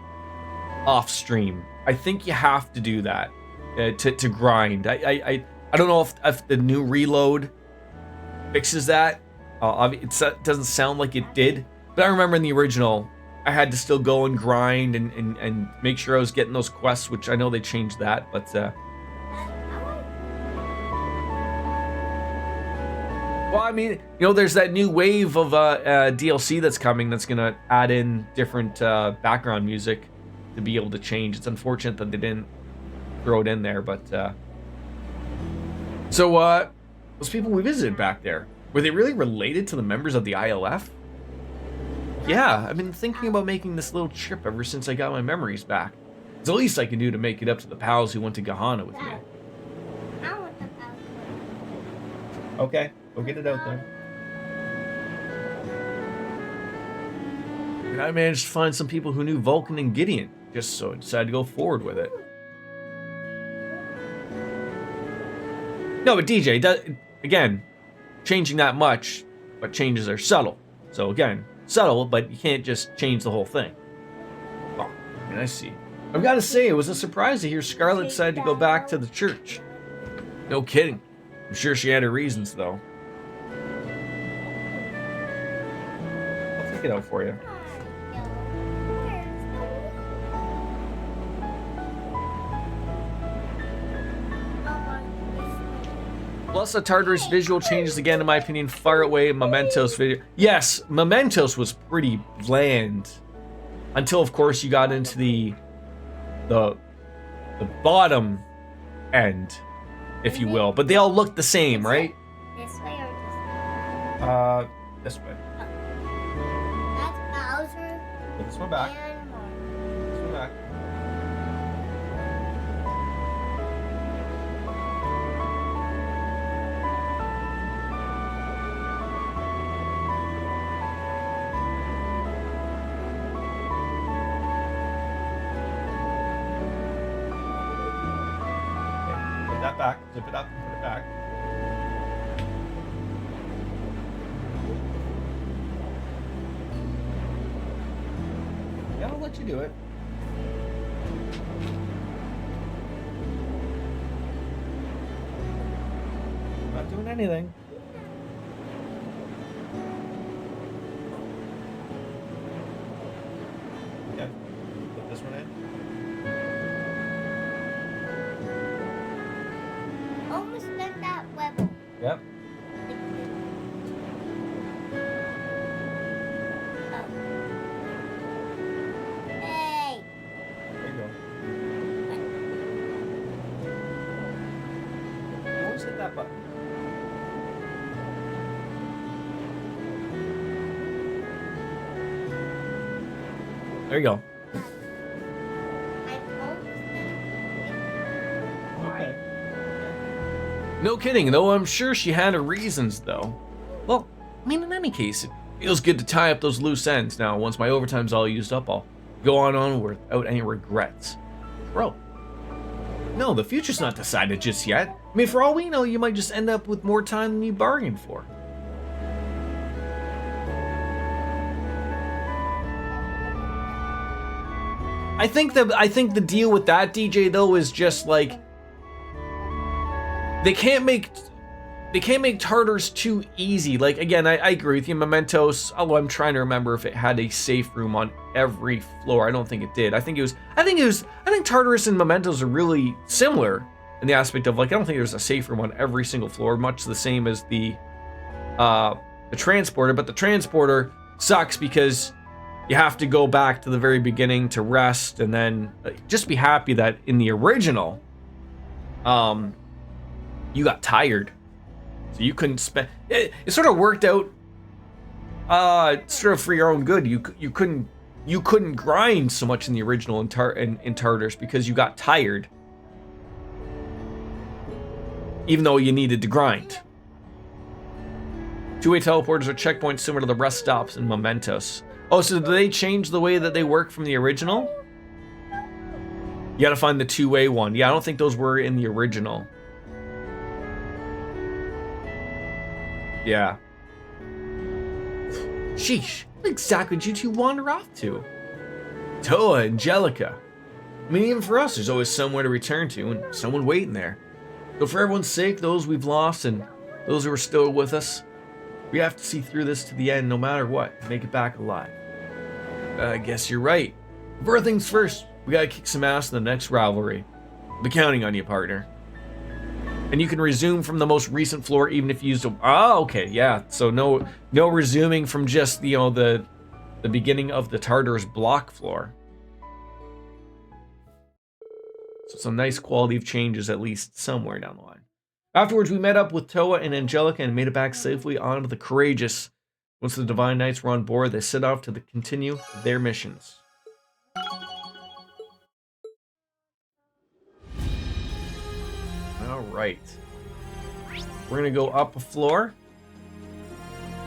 off stream. I think you have to do that to grind. I don't know if the new reload fixes that. It doesn't sound like it did, but I remember in the original, I had to still go and grind and make sure I was getting those quests, which I know they changed that, but well, I mean, there's that new wave of DLC that's coming that's gonna add in different background music to be able to change. It's unfortunate that they didn't throw it in there, but so those people we visited back there, were they really related to the members of the ILF? Yeah, I've been thinking about making this little trip ever since I got my memories back. It's the least I can do to make it up to the pals who went to Gahana with me. Okay, go get it out there. And I managed to find some people who knew Vulcan and Gideon, just so I decided to go forward with it. No, but DJ, again, changing that much, but changes are subtle. So again, subtle, but you can't just change the whole thing. Oh, I see. I've got to say, it was a surprise to hear Scarlet decided to go back to the church. No kidding. I'm sure she had her reasons, though. I'll take it out for you. Plus, the Tartarus visual changes again, in my opinion, far away Mementos video. Yes, Mementos was pretty bland. Until, of course, you got into the bottom end, if you will. But they all look the same, right? This way or this way. That's Bowser. Put this one back. And Mario. This one back. That back, zip it up, and put it back. Yeah, I'll let you do it. Not doing anything. Yeah, put this one in. Almost done that level. Yep. Hey. There you go. Always hit that button. There you go. No kidding, though I'm sure she had her reasons, though. Well, I mean, in any case, it feels good to tie up those loose ends. Now, once my overtime's all used up, I'll go on without any regrets. Bro. No, the future's not decided just yet. I mean, for all we know, you might just end up with more time than you bargained for. I think the deal with that, DJ, though, is just like they can't make Tartarus too easy. Like, again, I agree with you. Mementos, although I'm trying to remember if it had a safe room on every floor. I don't think it did. I think Tartarus and Mementos are really similar in the aspect of, like, I don't think there's a safe room on every single floor, much the same as the transporter. But the transporter sucks because you have to go back to the very beginning to rest, and then just be happy that in the original, you got tired, so you couldn't spend. It sort of worked out, sort of for your own good. You couldn't grind so much in the original in Tartarus because you got tired, even though you needed to grind. Two-way teleporters are checkpoints similar to the rest stops in Mementos. Oh, so did they change the way that they work from the original? You gotta find the two-way one. Yeah, I don't think those were in the original. Yeah. Sheesh, what exactly did you two wander off to? Toa, Angelica. I mean, even for us, there's always somewhere to return to and someone waiting there. So for everyone's sake, those we've lost and those who are still with us, we have to see through this to the end no matter what, and make it back alive. I guess you're right. First things first, we gotta kick some ass in the next rivalry. I'll be counting on you, partner. And you can resume from the most recent floor even if you used a... Oh, okay, yeah. So no resuming from just, you know, the beginning of the Tartarus block floor. So some nice quality of changes, at least somewhere down the line. Afterwards, we met up with Toa and Angelica and made it back safely onto the Courageous. Once the Divine Knights were on board, they set off to continue their missions. All right. We're going to go up a floor.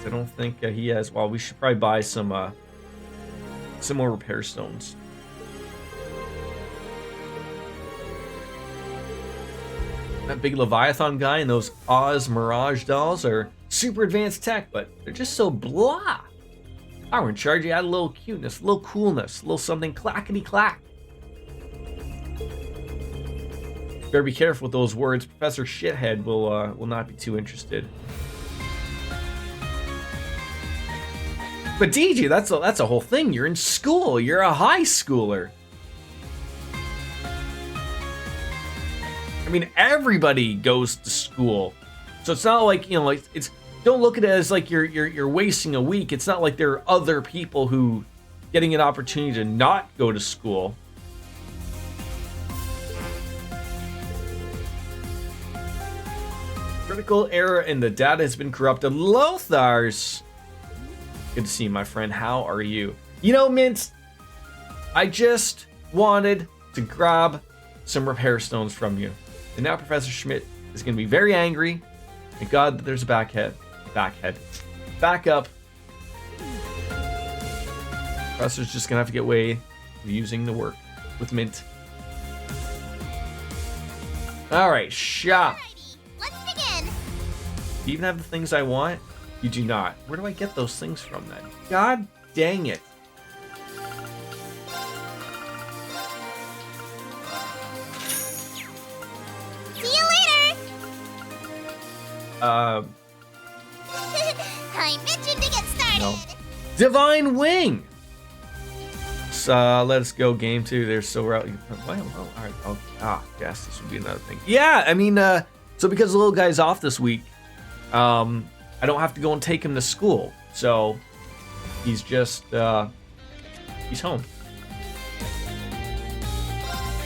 I don't think he has... Well, we should probably buy some more repair stones. That big Leviathan guy and those Oz Mirage dolls are super advanced tech, but they're just so blah. If I were in charge, you add a little cuteness, a little coolness, a little something clackety-clack. Better be careful with those words. Professor Shithead will not be too interested. But DJ, that's a whole thing. You're in school. You're a high schooler. I mean, everybody goes to school, so it's not like, you know, like it's. Don't look at it as like you're wasting a week. It's not like there are other people who getting an opportunity to not go to school. Critical error and the data has been corrupted. Lothars. Good to see you, my friend. How are you? You know, Mint, I just wanted to grab some repair stones from you. And now Professor Schmidt is going to be very angry. Thank God that there's a back up. Professor's just going to have to get away with using the work with Mint. All right, shop. Let's begin. Do you even have the things I want? You do not. Where do I get those things from then? God dang it. See you later. I mentioned to get started. No. Divine Wing. Let us go. Game 2. They're so well. All right. Yes, this would be another thing. Yeah, I mean, so because the little guy's off this week, I don't have to go and take him to school. So he's just he's home.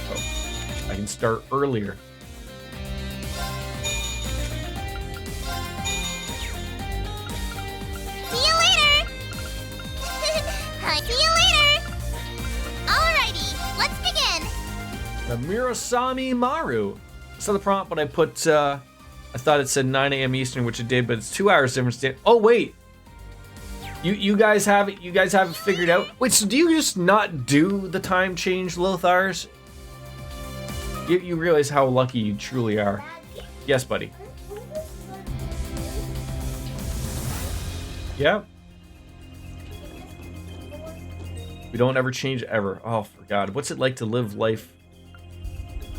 So I can start earlier. See you later. See you later. The Murasame Maru. I saw the prompt, but I put, I thought it said 9 a.m. Eastern, which it did, but it's 2 hours difference. Oh, wait. You guys have it. You guys have it figured out. Wait, so do you just not do the time change, Lothars? You realize how lucky you truly are. Yes, buddy. Yep. We don't ever change ever. Oh, for God. What's it like to live life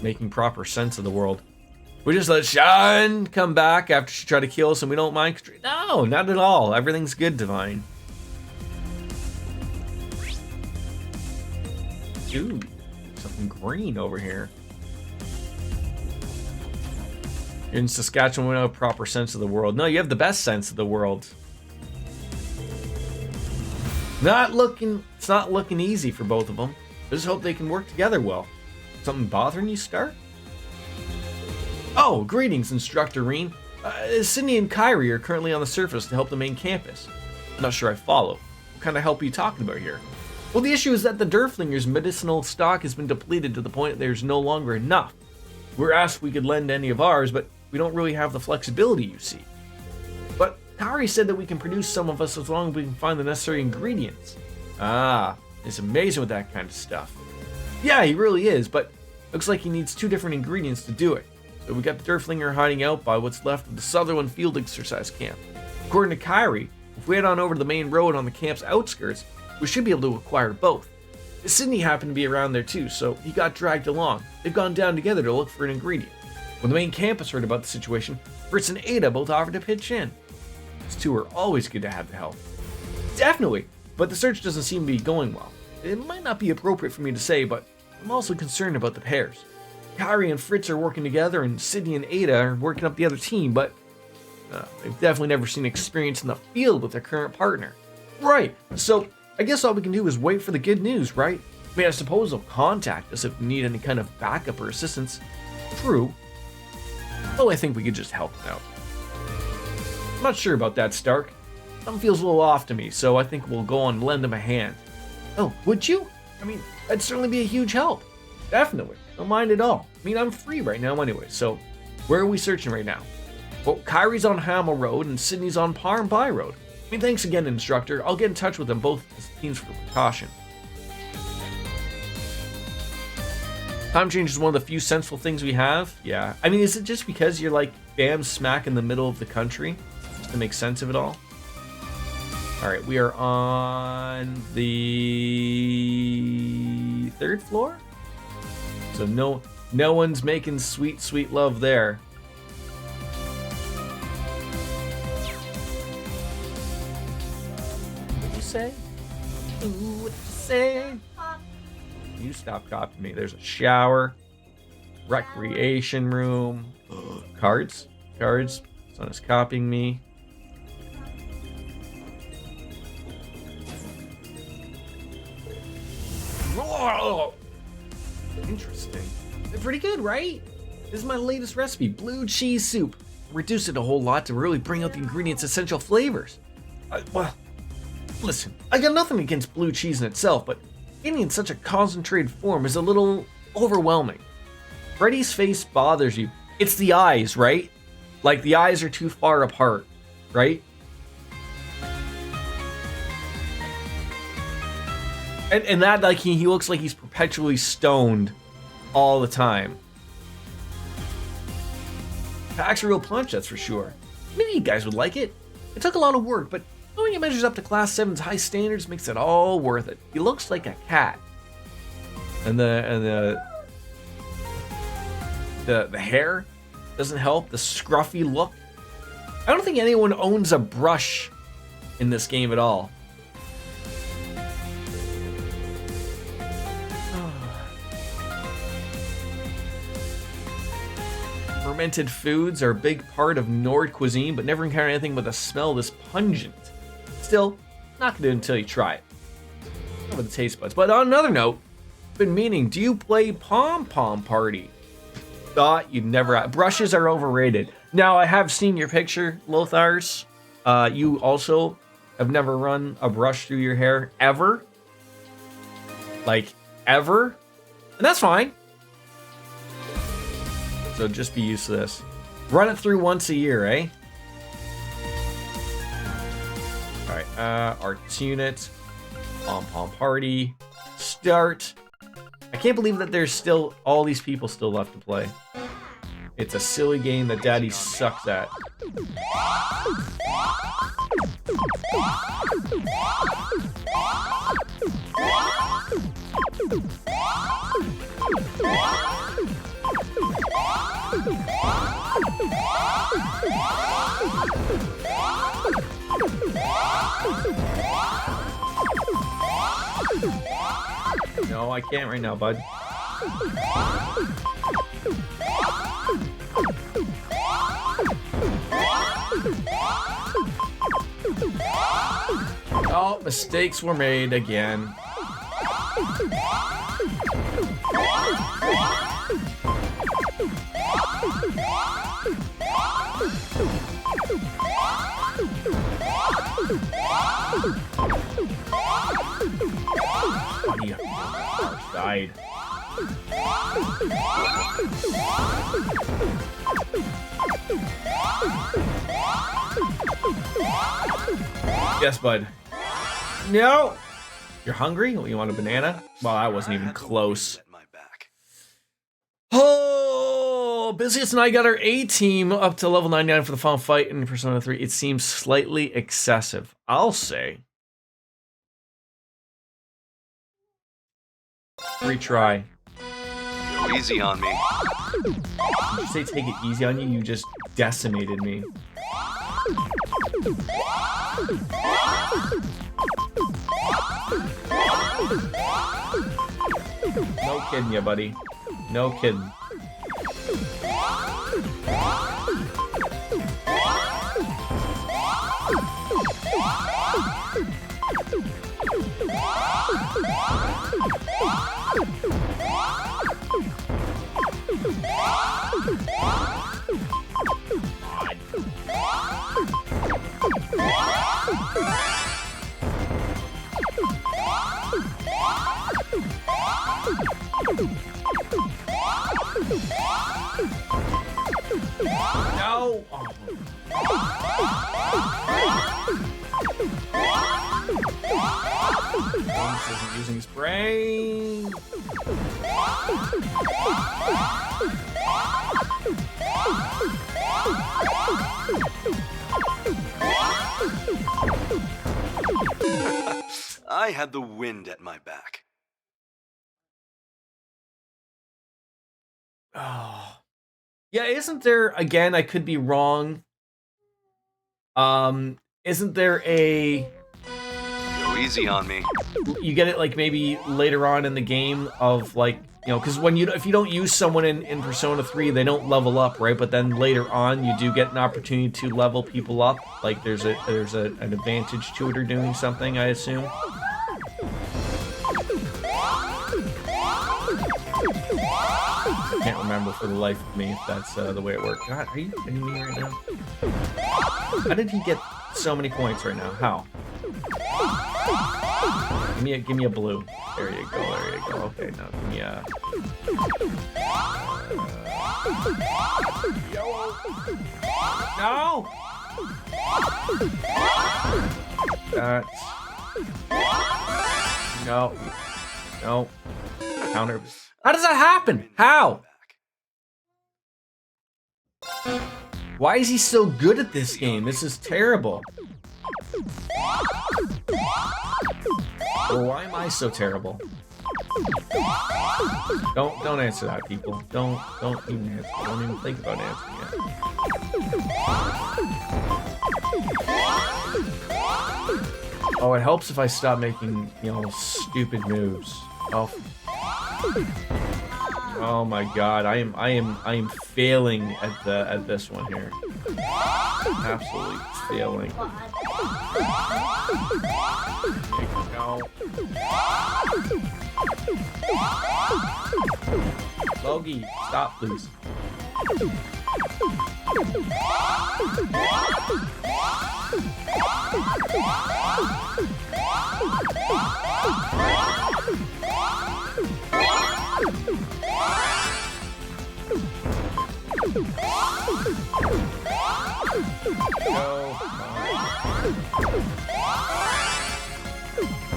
making proper sense of the world? We just let Shan come back after she tried to kill us and we don't mind. No, not at all. Everything's good, Divine. Ooh, something green over here. In Saskatchewan, we don't have a proper sense of the world. No, you have the best sense of the world. It's not looking easy for both of them. I just hope they can work together well. Something bothering you, Stark? Oh, greetings, Instructor Reen. Sydney and Kyrie are currently on the surface to help the main campus. I'm not sure I follow. What kind of help are you talking about here? Well, the issue is that the Derflinger's medicinal stock has been depleted to the point that there's no longer enough. We're asked if we could lend any of ours, but we don't really have the flexibility, you see. But Kari said that we can produce some of us as long as we can find the necessary ingredients. Ah, it's amazing with that kind of stuff. Yeah, he really is, but looks like he needs 2 different ingredients to do it. So we got the Derflinger hiding out by what's left of the Sutherland Field Exercise Camp. According to Kyrie, if we head on over to the main road on the camp's outskirts, we should be able to acquire both. Sydney happened to be around there too, so he got dragged along. They've gone down together to look for an ingredient. When the main campus heard about the situation, Fritz and Ada both offered to pitch in. These 2 are always good to have the help. Definitely, but the search doesn't seem to be going well. It might not be appropriate for me to say, but I'm also concerned about the pairs. Kyrie and Fritz are working together, and Sydney and Ada are working up the other team, but they've definitely never seen experience in the field with their current partner. Right, so I guess all we can do is wait for the good news, right? I mean, I suppose they'll contact us if we need any kind of backup or assistance. True. Oh, I think we could just help them out. I'm not sure about that, Stark. Something feels a little off to me, so I think we'll go and lend them a hand. Oh, would you? I mean, that'd certainly be a huge help. Definitely. Don't mind at all. I mean, I'm free right now anyway, so where are we searching right now? Well, Kyrie's on Hamel Road and Sydney's on Parm By Road. I mean, thanks again, Instructor. I'll get in touch with them both as teams for precaution. Time change is one of the few sensible things we have. Yeah. I mean, is it just because you're like bam smack in the middle of the country? Just to make sense of it all? Alright, we are on the 3rd floor? So no one's making sweet love there. What'd you say? What'd you say? You stop copying me. There's a shower, recreation room, cards. Son is copying me. Whoa! Interesting. They're pretty good, right? This is my latest recipe, blue cheese soup. Reduce it a whole lot to really bring out the ingredients' essential flavors. Well, listen, I got nothing against blue cheese in itself, but getting in such a concentrated form is a little overwhelming. Freddy's face bothers you. It's the eyes, right? Like the eyes are too far apart, right? And that, like, he looks like he's perpetually stoned all the time. Packs a real punch, that's for sure. Maybe you guys would like it. It took a lot of work, but knowing it measures up to Class 7's high standards makes it all worth it. He looks like a cat. And the hair doesn't help, the scruffy look. I don't think anyone owns a brush in this game at all. Fermented foods are a big part of Nord cuisine, but never encountered anything with a smell this pungent. Still, not gonna do it until you try it. Not with the taste buds. But on another note, been meaning, do you play Pom Pom Party? Thought you'd never. Brushes are overrated. Now, I have seen your picture, Lothars. You also have never run a brush through your hair ever. Like, ever. And that's fine. So just be used to this. Run it through once a year, eh? Alright, Arts Unit. Pom-Pom Party. Start. I can't believe that there's still all these people still left to play. It's a silly game that Daddy sucks at. No, I can't right now, bud. Oh, mistakes were made again. Died. Yes, bud. No! You're hungry? You want a banana? Well, I wasn't even close. Oh, Busiest and I got our A-team up to level 99 for the final fight in Persona 3. It seems slightly excessive. I'll say. Retry. Go easy on me. Did you say take it easy on you? You just decimated me. No kidding ya, buddy. No kidding. No! Oh. This isn't using his brain. I had the wind at my back. Oh. Yeah, isn't there, again, I could be wrong. Isn't there a... Go easy on me. You get it, like, maybe later on in the game of, like, you know, because when if you don't use someone in Persona 3, they don't level up, right? But then later on, you do get an opportunity to level people up. Like, there's an advantage to it or doing something, I assume. Can't remember for the life of me if that's the way it worked. God, are you kidding me right now? How did he get so many points right now? How? Give me a blue. There you go. There you go. Okay, now give me a yellow. No. That's no. No. Counter. How does that happen? How? Why is he so good at this game? This is terrible. Or why am I so terrible? Don't answer that, people. Don't even answer. Don't even think about answering it. Oh, it helps if I stop making, you know, stupid moves. Oh my God, I am failing at this one here. Absolutely failing. No. Logie, stop, please.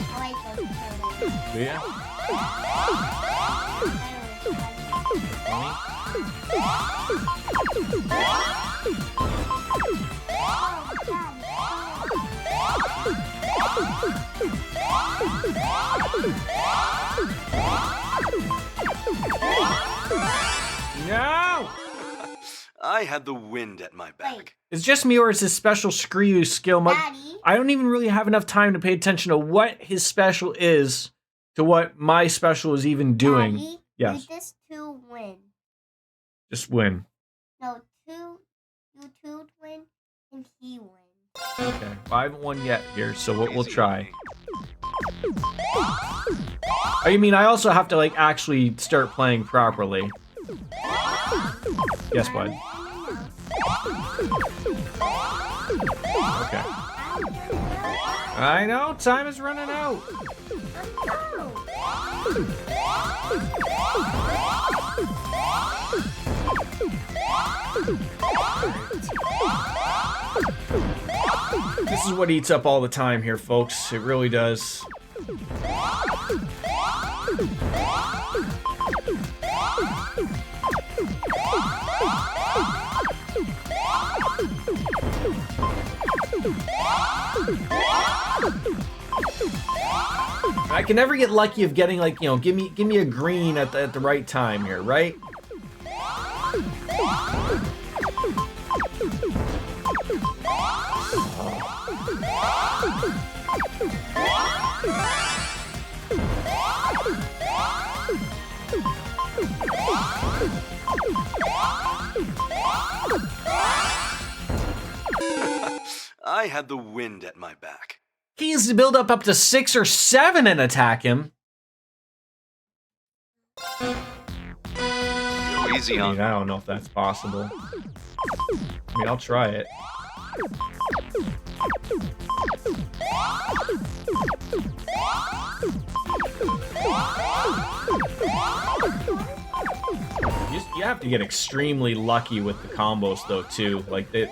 I like those turtles. Yeah. No! I had the wind at my back. It's just me, or is his special screw you skill? Daddy? I don't even really have enough time to pay attention to what his special is to what my special is even doing. Daddy, Yes. do this to win. Just win. No, you two win, and he win. Okay. Well, I haven't won yet here, so we'll try. Oh, you mean I also have to, like, actually start playing properly? Yes, bud. Okay. I know, time is running out. This is what eats up all the time here, folks. It really does. I can never get lucky of getting, like, you know, give me a green at the right time here, right? I had the wind at my back. He needs to build up to 6 or 7 and attack him. Easy on. I don't know if that's possible. I mean, I'll try it. You have to get extremely lucky with the combos, though, too. Like, they...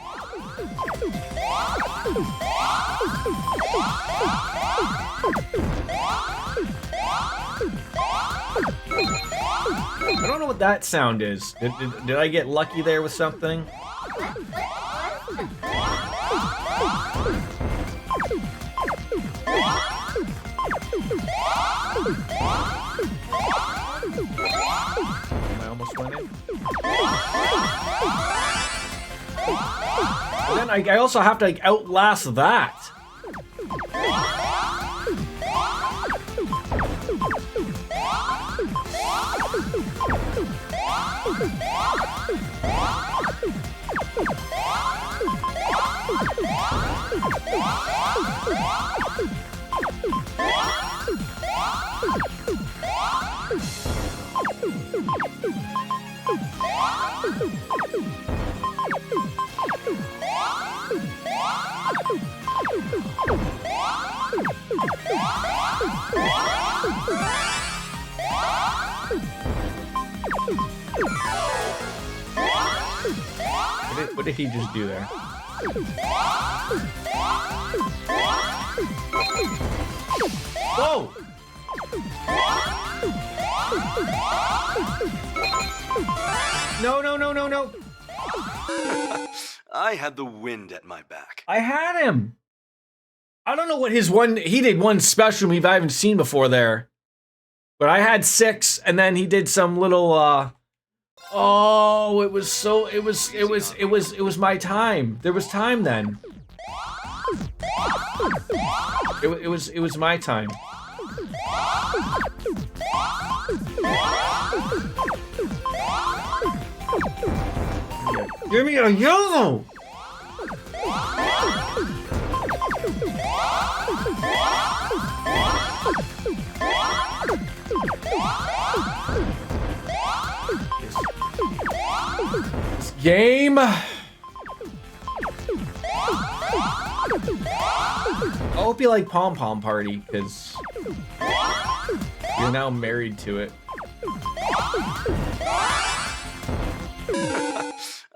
I don't know what that sound is. Did I get lucky there with something? I almost went in. And then I also have to, like, outlast that. What did he just do there? Whoa! No, no, no, no, no! I had the wind at my back. I had him! I don't know what his one... He did one special move I haven't seen before there. But I had 6, and then he did some little, Oh, it was so... It was my time. There was time then. It was my time. Give me a yellow! This game. I hope you like Pom Pom Party, because you're now married to it.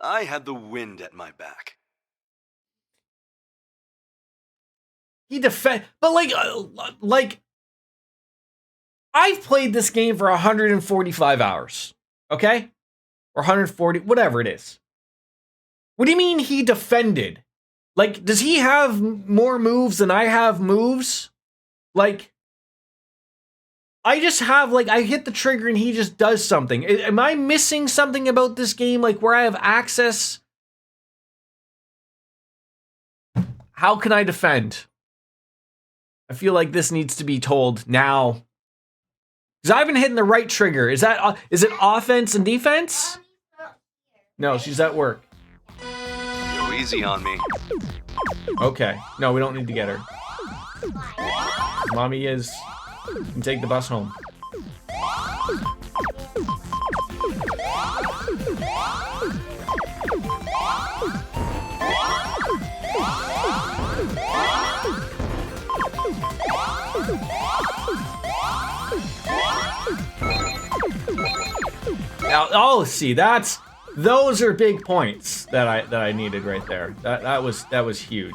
I had the wind at my back. he defend, but like I've played this game for 145 hours, okay? Or 140, whatever it is. What do you mean he defended? Like, does he have more moves than I have moves? Like, I just have, like, I hit the trigger and he just does something. Am I missing something about this game, like, where I have access? How can I defend? I feel like this needs to be told now. Because I haven't hit the right trigger. Is it offense and defense? No, she's at work. Go easy on me. Okay. No, we don't need to get her. Mommy can take the bus home. Now, oh, see, those are big points that I needed right there. That was huge.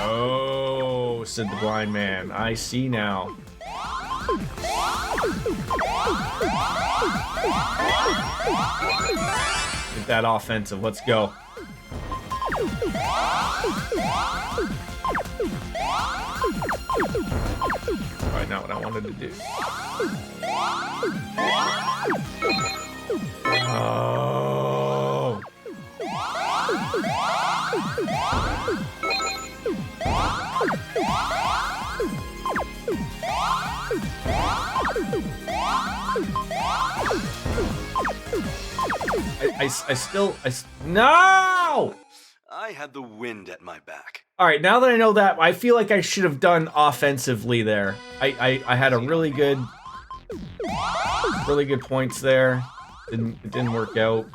Oh, said the blind man. I see now. Get that offensive. Let's go. Probably not what I wanted to do. Oh. No! I had the wind at my back. All right, now that I know that, I feel like I should have done offensively there. I had a really good points there. It didn't work out.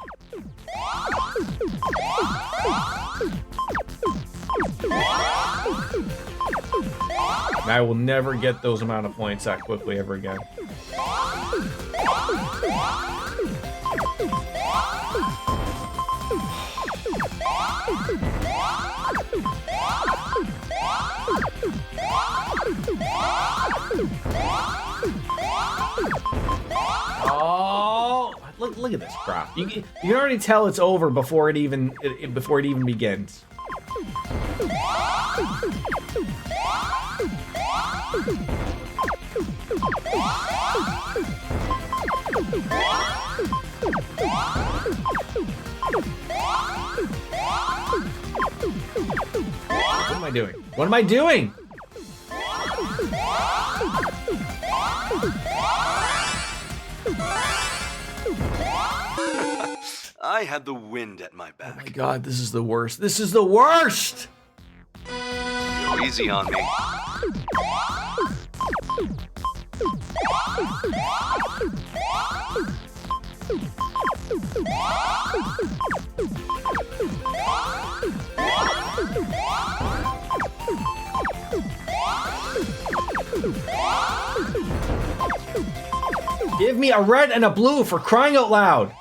I will never get those amount of points that quickly ever again. Oh, look at this crap. You can already tell it's over before it even begins. What am I doing? What am I doing? I had the wind at my back. Oh my god, this is the worst. This is the worst! Go easy on me. Give me a red and a blue for crying out loud.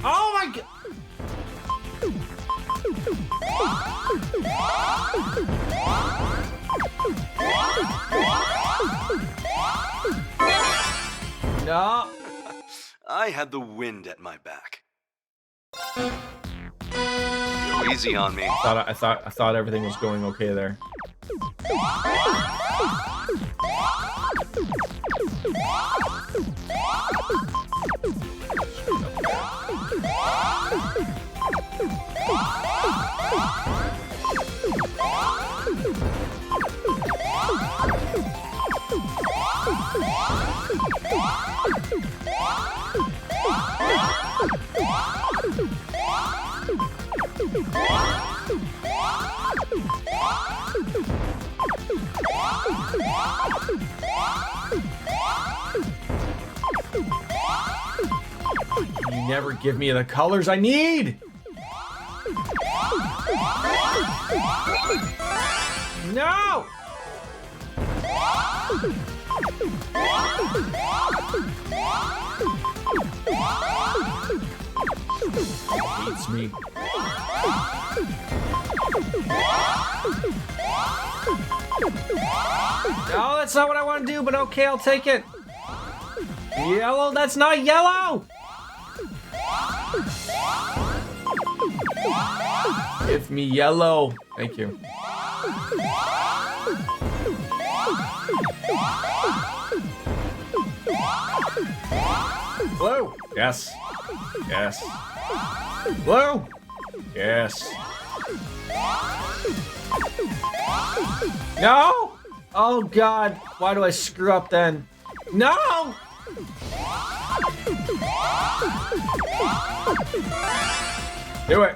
Oh my god. No. I had the wind at my back. Go easy on me. I thought everything was going okay there. You never give me the colors I need! No! Hates me. No, that's not what I want to do, but okay, I'll take it. Yellow, that's not yellow! Give me yellow. Thank you. Blue. Yes. Yes. Blue. Yes. No! Oh God, why do I screw up then? No! Do it.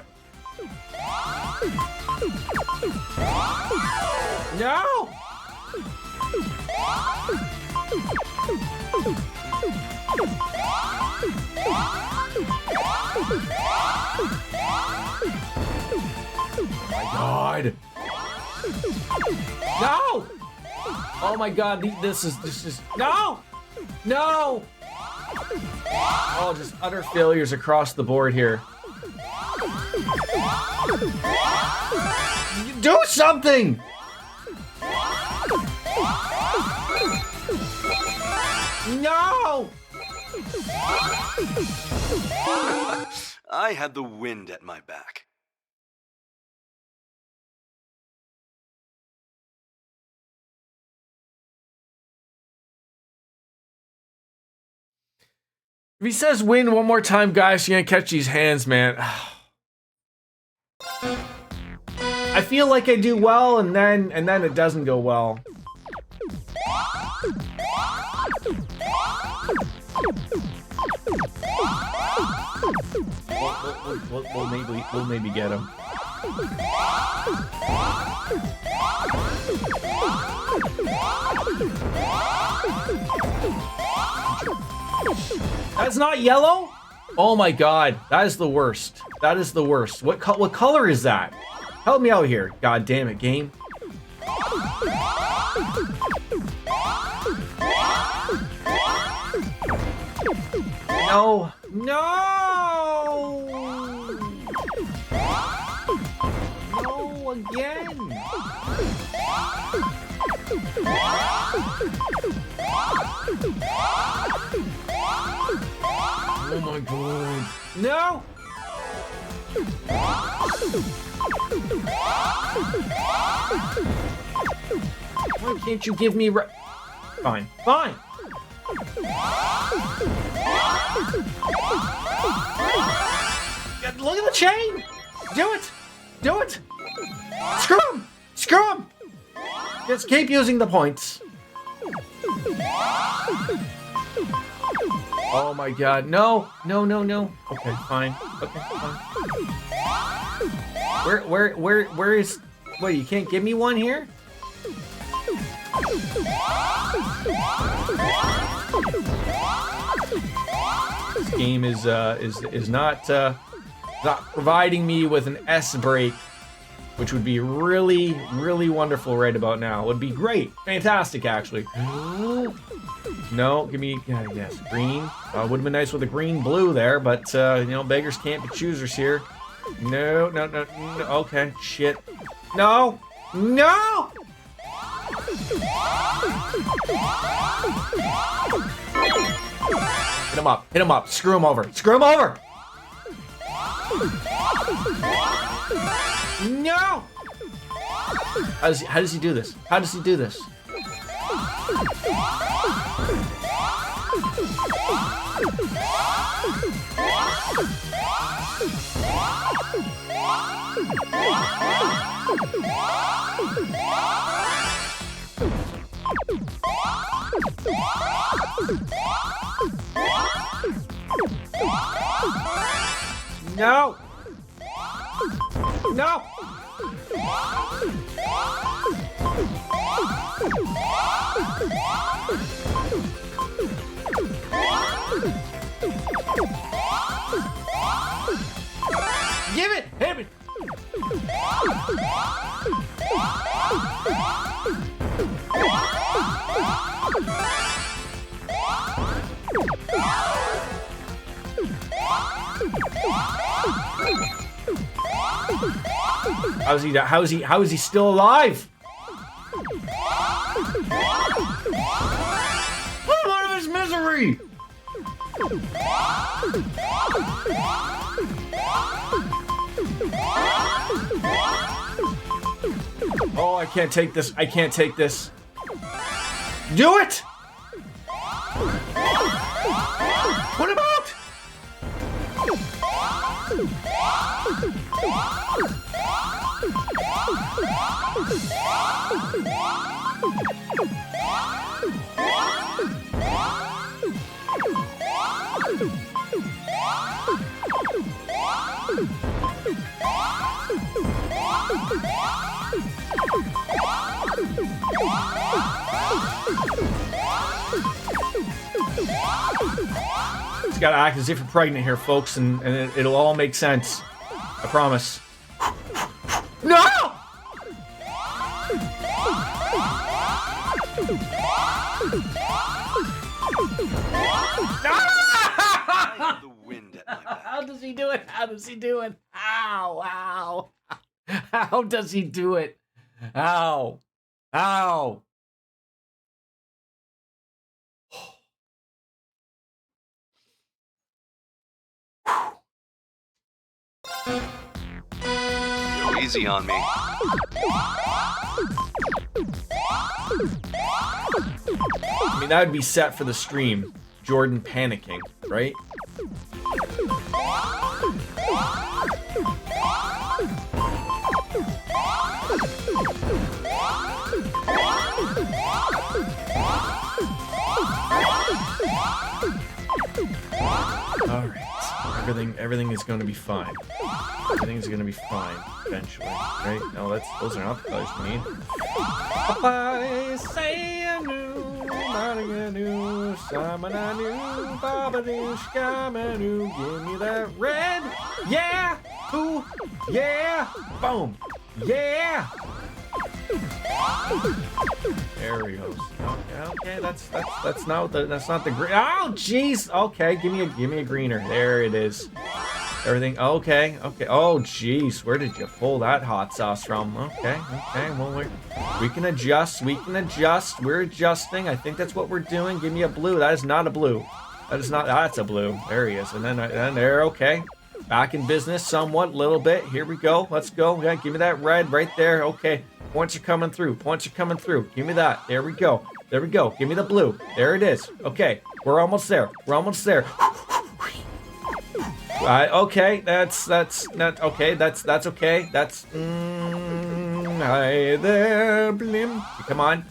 No! Oh my God. No! Oh my God, this is no! No! Oh, just utter failures across the board here. Do something! No! I had the wind at my back. If he says win one more time, guys, you're gonna catch these hands, man. I feel like I do well, and then it doesn't go well. We'll maybe get him. That's not yellow? Oh my God, that is the worst. That is the worst. What color is that? Help me out here. God damn it, game. No. No! No, again. Oh my God. No! Why can't you give me Fine. Fine. Look at the chain! Do it! Do it! Screw him! Screw him! Just keep using the points. Oh my God, no, no, no, no. Okay, fine. Okay, fine. Where is, what, you can't give me one here? This game is not providing me with an S break, which would be really, really wonderful right about now. Would be great, fantastic actually. No, give me, yes, green. Would have been nice with a green blue there, but you know, beggars can't be choosers here. No, no, no, no, okay, shit. No, no! Hit him up, screw him over, screw him over! No! How does he do this? How does he do this? No! No! How is he still alive? Come out of his misery! Oh, I can't take this. I can't take this. Do it! Put him out! It's gotta act as if you're pregnant here, folks, and it'll all make sense. I promise. No! The wind at my back. How does he do it? How does he do it? Ow, ow. How does he do it? Ow. Ow. Go easy on me. I mean, that would be set for the stream. Jordan panicking, right? Alright. Everything is going to be fine. Everything's going to be fine eventually, right? No, those are not the colors we need. Give me that red. Yeah. Ooh. Yeah. Boom. Yeah. There he goes. Okay, that's not the green. Oh, jeez. Okay, give me a greener. There it is. Everything. Okay. Oh, jeez. Where did you pull that hot sauce from? Okay. Well, we can adjust. We're adjusting. I think that's what we're doing. Give me a blue. That is not a blue. That's a blue. There he is. And then there. Okay. Back in business somewhat, little bit. Here we go. Let's go. Yeah, give me that red right there. Okay. Points are coming through. Give me that. There we go. Give me the blue. There it is. Okay. We're almost there. Okay. That's okay. That's okay. That's hi there, blim. Come on.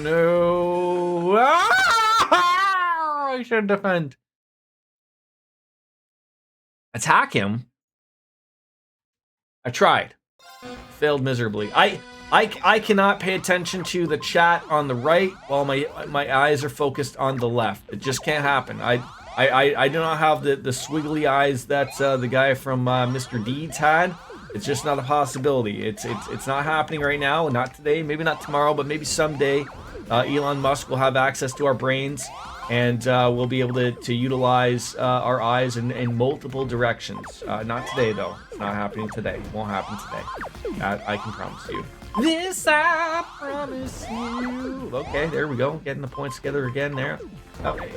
No. Ah! I should defend. Attack him. I tried. Failed miserably. I cannot pay attention to the chat on the right while my eyes are focused on the left. It just can't happen. I do not have the swiggly eyes that the guy from Mr. Deeds had. It's just not a possibility. It's not happening right now. Not today. Maybe not tomorrow. But maybe someday, Elon Musk will have access to our brains, and we'll be able to utilize our eyes in multiple directions. Not today, though. It's not happening today. It won't happen today. That I can promise you. This I promise you. Okay, there we go. Getting the points together again there.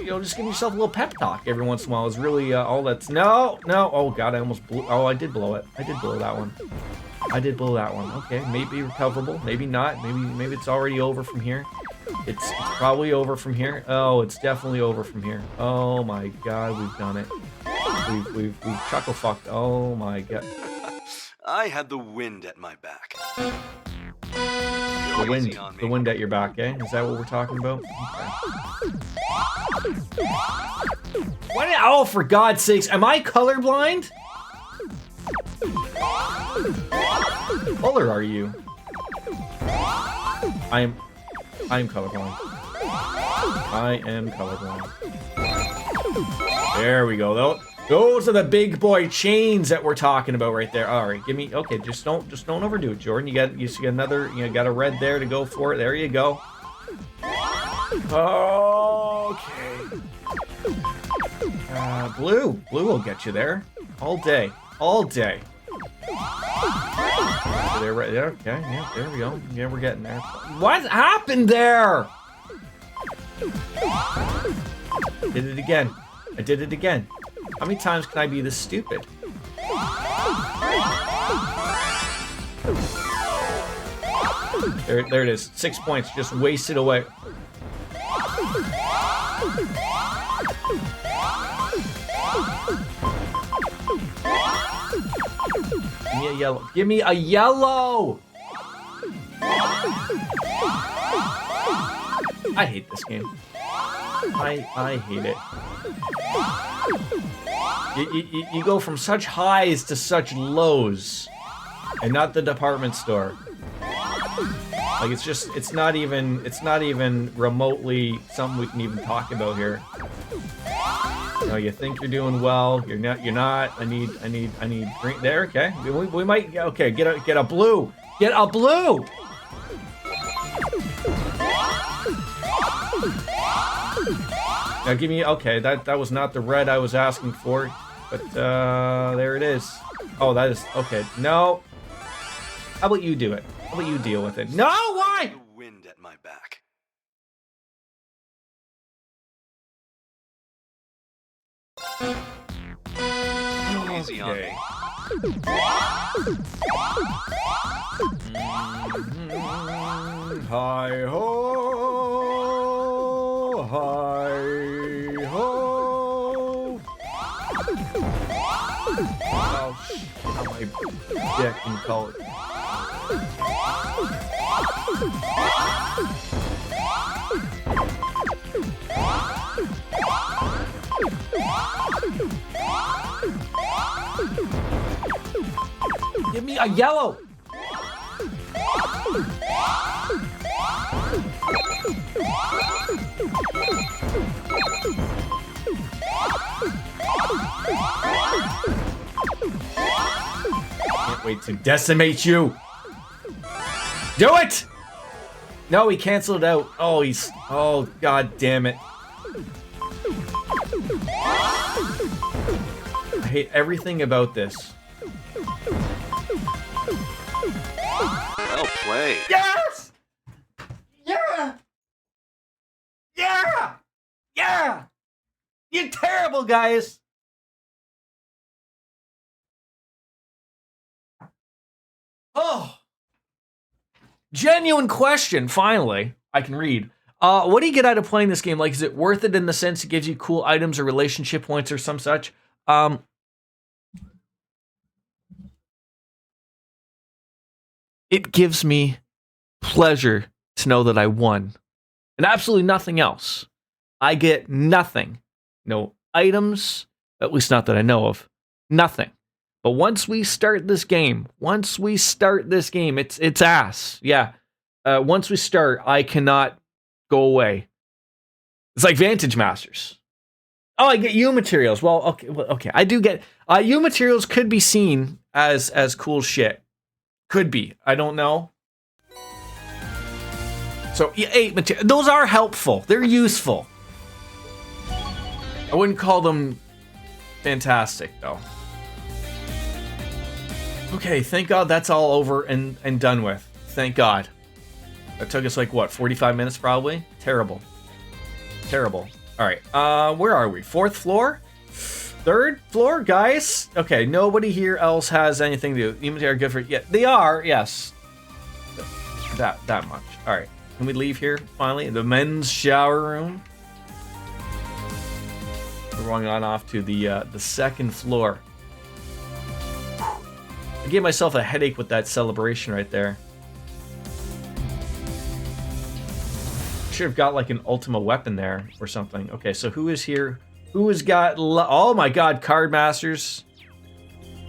Just give yourself a little pep talk every once in a while is really all that's... No. Oh, God, I almost blew... Oh, I did blow it. I did blow that one. Okay, maybe recoverable. Maybe not. Maybe it's already over from here. It's probably over from here. Oh, it's definitely over from here. Oh, my God, we've done it. We've chuckle fucked. Oh, my God. I had the wind at my back. The wind at your back, eh? Is that what we're talking about? Okay. What? Oh, for God's sakes, am I colorblind? What color are you? I am colorblind. I am colorblind. There we go. Those are the big boy chains that we're talking about right there. All right, give me. Okay, just don't overdo it, Jordan. You got another. You got a red there to go for it. There you go. Okay. blue. Blue will get you there. All day. All day. There, right there. Okay, yeah, there we go. Yeah, we're getting there. What happened there? Did it again. I did it again. How many times can I be this stupid? There it is. 6 points just wasted away. Give me a yellow. Give me a yellow! I hate this game. I hate it. You go from such highs to such lows, and not the department store. Like it's not even remotely something we can even talk about here. You know, you think you're doing well, you're not. I need green there. Okay, we might. Okay, get a blue. Get a blue. Now give me, okay, that was not the red I was asking for, but there it is. Oh, that is, okay, no. How about you do it? How about you deal with it? No, why? Wind at my back. Easy on me. Hi ho, hi ho. Oh, how my dick can call it. Give me a yellow. Can't wait to decimate you. Do it! No, he canceled out. Oh, oh, god damn it. I hate everything about this. Well played. Yes! Yeah! Yeah! Yeah! You're terrible, guys! Oh! Genuine question, finally. I can read. What do you get out of playing this game? Like, is it worth it in the sense it gives you cool items or relationship points or some such? It gives me pleasure to know that I won. And absolutely nothing else. I get nothing. No items, at least not that I know of. Nothing. But once we start this game, it's ass. Yeah. Once we start, I cannot go away. It's like Vantage Masters. Oh, I get U materials. Well, okay. I do get U materials could be seen as cool shit. Could be. I don't know. So, 8 materials. Those are helpful. They're useful. I wouldn't call them fantastic, though. Okay, thank God that's all over and done with. Thank God. That took us like, what, 45 minutes probably? Terrible. Terrible. All right, where are we? 4th floor? 3rd floor, guys? Okay, nobody here else has anything to do. Even they are good for, yeah, they are, yes. That much. All right, can we leave here finally? The men's shower room. We're going on off to the 2nd floor. I gave myself a headache with that celebration right there. Should have got like an Ultima weapon there or something. Okay, so who is here? Who has got? Oh my God, Card Masters.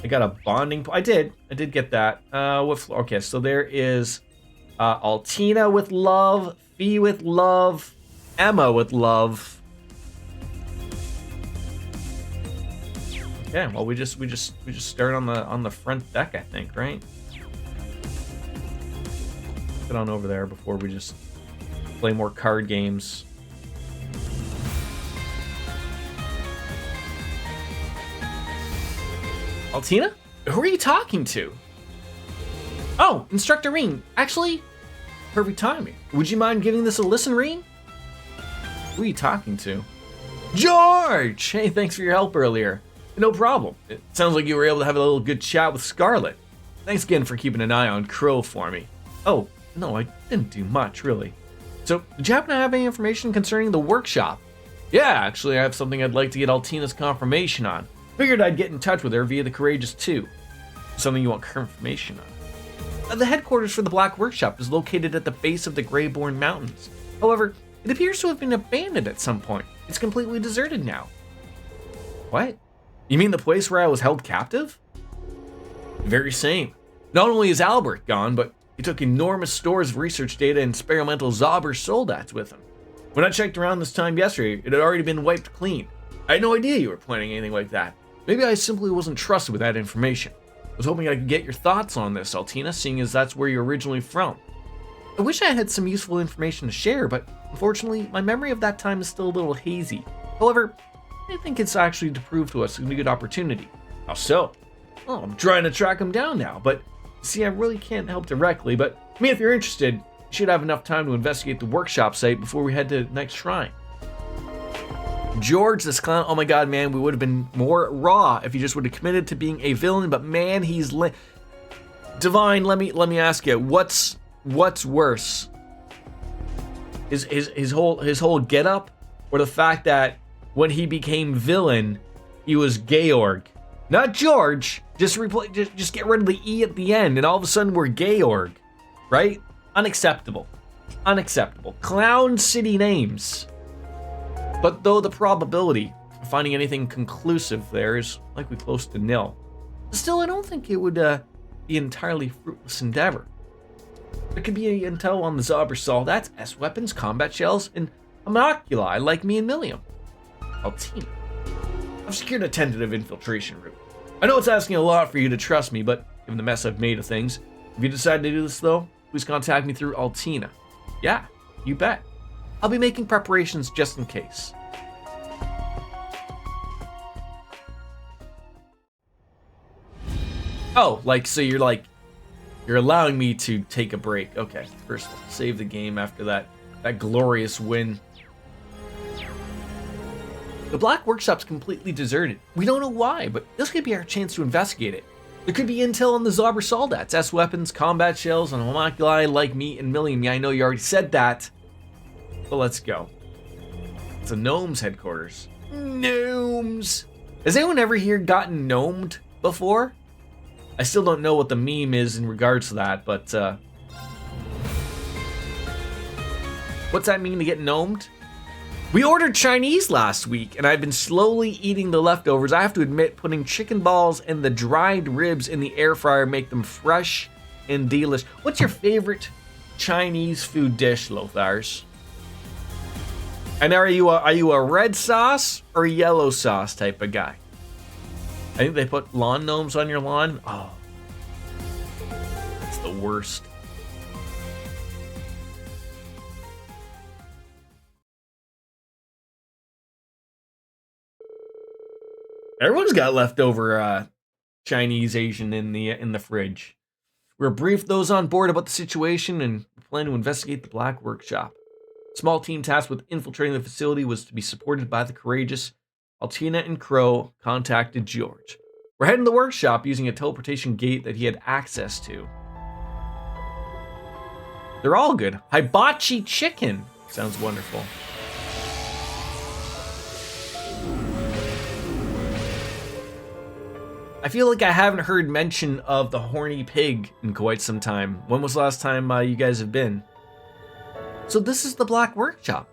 I got a bonding. I did get that. What floor? Okay, so there is Altina with love, Fee with love, Emma with love. Okay, well we just start on the front deck, I think, right? Get on over there before we just play more card games. Altina? Who are you talking to? Oh, Instructor Reen. Actually, perfect timing. Would you mind giving this a listen, Reen? Who are you talking to? George! Hey, thanks for your help earlier. No problem. It sounds like you were able to have a little good chat with Scarlet. Thanks again for keeping an eye on Crow for me. Oh, no, I didn't do much, really. So, did you happen to have any information concerning the workshop? Yeah, actually, I have something I'd like to get Altina's confirmation on. Figured I'd get in touch with her via the Courageous 2. Something you want confirmation on. The headquarters for the Black Workshop is located at the base of the Greyborn Mountains. However, it appears to have been abandoned at some point. It's completely deserted now. What? You mean the place where I was held captive? The very same. Not only is Albert gone, but he took enormous stores of research data and experimental Zauber soldats with him. When I checked around this time yesterday, it had already been wiped clean. I had no idea you were planning anything like that. Maybe I simply wasn't trusted with that information. I was hoping I could get your thoughts on this, Altina, seeing as that's where you're originally from. I wish I had some useful information to share, but unfortunately, my memory of that time is still a little hazy. However, I think it's actually to prove to us a good opportunity. How so? Oh, I'm trying to track him down now, but see, I really can't help directly, but I mean, if you're interested, you should have enough time to investigate the workshop site before we head to the next shrine. George, this clown, oh my god, man, we would have been more raw if he just would have committed to being a villain, but man, he's Divine, let me ask you, what's worse? His whole getup, or the fact that when he became villain, he was Georg? Not George. Just get rid of the E at the end, and all of a sudden we're Georg, right? Unacceptable. Unacceptable. Clown city names. But though the probability of finding anything conclusive there is likely close to nil, still I don't think it would be an entirely fruitless endeavor. There could be intel on the Zauber soldats, S-weapons, combat shells, and homunculi like me and Milliam. Altina. I've secured a tentative infiltration route. I know it's asking a lot for you to trust me, but given the mess I've made of things, if you decide to do this though, please contact me through Altina. Yeah, you bet. I'll be making preparations just in case. Oh, so you're allowing me to take a break. Okay, first of all, save the game after that glorious win. The Black Workshop's completely deserted. We don't know why, but this could be our chance to investigate it. There could be intel on the Zauber soldats, S-weapons, combat shells, and homunculi like me and Milliam. Yeah, I know you already said that. But let's go. It's a gnome's headquarters. Gnomes! Has anyone ever here gotten gnomed before? I still don't know what the meme is in regards to that, but what's that mean to get gnomed? We ordered Chinese last week, and I've been slowly eating the leftovers. I have to admit, putting chicken balls and the dried ribs in the air fryer make them fresh and delish. What's your favorite Chinese food dish, Lothars? And are you a red sauce or a yellow sauce type of guy? I think they put lawn gnomes on your lawn. Oh, that's the worst. Everyone's got leftover Chinese Asian in the fridge. We're briefed those on board about the situation and plan to investigate the Black Workshop. Small team tasked with infiltrating the facility was to be supported by the Courageous. Altina and Crow contacted George. We're heading to the workshop using a teleportation gate that he had access to. They're all good. Hibachi chicken. Sounds wonderful. I feel like I haven't heard mention of the horny pig in quite some time. When was the last time you guys have been? So this is the Black Workshop.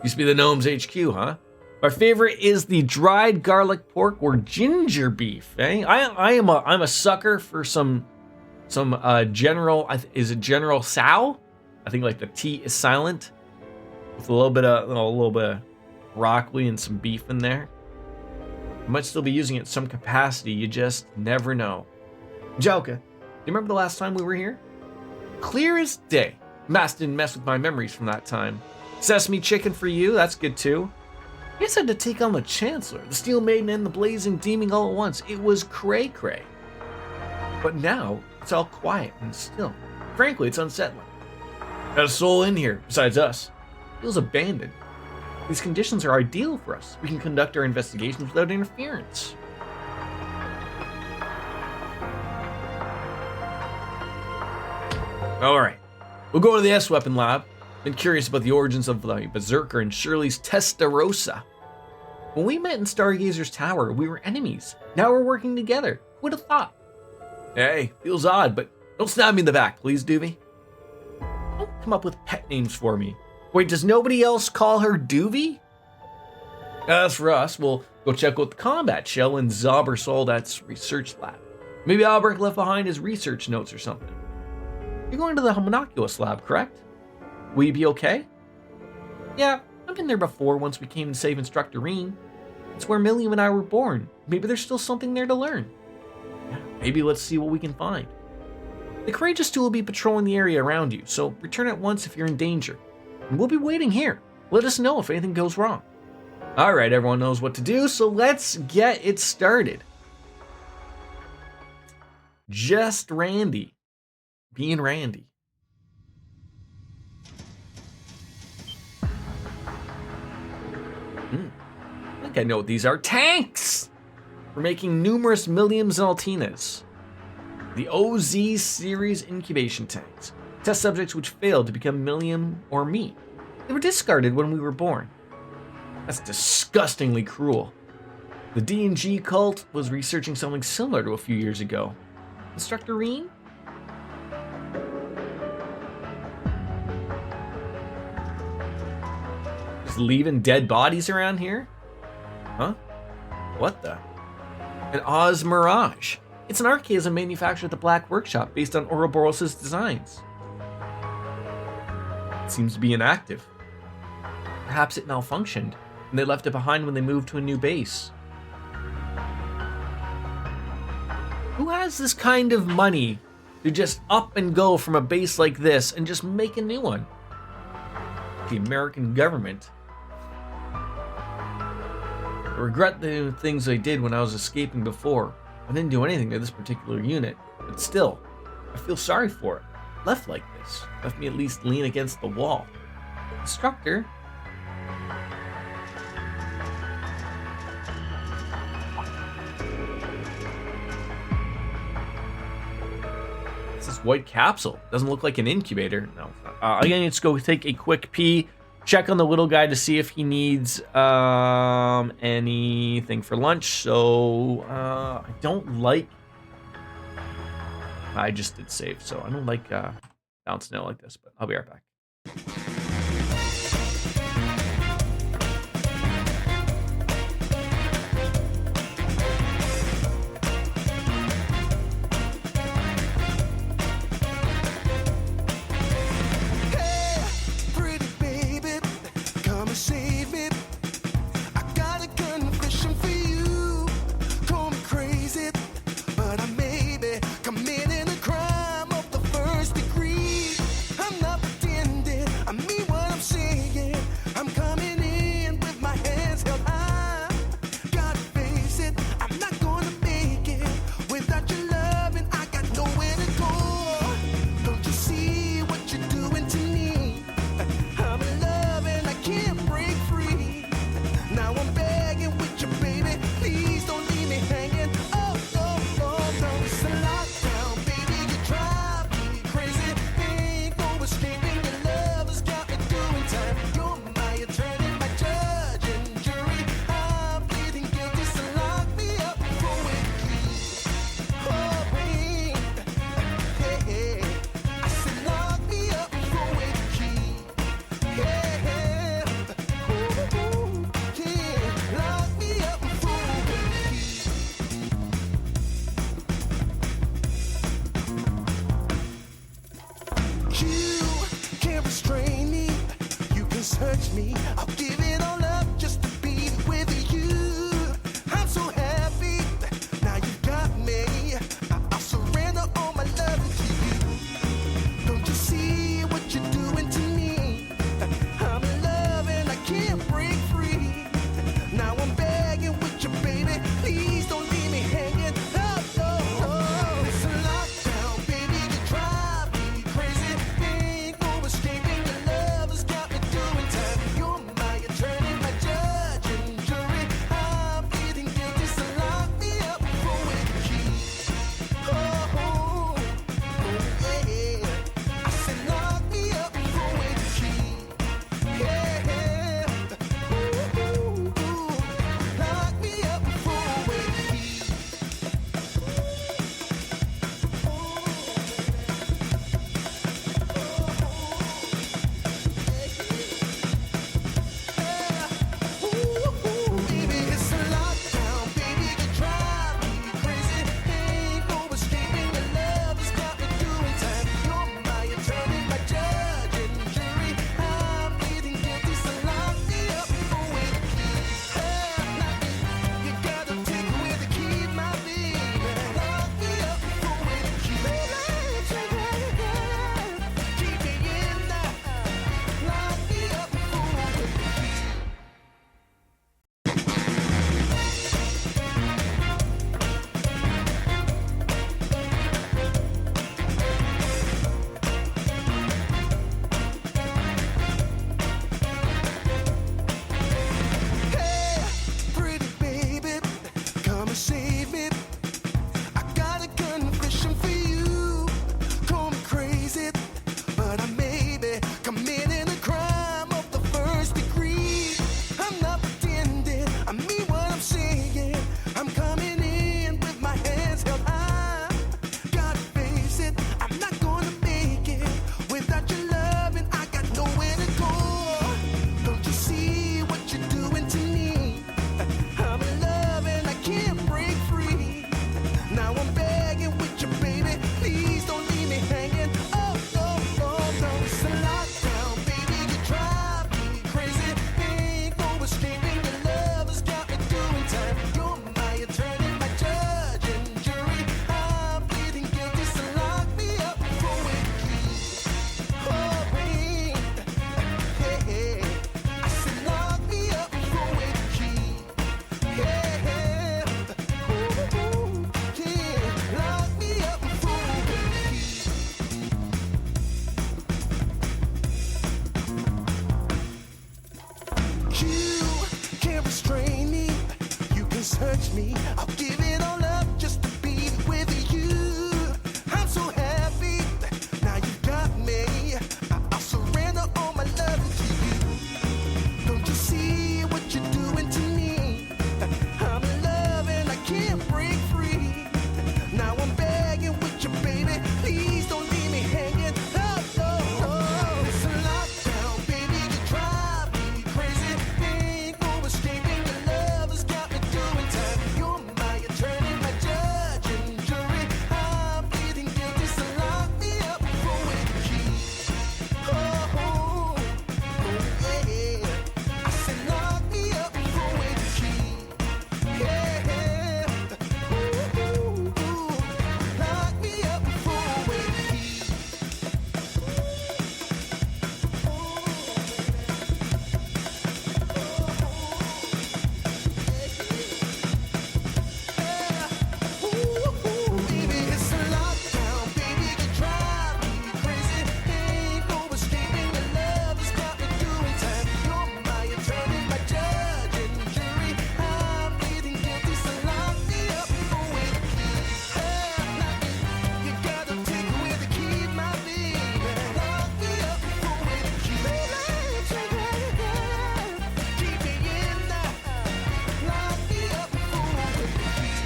Used to be the Gnomes HQ, huh? My favorite is the dried garlic pork or ginger beef. Eh? I'm a sucker for some General. Is it General Sow? I think like the T is silent, with a little bit of broccoli and some beef in there. I might still be using it in some capacity. You just never know. Joka, do you remember the last time we were here? Clear as day. Mass didn't mess with my memories from that time. Sesame chicken for you. That's good too. You guys had to take on the Chancellor, the Steel Maiden, and the Blazing Demon all at once. It was cray-cray. But now, it's all quiet and still. Frankly, it's unsettling. Not a soul in here, besides us. It feels abandoned. These conditions are ideal for us. We can conduct our investigations without interference. Alright, we'll go to the S-Weapon Lab. Been curious about the origins of the Berserker and Shirley's Testarossa. When we met in Stargazer's Tower, we were enemies. Now we're working together. Who would have thought? Hey, feels odd, but don't stab me in the back, please, Doovie. Don't come up with pet names for me. Wait, does nobody else call her Doovie? As for us, we'll go check out the combat shell in Zauber Soldat's research lab. Maybe Albrecht left behind his research notes or something. You're going to the homunculus lab, correct? Will you be okay? Yeah, I've been there before once we came to save Instructor Reen. It's where Milliam and I were born. Maybe there's still something there to learn. Yeah, maybe let's see what we can find. The Courageous Two will be patrolling the area around you, so return at once if you're in danger. And we'll be waiting here. Let us know if anything goes wrong. Alright, everyone knows what to do, so let's get it started. Just Randy. Being Randy. I think I know what these are. Tanks! We're making numerous Milliams and Altinas. The OZ series incubation tanks. Test subjects which failed to become Milliam or me. They were discarded when we were born. That's disgustingly cruel. The D&G cult was researching something similar to a few years ago. Instructor Reen? Just leaving dead bodies around here? Huh? What the? An Oz Mirage. It's an archaism manufactured at the Black Workshop based on Ouroboros' designs. It seems to be inactive. Perhaps it malfunctioned, and they left it behind when they moved to a new base. Who has this kind of money to just up and go from a base like this and just make a new one? The American government. I regret the things I did when I was escaping before. I didn't do anything to this particular unit, but still, I feel sorry for it. Left like this, left me at least lean against the wall. Instructor? It's this white capsule. Doesn't look like an incubator. No. Again, let's go take a quick pee. Check on the little guy to see if he needs anything for lunch. So I don't like. I just did save, so I don't like bouncing out like this. But I'll be right back. I'm search me, I'll give it all up just to be with you. I'm so happy, now you got me. I'll surrender all my love to you. Don't you see what you're doing to me? I'm in love and I can't break free. Now I'm begging with you, baby, please don't leave me hanging. Oh, oh, oh. It's a lockdown, baby, you drive me crazy. Ain't no escaping, your love has got me doing time. You're my attorney, my judge and jury. I'm pleading guilty, so lock me up with the key. Oh, oh, oh, yeah. I said lock me up with the key. Yeah, ooh, ooh, ooh. Lock me up with the key. Baby, it's a lockdown, baby, you drive me crazy. Ain't no escaping, your love has got me doing time. You're my attorney, my judge and jury. I'm pleading guilty, so lock me up with the key. You gotta take away the key, my baby. Lock me up with the key. Keep me in there. Lock me up with the key.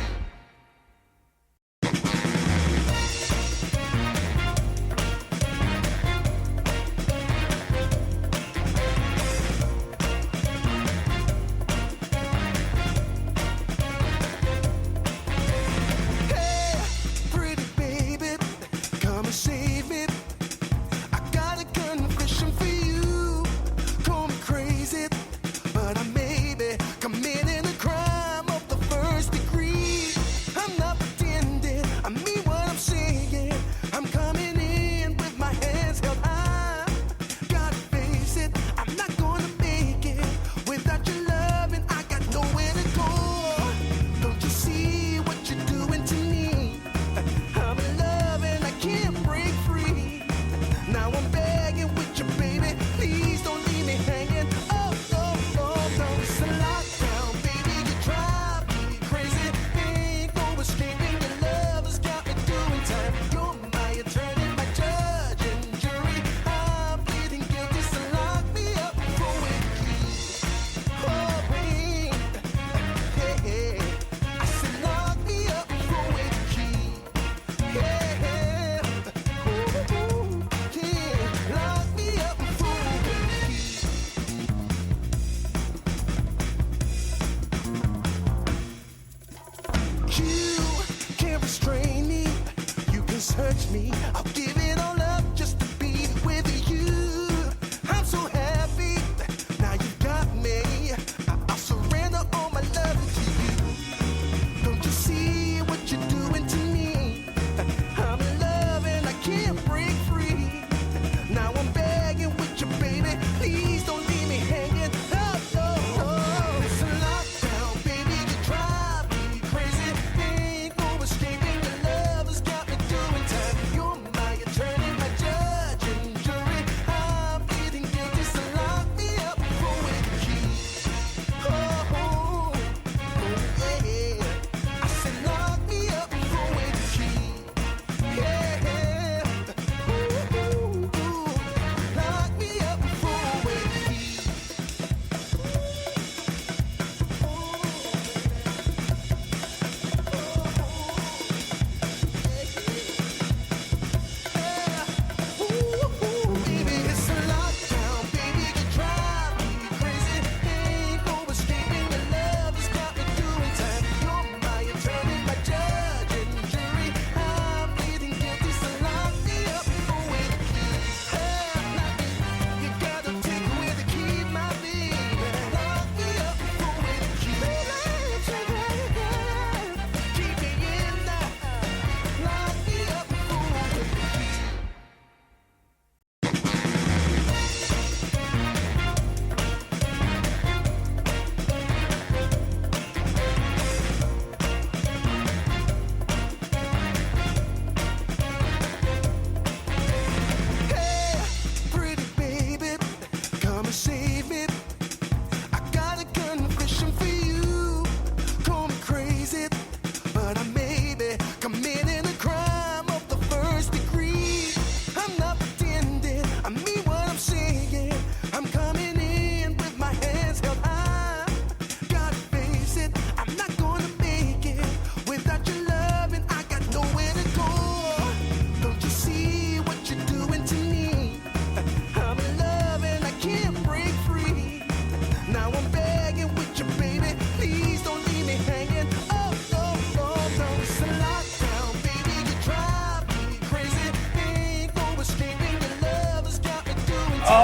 Hey, pretty baby, come and save me. I got a confession for you. Call me crazy, but I may be committing a crime of the first degree. I'm not pretending, I mean what I'm saying. I'm coming in with my hands held high. Gotta face it, I'm not gonna make it without your love, and I got nowhere to go. Don't you see what you're doing to me? I'm in love and I can't break free. Now I'm begging with you, baby, please don't leave me hanging. Oh, oh, oh, no, it's a lockdown, baby, you drive me crazy. Ain't no escaping, your love has got me doing time. You're my attorney, my judge and jury. I'm pleading guilty, so lock me up with the key. Oh, babe, yeah, I said lock me up with the key. Yeah, ooh, ooh, yeah, lock me up with the key. You can't restrain me, you can search me, I'll give it all up just to be with you. I'm so happy, now you got me. I'll surrender all my love to you. Don't you see what you're doing to me? I'm in love and I can't break free. Now I'm begging with you, baby, please don't leave me hanging. Oh, oh, oh. It's a lockdown, baby, you drive me crazy. Ain't no escaping, your love has got me doing time. You're my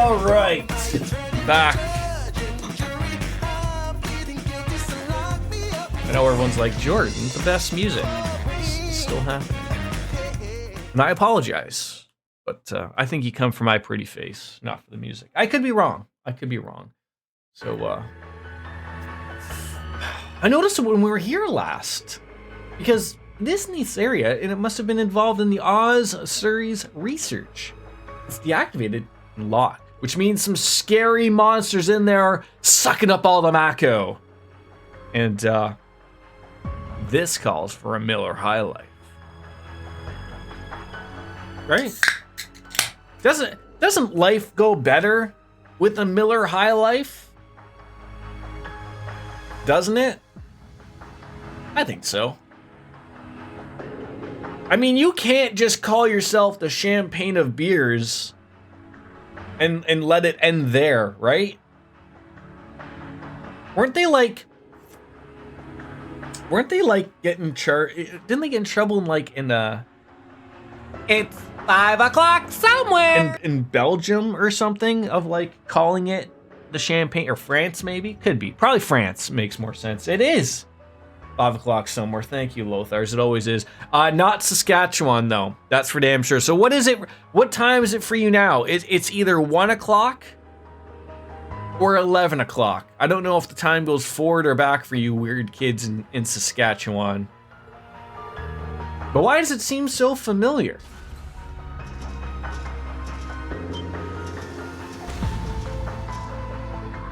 All right, back. I know everyone's like, Jordan, the best music is still happening. And I apologize, but I think you come for my pretty face, not for the music. I could be wrong. So, I noticed it when we were here last, because this in this area, and it must have been involved in the Oz series research. It's deactivated and locked, which means some scary monsters in there are sucking up all the Mako. And this calls for a Miller High Life. Right? Doesn't life go better with a Miller High Life? Doesn't it? I think so. I mean, you can't just call yourself the champagne of beers and let it end there, right? Weren't they like getting didn't they get in trouble in it's 5 o'clock somewhere in Belgium or something of like calling it the champagne, or France maybe? Could be. Probably France makes more sense. It is 5 o'clock somewhere. Thank you, Lothars. It always is. Not Saskatchewan though. That's for damn sure. So what is it? What time is it for you now? It's either 1 o'clock or 11 o'clock. I don't know if the time goes forward or back for you weird kids in Saskatchewan. But why does it seem so familiar?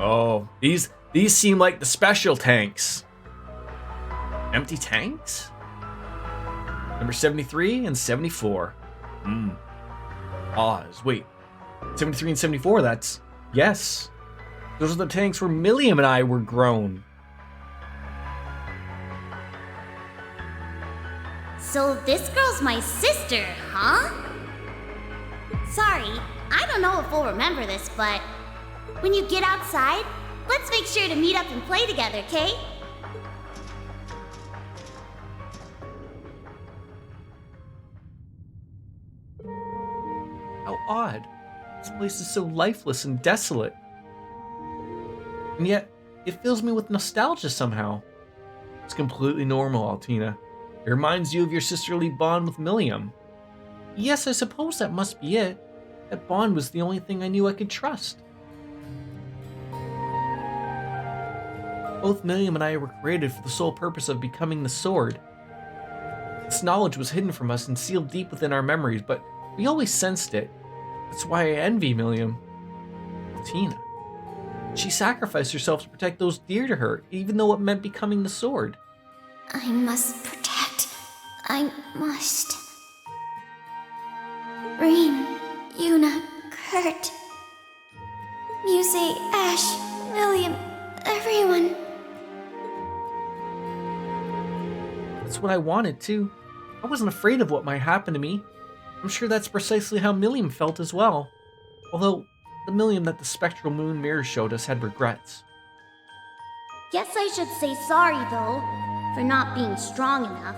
Oh, these seem like the special tanks. Empty tanks? Number 73 and 74. Oz. Wait. 73 and 74, that's... Yes. Those are the tanks where Milliam and I were grown. So this girl's my sister, huh? Sorry, I don't know if we'll remember this, but when you get outside, let's make sure to meet up and play together, okay? How odd. This place is so lifeless and desolate. And yet, it fills me with nostalgia somehow. It's completely normal, Altina. It reminds you of your sisterly bond with Milliam. Yes, I suppose that must be it. That bond was the only thing I knew I could trust. Both Milliam and I were created for the sole purpose of becoming the sword. This knowledge was hidden from us and sealed deep within our memories, but we always sensed it. That's why I envy Milliam. Tina. She sacrificed herself to protect those dear to her, even though it meant becoming the sword. I must protect. I must. Reem, Yuna, Kurt, Muse, Ash, William, everyone. That's what I wanted too. I wasn't afraid of what might happen to me. I'm sure that's precisely how Milliam felt as well. Although, the Milliam that the spectral moon mirror showed us had regrets. Guess I should say sorry, though, for not being strong enough.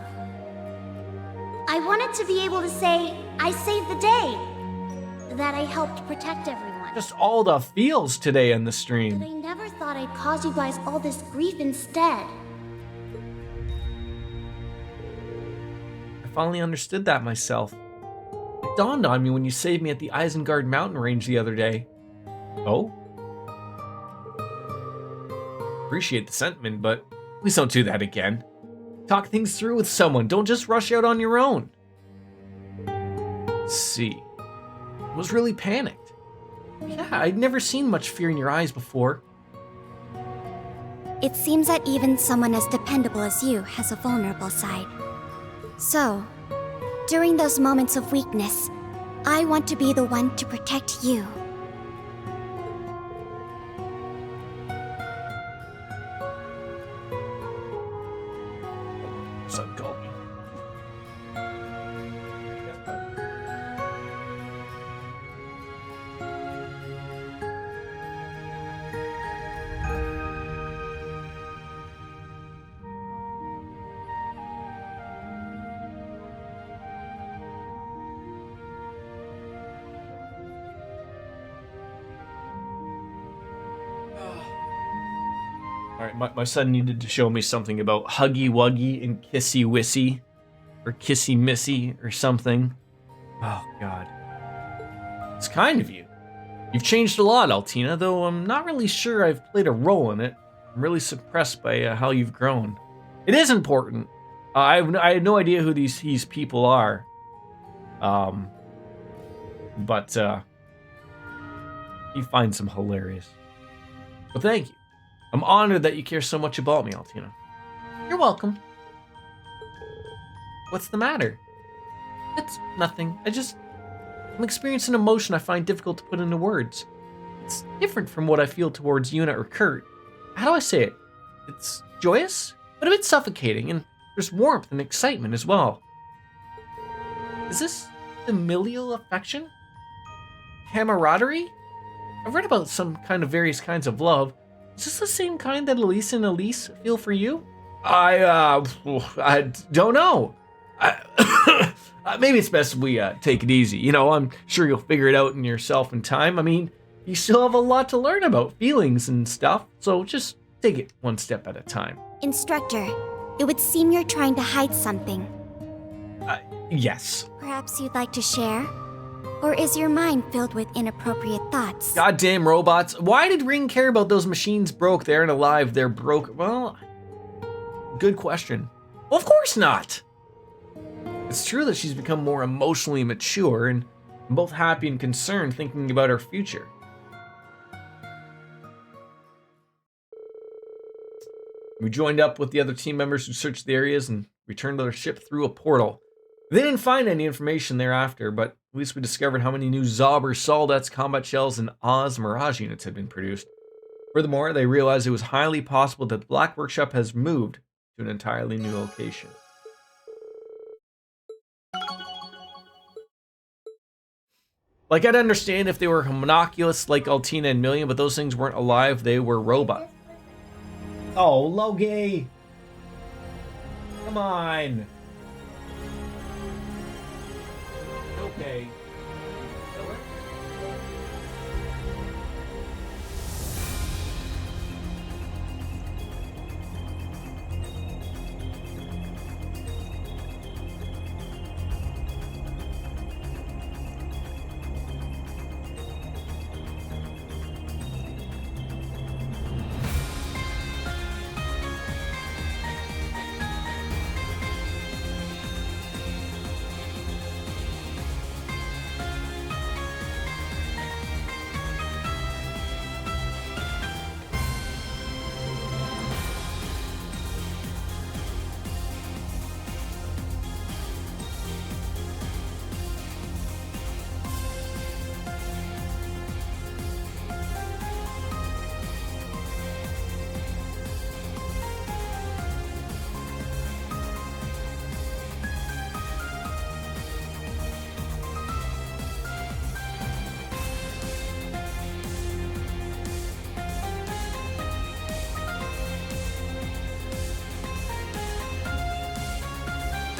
I wanted to be able to say, I saved the day. That I helped protect everyone. Just all the feels today in the But stream. I never thought I'd cause you guys all this grief instead. I finally understood that myself. It dawned on me when you saved me at the Isengard mountain range the other day. Oh? Appreciate the sentiment, but please don't do that again. Talk things through with someone. Don't just rush out on your own. Let's see. I was really panicked. Yeah, I'd never seen much fear in your eyes before. It seems that even someone as dependable as you has a vulnerable side. So, during those moments of weakness, I want to be the one to protect you. Son called me. my son needed to show me something about Huggy Wuggy and Kissy Wissy, or Kissy Missy, or something. Oh, God. It's kind of you. You've changed a lot, Altina, though I'm not really sure I've played a role in it. I'm really impressed by how you've grown. It is important. I had no idea who these people are. But you find some hilarious. But thank you. I'm honored that you care so much about me, Altina. You're welcome. What's the matter? It's nothing. I'm experiencing an emotion I find difficult to put into words. It's different from what I feel towards Yuna or Kurt. How do I say it? It's joyous, but a bit suffocating, and there's warmth and excitement as well. Is this familial affection? Camaraderie? I've read about some kind of various kinds of love. Is this the same kind that Elise and Elise feel for you? I don't know. Maybe it's best we take it easy. You know, I'm sure you'll figure it out in yourself in time. I mean, you still have a lot to learn about feelings and stuff, so just take it one step at a time. Instructor, it would seem you're trying to hide something. Yes. Perhaps you'd like to share? Or is your mind filled with inappropriate thoughts? Goddamn robots. Why did Ring care about those machines broke? They aren't alive, they're broke. Well, good question. Well, of course not. It's true that she's become more emotionally mature, and I'm both happy and concerned thinking about her future. We joined up with the other team members who searched the areas and returned to their ship through a portal. They didn't find any information thereafter, but at least we discovered how many new Zauber, Soldettes, combat shells, and Oz Mirage units had been produced. Furthermore, they realized it was highly possible that the Black Workshop has moved to an entirely new location. Like, I'd understand if they were homunculus like Altina and Million, but those things weren't alive, they were robots. Oh, Logie! Come on! Okay.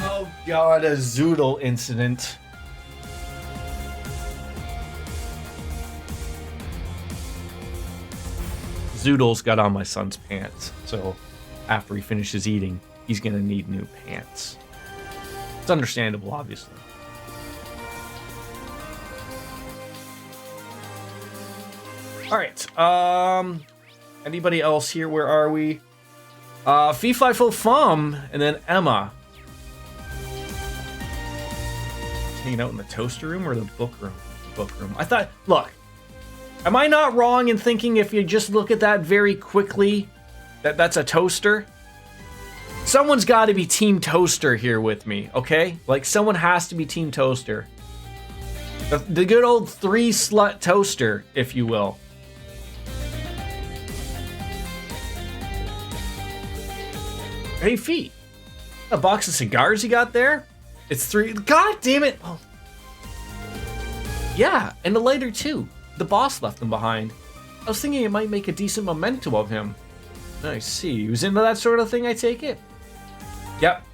Oh god, a Zoodle incident. Zoodle's got on my son's pants, so after he finishes eating, he's gonna need new pants. It's understandable, obviously. Alright, anybody else here? Where are we? Fee Fi Fo Fum, and then Emma. Hanging out in the toaster room or the book room? Book room. I thought, look, am I not wrong in thinking if you just look at that very quickly, that's a toaster? Someone's got to be Team Toaster here with me, okay? Like, someone has to be Team Toaster. The good old 3-slut toaster, if you will. Hey, Fee. A box of cigars you got there? It's 3. God damn it! Oh. Yeah, and a lighter too. The boss left them behind. I was thinking it might make a decent memento of him. I see. He was into that sort of thing, I take it? Yep.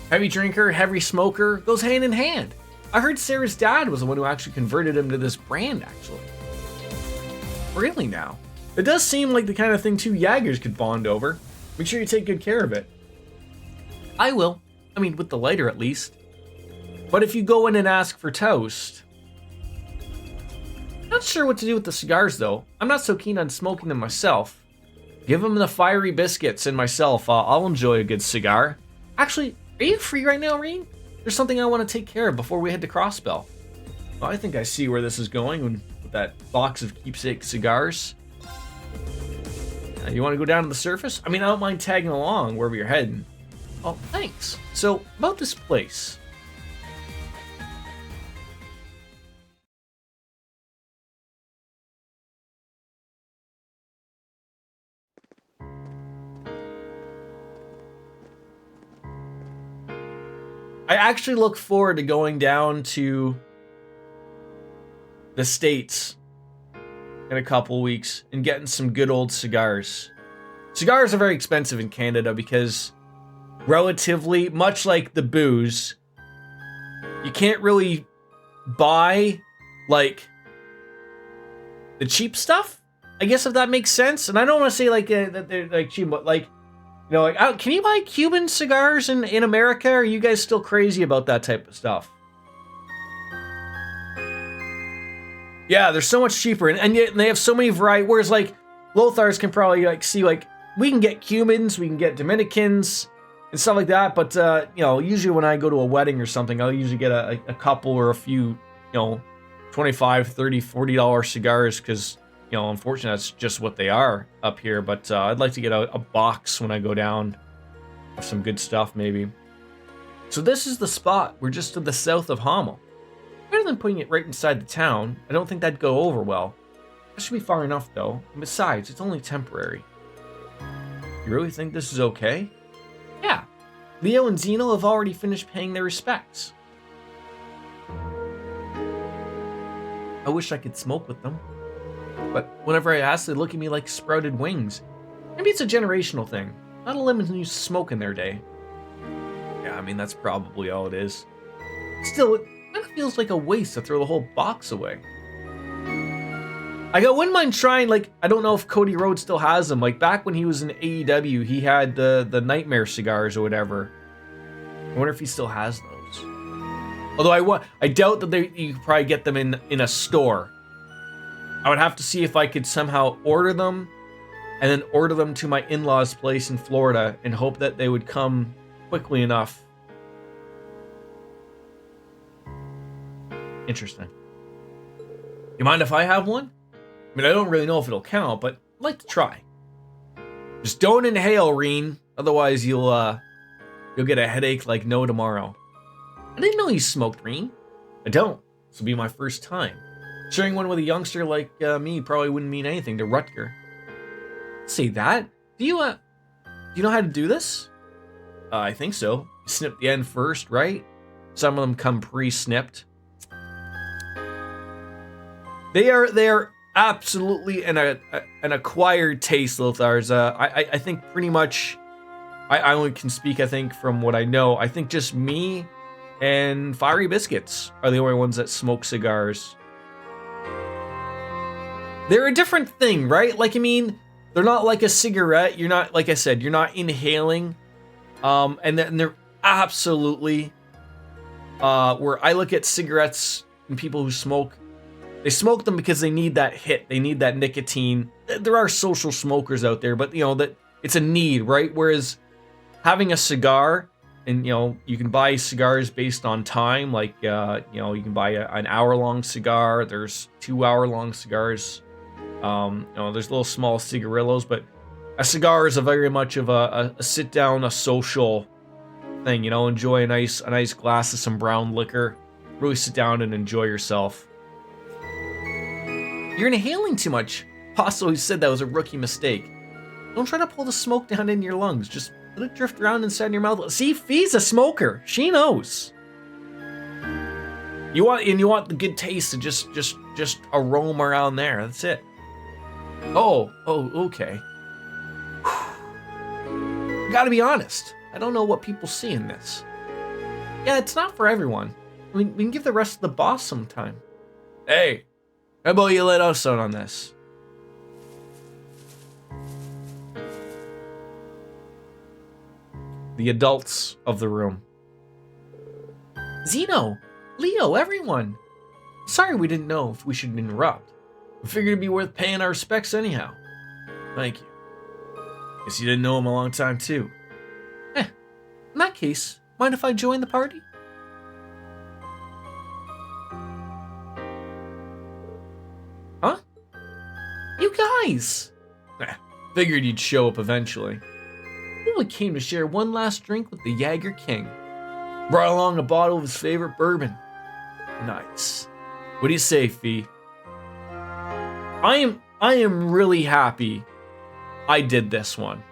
Heavy drinker, heavy smoker, goes hand in hand. I heard Sarah's dad was the one who actually converted him to this brand, actually. Really now? It does seem like the kind of thing two Jaggers could bond over. Make sure you take good care of it. I will. I mean, with the lighter at least. But if you go in and ask for toast... Not sure what to do with the cigars, though. I'm not so keen on smoking them myself. Give them the fiery biscuits and myself. I'll enjoy a good cigar. Actually, are you free right now, Reen? There's something I want to take care of before we head to Crossbell. Well, I think I see where this is going with that box of keepsake cigars. You want to go down to the surface? I mean, I don't mind tagging along wherever you're heading. Oh, thanks. So, about this place. I actually look forward to going down to the States in a couple weeks and getting some good old cigars. Cigars are very expensive in Canada because, relatively, much like the booze, you can't really buy, like, the cheap stuff? I guess if that makes sense. And I don't want to say, like, that they're, like, cheap, but, like, you know, like, can you buy Cuban cigars in America? Or are you guys still crazy about that type of stuff? Yeah, they're so much cheaper, and yet they have so many varieties. Whereas, like, Lothars can probably, like, see, like, we can get Cubans, we can get Dominicans, and stuff like that. But, you know, usually when I go to a wedding or something, I'll usually get a couple or a few, you know, $25, $30, $40 cigars because, you know, unfortunately, that's just what they are up here. But I'd like to get a box when I go down of some good stuff, maybe. So this is the spot. We're just to the south of Hamel. Better than putting it right inside the town. I don't think that'd go over well. That should be far enough, though. And besides, it's only temporary. You really think this is okay? Yeah. Leo and Zeno have already finished paying their respects. I wish I could smoke with them. But whenever I ask, they look at me like sprouted wings. Maybe it's a generational thing. Not a lemon used to smoke in their day. Yeah, I mean, that's probably all it is. Still, it kind of feels like a waste to throw the whole box away. I wouldn't mind trying, like, I don't know if Cody Rhodes still has them. Like, back when he was in AEW, he had the Nightmare cigars or whatever. I wonder if he still has those. Although I doubt that you could probably get them in a store. I would have to see if I could somehow order them and then order them to my in-laws' place in Florida and hope that they would come quickly enough. Interesting. You mind if I have one? I mean, I don't really know if it'll count, but I'd like to try. Just don't inhale, Reen. Otherwise, you'll get a headache like no tomorrow. I didn't know you smoked, Reen. I don't. This will be my first time. Sharing one with a youngster like me probably wouldn't mean anything to Rutger. Say that? Do you know how to do this? I think so. You snip the end first, right? Some of them come pre-snipped. They are absolutely an acquired taste, Lothars. I think pretty much, I only can speak, I think, from what I know. I think just me and Fiery Biscuits are the only ones that smoke cigars. They're a different thing, right? Like, I mean, they're not like a cigarette. You're not, like I said, you're not inhaling. And they're absolutely, where I look at cigarettes and people who smoke, they smoke them because they need that hit. They need that nicotine. There are social smokers out there, but, you know, that it's a need, right? Whereas having a cigar, and, you know, you can buy cigars based on time. Like, you know, you can buy an hour-long cigar. There's 2-hour-long cigars. You know, there's little small cigarillos, but a cigar is a very much of a sit-down, a social thing. You know, enjoy a nice glass of some brown liquor. Really sit down and enjoy yourself. You're inhaling too much. Paso said that was a rookie mistake. Don't try to pull the smoke down in your lungs. Just let it drift around inside your mouth. See, Fee's a smoker. She knows. You want the good taste to just aroma around there. That's it. Oh, okay. Gotta be honest. I don't know what people see in this. Yeah, it's not for everyone. I mean, we can give the rest of the boss some time. Hey, how about you let us out on this? the adults of the room. Zeno, Leo, everyone. Sorry we didn't know if we should interrupt. We figured it'd be worth paying our respects anyhow. Thank you. Guess you didn't know him a long time too. In that case, mind if I join the party? Huh? You guys! Figured you'd show up eventually. We only came to share one last drink with the Jaeger King. Brought along a bottle of his favorite bourbon. Nice. What do you say, Fee? I am really happy I did this one.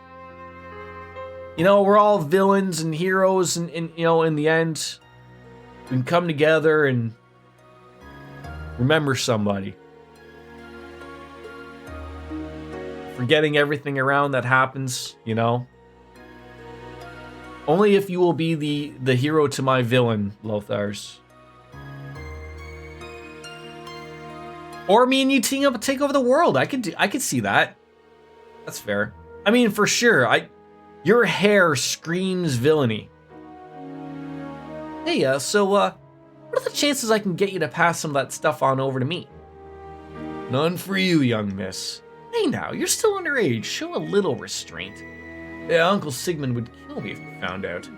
You know, we're all villains and heroes, and you know, in the end, we can come together and remember somebody. Forgetting everything around that happens, you know. Only if you will be the hero to my villain, Lothars. Or me and you team up and take over the world. I could see that. That's fair. I mean, for sure. Your hair screams villainy. Hey, so what are the chances I can get you to pass some of that stuff on over to me? None for you, young miss. Hey now, you're still underage. Show a little restraint. Yeah, Uncle Sigmund would kill me if he found out.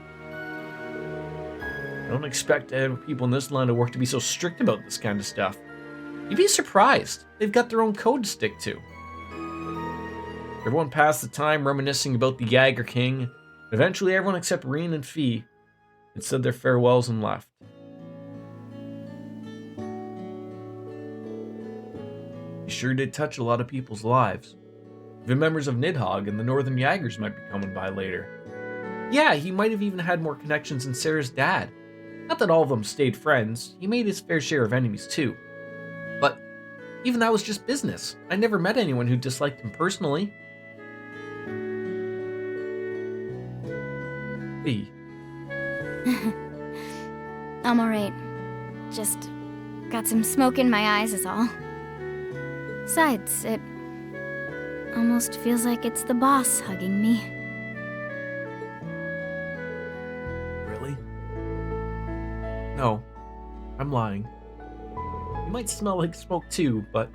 I don't expect people in this line of work to be so strict about this kind of stuff. You'd be surprised. They've got their own code to stick to. Everyone passed the time reminiscing about the Jaeger King. Eventually, everyone except Reen and Fee had said their farewells and left. He sure did touch a lot of people's lives. Even members of Nidhogg and the Northern Jaegers might be coming by later. Yeah, he might have even had more connections than Sarah's dad. Not that all of them stayed friends, he made his fair share of enemies too. But even that was just business. I never met anyone who disliked him personally. Fee. I'm alright. Just got some smoke in my eyes is all. Besides, it almost feels like it's the boss hugging me. Really? No, I'm lying. You might smell like smoke too, but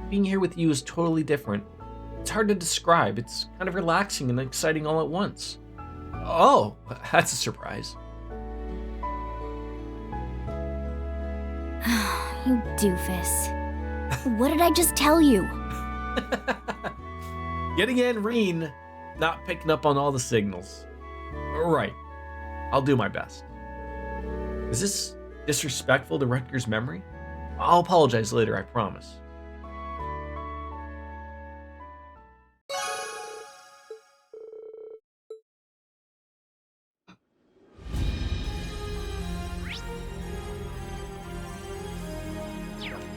being here with you is totally different. It's hard to describe. It's kind of relaxing and exciting all at once. Oh, that's a surprise. You doofus. What did I just tell you? Yet again, Reen not picking up on all the signals. Alright, I'll do my best. Is this disrespectful to Rutger's memory? I'll apologize later, I promise.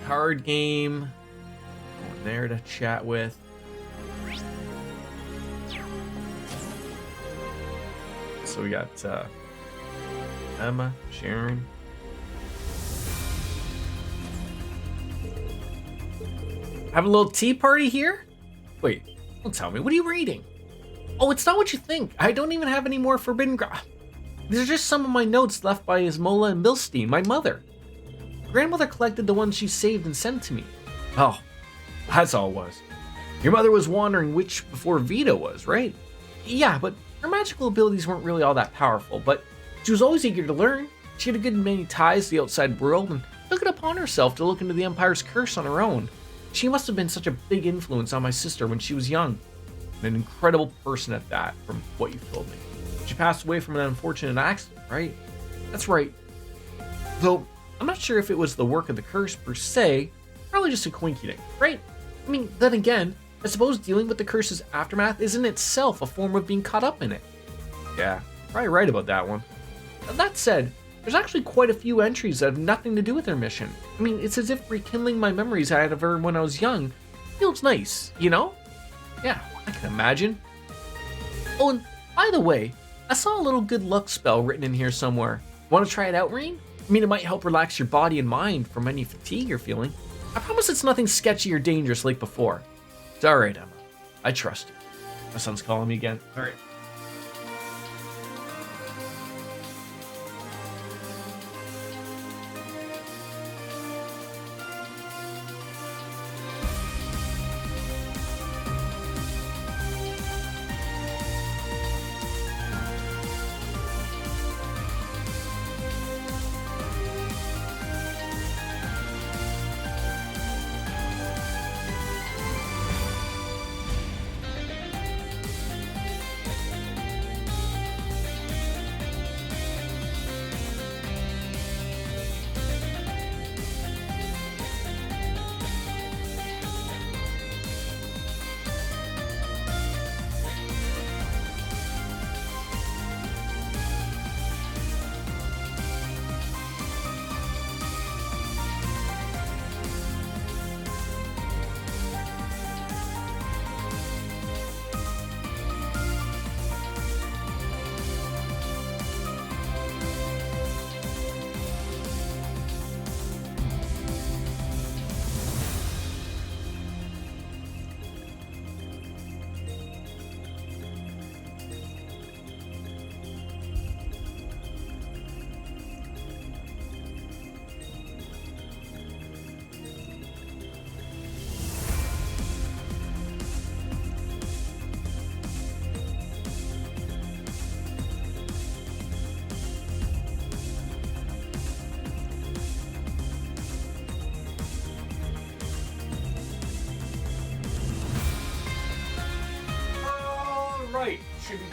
Card game. Going there to chat with. So we got Emma, Sharon. Have a little tea party here? Wait, don't tell me. What are you reading? Oh, it's not what you think. I don't even have any more Forbidden These are just some of my notes left by Ismola and Bilstein, my mother. Grandmother collected the ones she saved and sent to me. Oh, that's all it was. Your mother was wondering which before Vita was, right? Yeah, but her magical abilities weren't really all that powerful, but she was always eager to learn. She had a good many ties to the outside world and took it upon herself to look into the Empire's curse on her own. She must have been such a big influence on my sister when she was young. And an incredible person at that, from what you've told me. She passed away from an unfortunate accident, right? That's right. Though, I'm not sure if it was the work of the curse per se, probably just a coincidence, right? I mean, then again, I suppose dealing with the curse's aftermath is in itself a form of being caught up in it. Yeah, you're probably right about that one. That said, there's actually quite a few entries that have nothing to do with her mission. I mean, it's as if rekindling my memories I had of her when I was young feels nice, you know? Yeah, I can imagine. Oh, and by the way, I saw a little good luck spell written in here somewhere. Want to try it out, Reen? I mean, it might help relax your body and mind from any fatigue you're feeling. I promise it's nothing sketchy or dangerous like before. It's alright, Emma. I trust you. My son's calling me again. Alright.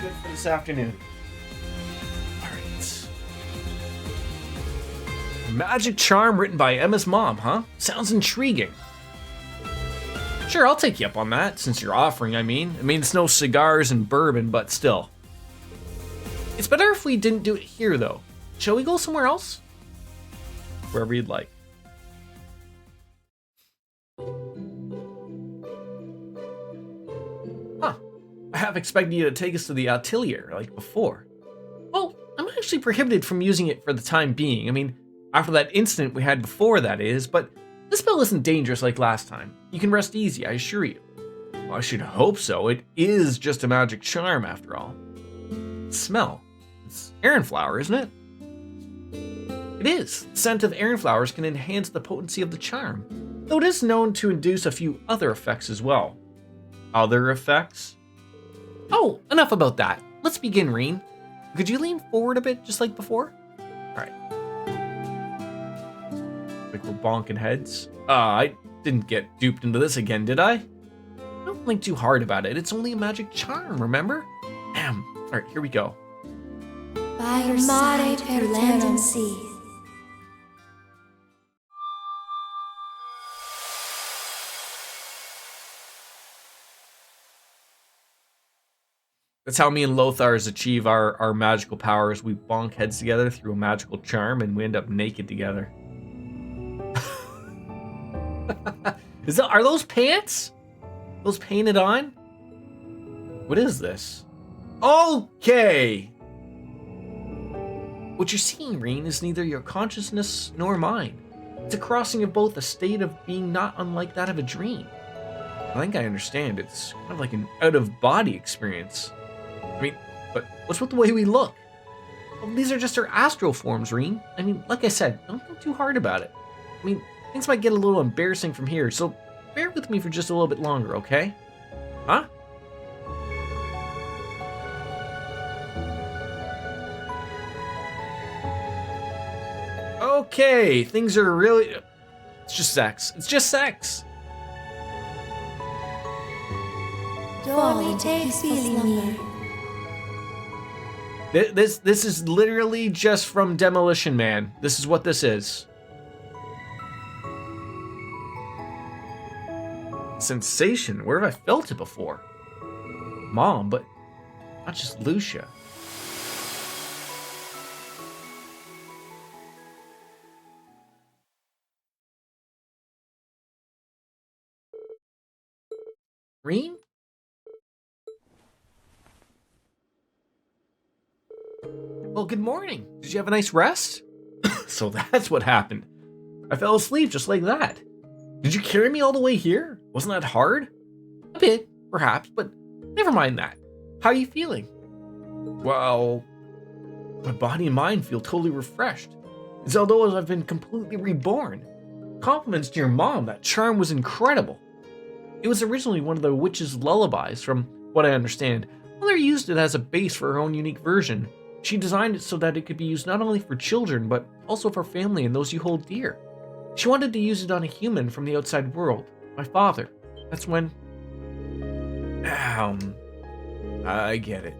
good for this afternoon. Alright. Magic charm written by Emma's mom, huh? Sounds intriguing. Sure, I'll take you up on that, since you're offering, I mean. It's no cigars and bourbon, but still. It's better if we didn't do it here, though. Shall we go somewhere else? Wherever you'd like. Huh. I have expected you to take us to the atelier, like before. Well, I'm actually prohibited from using it for the time being. After that incident we had before, that is, but this spell isn't dangerous like last time. You can rest easy, I assure you. Well, I should hope so. It is just a magic charm, after all. Smell. It's Aran flower, isn't it? It is. The scent of Aran flowers can enhance the potency of the charm, though it is known to induce a few other effects as well. Other effects? Oh, enough about that. Let's begin, Reen. Could you lean forward a bit, just like before? Alright. Like we're bonking heads. I didn't get duped into this again, did I? Don't think too hard about it. It's only a magic charm, remember? Damn. Alright, here we go. By your side through land and sea. That's how me and Lothars achieve our magical powers. We bonk heads together through a magical charm and we end up naked together. Are those pants? Those painted on? What is this? Okay! What you're seeing, Reen, is neither your consciousness nor mine. It's a crossing of both, a state of being not unlike that of a dream. I think I understand. It's kind of like an out-of-body experience. But what's with the way we look? Well, these are just our astral forms, Reen. Like I said, don't think too hard about it. Things might get a little embarrassing from here, so bear with me for just a little bit longer, okay? Huh? Okay, things are really... It's just sex. It's just sex. Fall takes feeling me. This is literally just from Demolition Man. This is what this is. Sensation? Where have I felt it before? Mom, but not just Lucia. Reen? Well, good morning. Did you have a nice rest? So that's what happened. I fell asleep just like that. Did you carry me all the way here? Wasn't that hard? A bit, perhaps, but never mind that. How are you feeling? Well, my body and mind feel totally refreshed. It's although I've been completely reborn. Compliments to your mom, that charm was incredible. It was originally one of the witch's lullabies, from what I understand. Mother used it as a base for her own unique version. She designed it so that it could be used not only for children, but also for family and those you hold dear. She wanted to use it on a human from the outside world, my father. That's when... I get it.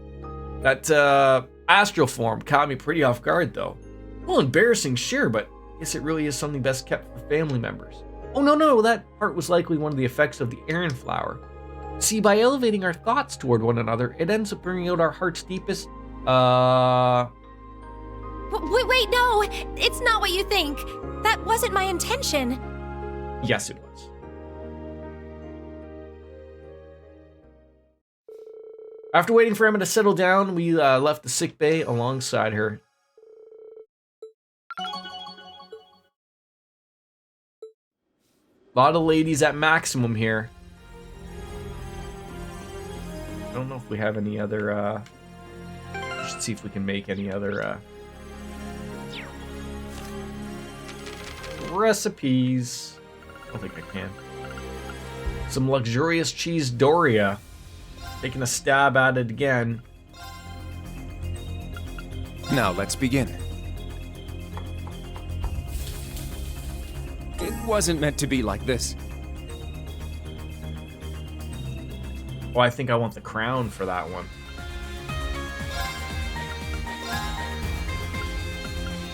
That, astral form caught me pretty off guard, though. Well, embarrassing, sure, but I guess it really is something best kept for family members. Oh, no, that part was likely one of the effects of the Aran flower. See, by elevating our thoughts toward one another, it ends up bringing out our heart's deepest, Wait, no! It's not what you think! That wasn't my intention! Yes, it was. After waiting for Emma to settle down, we left the sick bay alongside her. A lot of ladies at maximum here. I don't know if we have any other, we should see if we can make any other, recipes. I don't think I can. Some luxurious cheese Doria. Taking a stab at it again. Now let's begin. It wasn't meant to be like this. Oh, I think I want the crown for that one.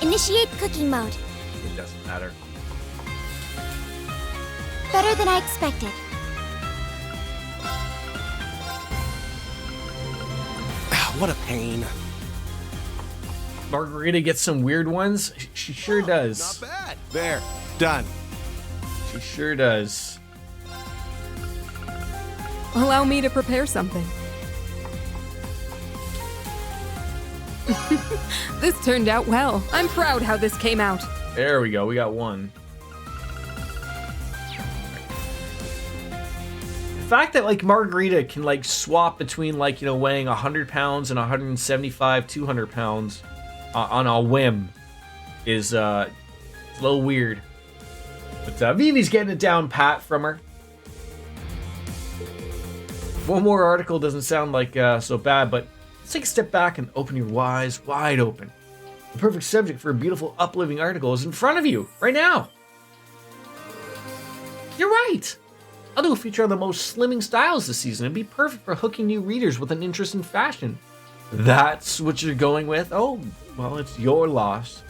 Initiate cooking mode. It doesn't matter. Better than I expected. What a pain. Margarita gets some weird ones. She sure does. Not bad. There. Done. She sure does. Allow me to prepare something. This turned out well. I'm proud how this came out. There we go. We got one. The fact that like Margarita can like swap between like, you know, weighing 100 pounds and 175, 200 pounds on a whim is it's a little weird. But Vivi's getting it down pat from her. One more article doesn't sound like so bad, but let's take a step back and open your eyes wide open. The perfect subject for a beautiful, uplifting article is in front of you right now. You're right. I'll do a feature on the most slimming styles this season and be perfect for hooking new readers with an interest in fashion. That's what you're going with? Oh, well, it's your loss.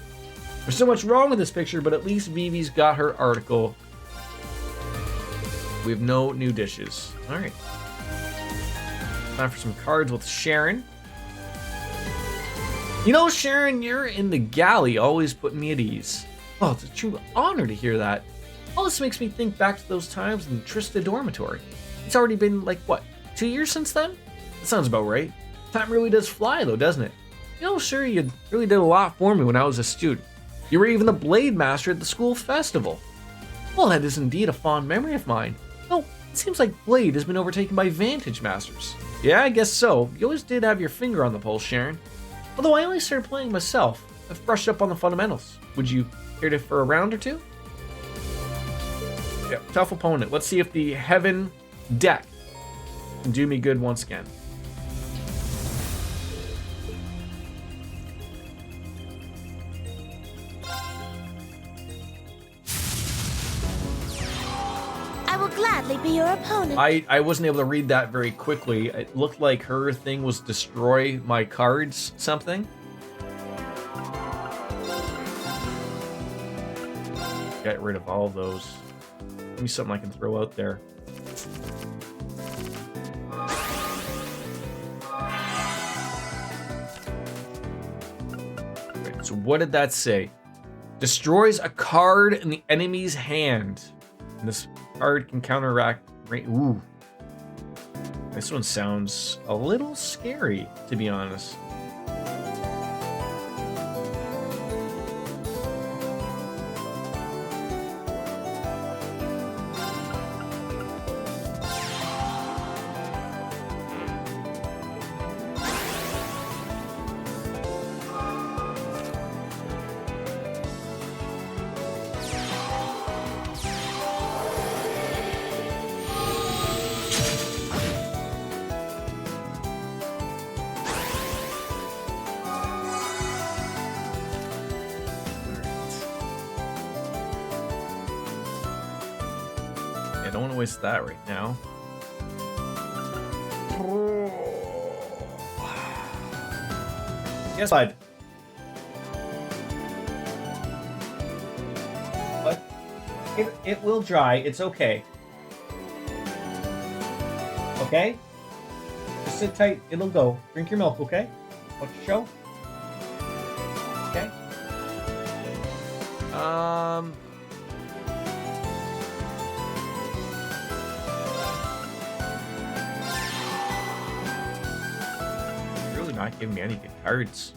There's so much wrong with this picture, but at least Vivi's got her article. We have no new dishes. All right. Time for some cards with Sharon. You know, Sharon, you're in the galley, always putting me at ease. Oh, it's a true honor to hear that. All this makes me think back to those times in Trista dormitory. It's already been, like, what, 2 years since then? That sounds about right. Time really does fly, though, doesn't it? You know, sure, you really did a lot for me when I was a student. You were even the blade master at the school festival. Well, that is indeed a fond memory of mine. Oh, it seems like Blade has been overtaken by Vantage Masters. Yeah, I guess so. You always did have your finger on the pulse, Sharon. Although I only started playing myself, I've brushed up on the fundamentals. Would you care to for a round or two? Yeah, tough opponent. Let's see if the Heaven deck can do me good once again. I will gladly be your opponent. I wasn't able to read that very quickly. It looked like her thing was destroy my cards something. Get rid of all of those. Give me something I can throw out there. Okay, so what did that say? Destroys a card in the enemy's hand. And this card can counteract. Ooh. This one sounds a little scary, to be honest. I don't want to waste that right now. Yes, bud. What? It will dry. It's okay. Okay? Just sit tight. It'll go. Drink your milk, okay? Watch the show. Okay? Really not giving me any good cards.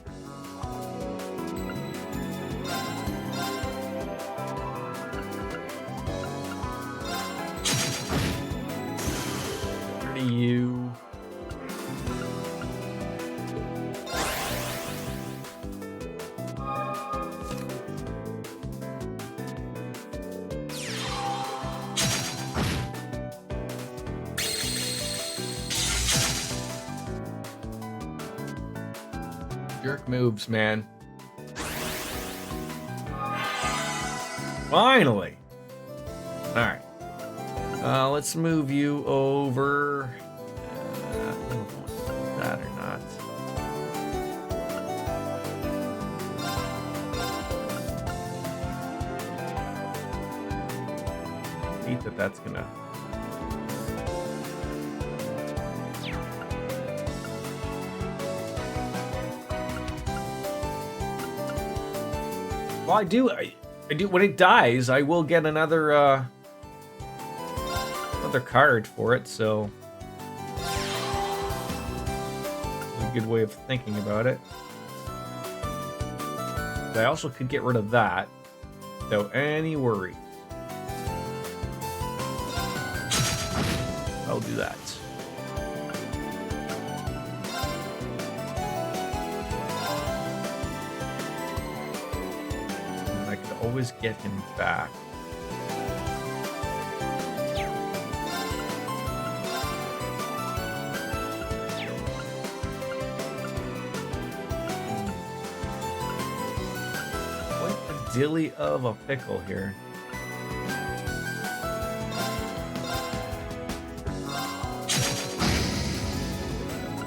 Where do you? Jerk moves, man. Finally. All right. Let's move you over. I don't know if I want to do that or not. feat that's gonna. Well, I do. When it dies, I will get another card for it. So it's a good way of thinking about it. But I also could get rid of that without any worry. I'll do that. And I could always get him back. Dilly of a pickle here.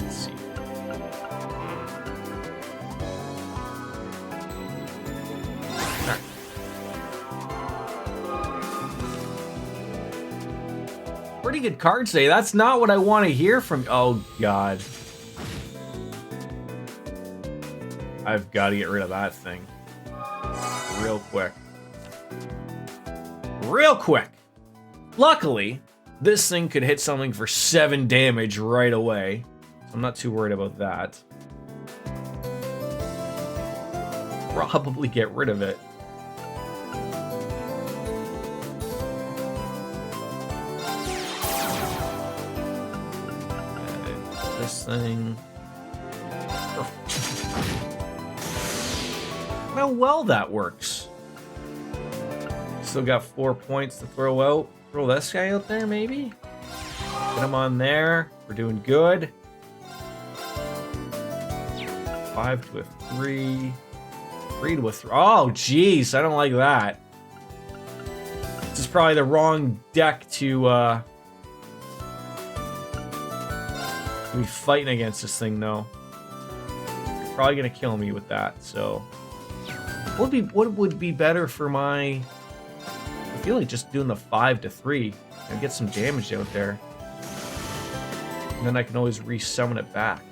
Let's see. Right. Pretty good card today. That's not what I want to hear from. Oh God. I've got to get rid of that thing. Real quick. Real quick. Luckily, this thing could hit something for 7 damage right away. So I'm not too worried about that. Probably get rid of it. This thing. How well that works. Still got 4 points to throw out. Throw this guy out there, maybe? Get him on there. We're doing good. 5 to a 3. 3 to a 3. Oh, jeez. I don't like that. This is probably the wrong deck to be fighting against this thing, though. You're probably going to kill me with that, so... What would be better for my... I feel like just doing the 5 to 3 and get some damage out there. And then I can always re-summon it back.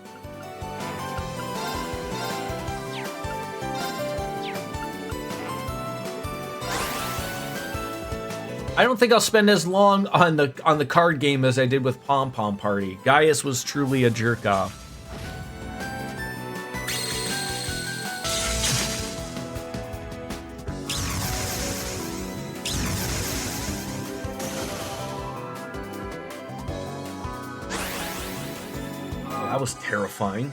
I don't think I'll spend as long on the card game as I did with Pom Pom Party. Gaius was truly a jerk-off. That was terrifying.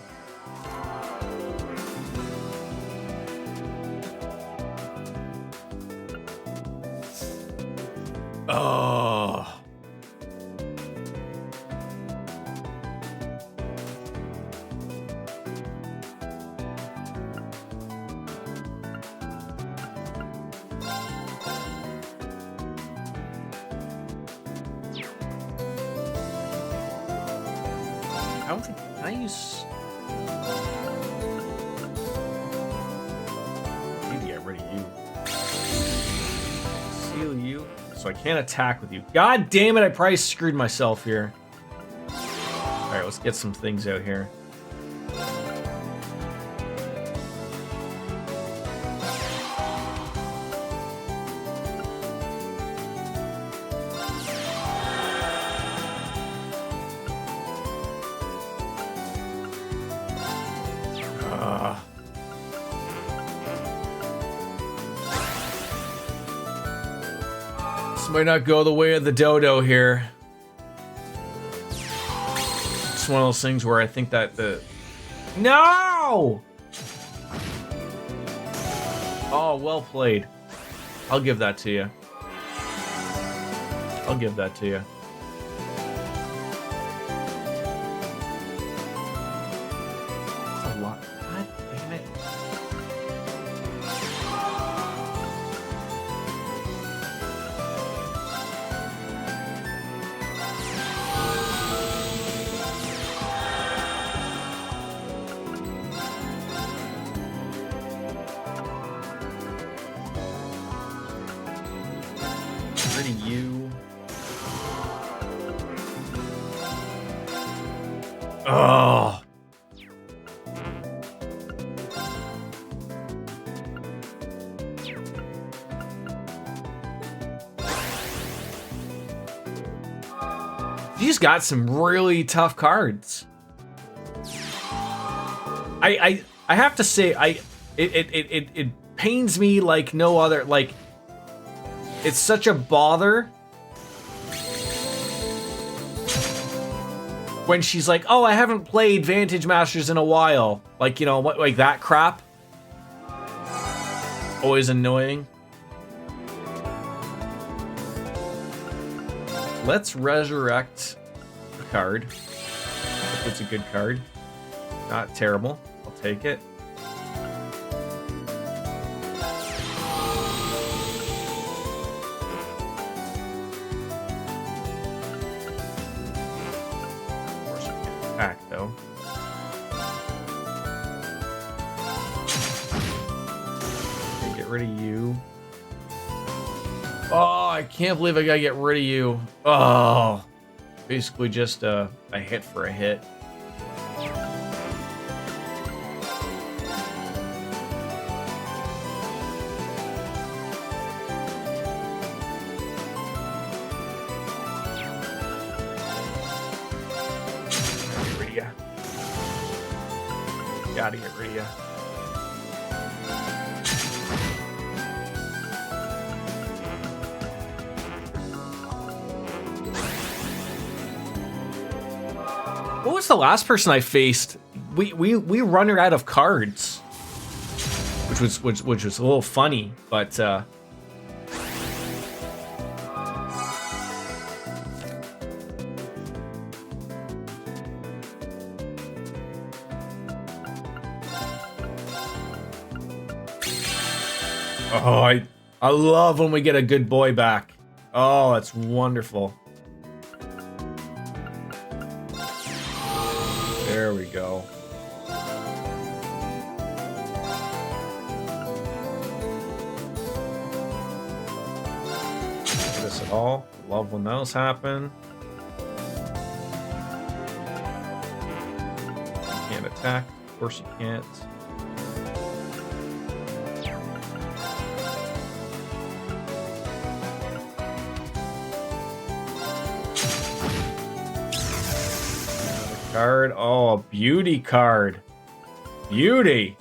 Oh. I don't think can I use. Maybe get rid of you. Seal you. So I can't attack with you. God damn it, I probably screwed myself here. Alright, let's get some things out here. Might not go the way of the dodo here. It's one of those things where I think that the... No! Oh, well played. I'll give that to you. I'll give that to you. That's a lot. God damn it. You. She's got some really tough cards. I have to say, it pains me like no other. Like, it's such a bother when she's like, "Oh, I haven't played Vantage Masters in a while." Like, you know, what, like that crap. Always annoying. Let's resurrect a card. If it's a good card. Not terrible. I'll take it. Of course, I can't attack though. Okay, get rid of you. Oh, I can't believe I gotta get rid of you. Oh, basically just a hit for a hit. Get rid of ya. Gotta get rid of ya. What was the last person I faced? We run her out of cards, which was a little funny, but oh, I love when we get a good boy back. Oh, that's wonderful. There we go. Look at this at all. Love when those happen. You can't attack. Of course you can't. Card. Oh, a beauty card. Beauty.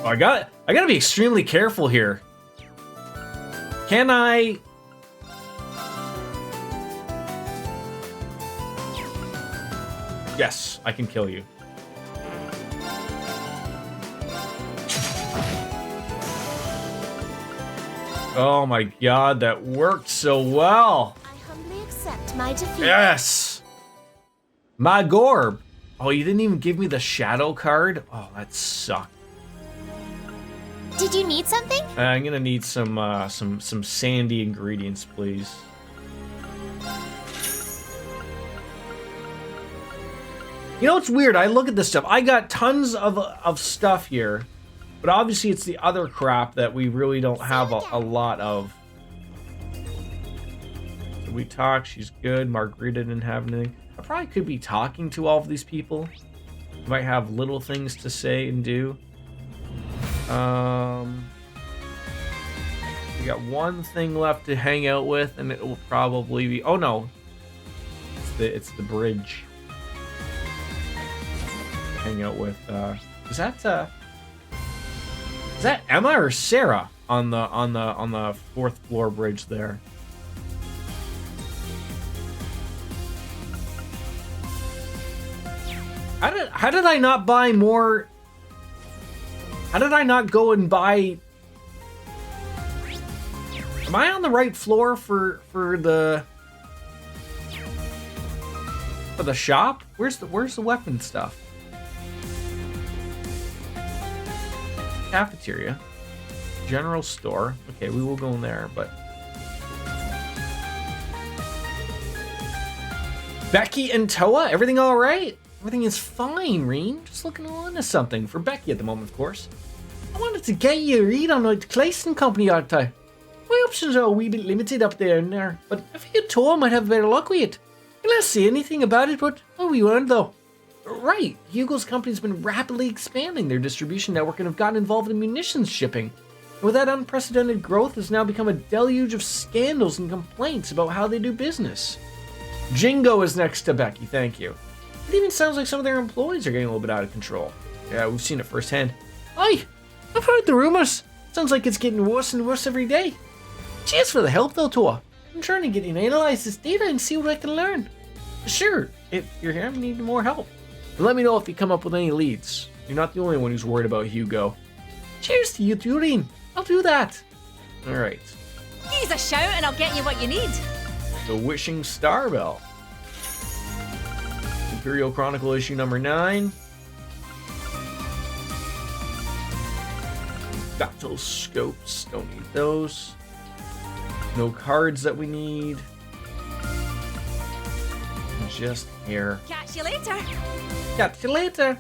Oh, I gotta be extremely careful here. Can I? Yes, I can kill you. Oh my god, that worked so well. Accept my defeat. Yes! My Gorb! Oh, you didn't even give me the shadow card? Oh, that sucked. Did you need something? I'm gonna need some sandy ingredients, please. You know what's weird? I look at this stuff. I got tons of stuff here, but obviously it's the other crap that we really don't have a lot of. We talk, she's good. Margarita didn't have anything. I probably could be talking to all of these people. Might have little things to say and do. We got one thing left to hang out with, and it will probably be. Oh no, it's the bridge. Hang out with. Is that Emma or Sarah on the fourth floor bridge there? How did I not buy more? How did I not go and buy? Am I on the right floor for the shop? Where's the weapon stuff? Cafeteria, general store. Okay, we will go in there, but Becky and Toa, everything all right? Everything is fine, Reen. Just looking on to something for Becky at the moment, of course. I wanted to get you a read on the Clayson Company, aren't I? My options are a wee bit limited up there and there, but I figured Toa might have better luck with it. Can I say anything about it, but oh, we weren't though. Right, Hugo's company's been rapidly expanding their distribution network and have gotten involved in munitions shipping. With that unprecedented growth, has now become a deluge of scandals and complaints about how they do business. Jingo is next to Becky, thank you. It even sounds like some of their employees are getting a little bit out of control. Yeah, we've seen it firsthand. Aye, I've heard the rumors. Sounds like it's getting worse and worse every day. Cheers for the help though, Toa. I'm trying to get and analyze this data and see what I can learn. Sure, if you're here, I need more help. And let me know if you come up with any leads. You're not the only one who's worried about Hugo. Cheers to you, Turin. I'll do that. Alright. Use a shout and I'll get you what you need. The Wishing Star Bell. Imperial Chronicle issue number 9. Battle scopes. Don't need those. No cards that we need. Just here. Catch you later. Catch you later.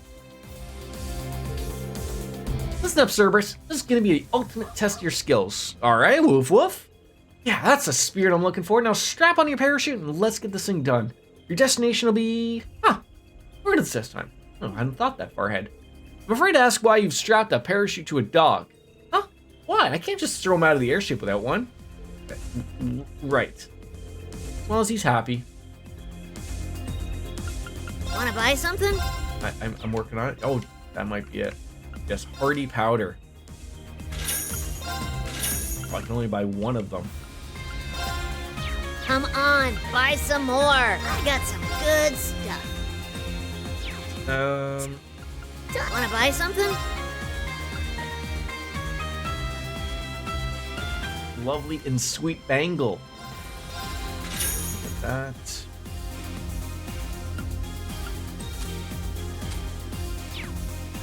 Listen up, Cerberus. This is going to be the ultimate test of your skills. Alright, woof woof. Yeah, that's the spirit I'm looking for. Now strap on your parachute and let's get this thing done. Your destination will be... where is this time? Oh, I hadn't thought that far ahead. I'm afraid to ask why you've strapped a parachute to a dog. Huh? Why? I can't just throw him out of the airship without one. Right. As well as he's happy. Wanna buy something? I'm working on it. Oh, that might be it. Yes, hardy powder. I can only buy one of them. Come on, buy some more. I got some good stuff. Wanna buy something? Lovely and sweet bangle. Look at that.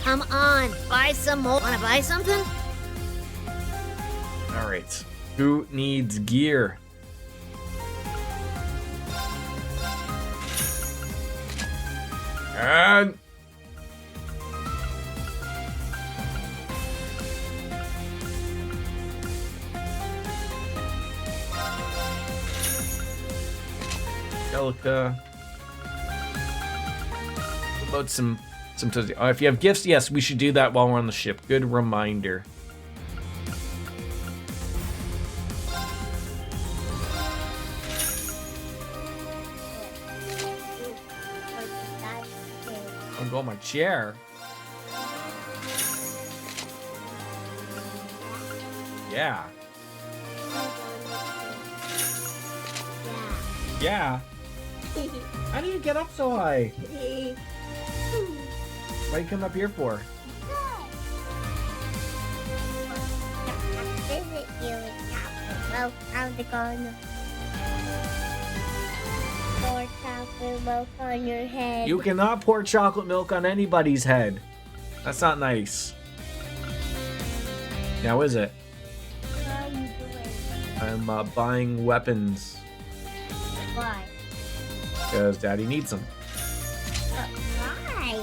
Come on, buy some more. Wanna buy something? Alright. Who needs gear? And... Angelica. What about some if you have gifts, yes, we should do that while we're on the ship. Good reminder. I'm going my chair. Yeah. Yeah. How do you get up so high? What are you coming up here for? Pour chocolate milk on your head. You cannot pour chocolate milk on anybody's head. That's not nice. Now is it? What are you doing? I'm buying weapons. Why? Because Daddy needs them. But why?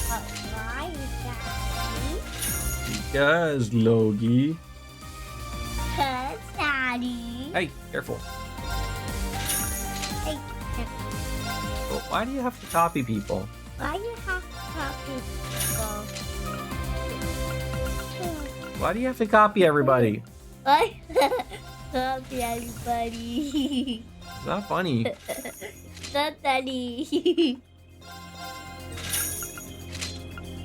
But why, Daddy? Because, Logie. Because, Daddy. Hey, careful. Hey, Well, why do you have to copy people? why you have to copy people? Why do you have to copy everybody? Why? Copy everybody. It's not funny. Not funny.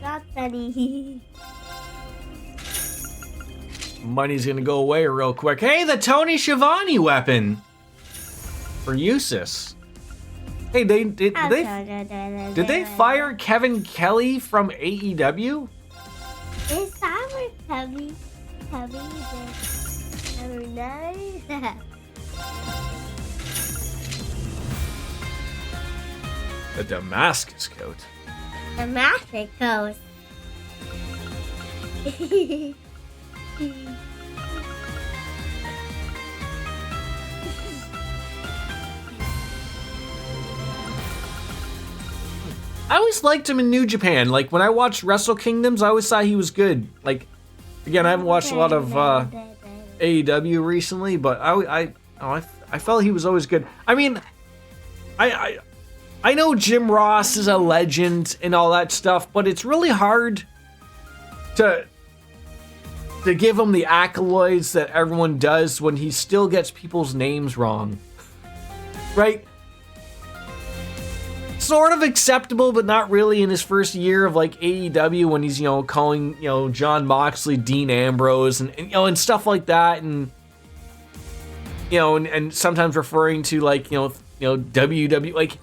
Not funny. Money's gonna go away real quick. Hey, the Tony Schiavone weapon for Usis. Hey, did they fire Kevin Kelly from AEW? Is that where Tubby number 9? The Damascus coat. The master goes. I always liked him in New Japan. Like, when I watched Wrestle Kingdoms, I always thought he was good. Like, again, I haven't watched a lot of AEW recently, but I felt he was always good. I mean, I know Jim Ross is a legend and all that stuff, but it's really hard to to give him the accolades that everyone does when he still gets people's names wrong. Right? Sort of acceptable, but not really in his first year of like AEW when he's, calling, John Moxley, Dean Ambrose and stuff like that. And, and sometimes referring to like, WWE, like,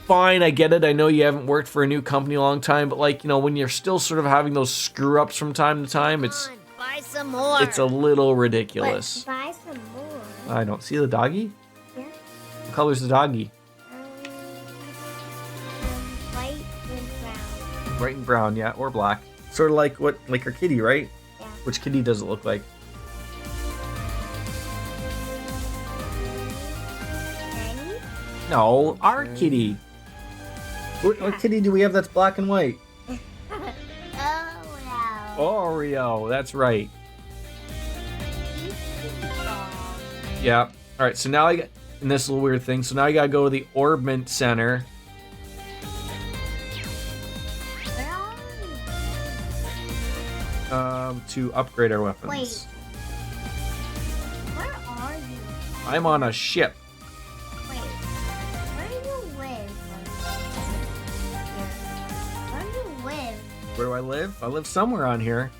fine, I get it. I know you haven't worked for a new company a long time, but like, when you're still sort of having those screw ups from time to time, Buy some more. it's a little ridiculous. Buy some more. I don't see the doggy. Yeah. What color's the doggy? White and brown. White and brown, yeah, or black. Sort of like our kitty, right? Yeah. Which kitty does it look like? Penny? No, our kitty. What kitty do we have that's black and white? Oreo, that's right. Yeah. All right, so now I got in this little weird thing. So now I gotta go to the Orbment Center. To upgrade our weapons. Wait. Where are you? I'm on a ship. Wait. Where do you live? Where do you live? Where do I live? I live somewhere on here.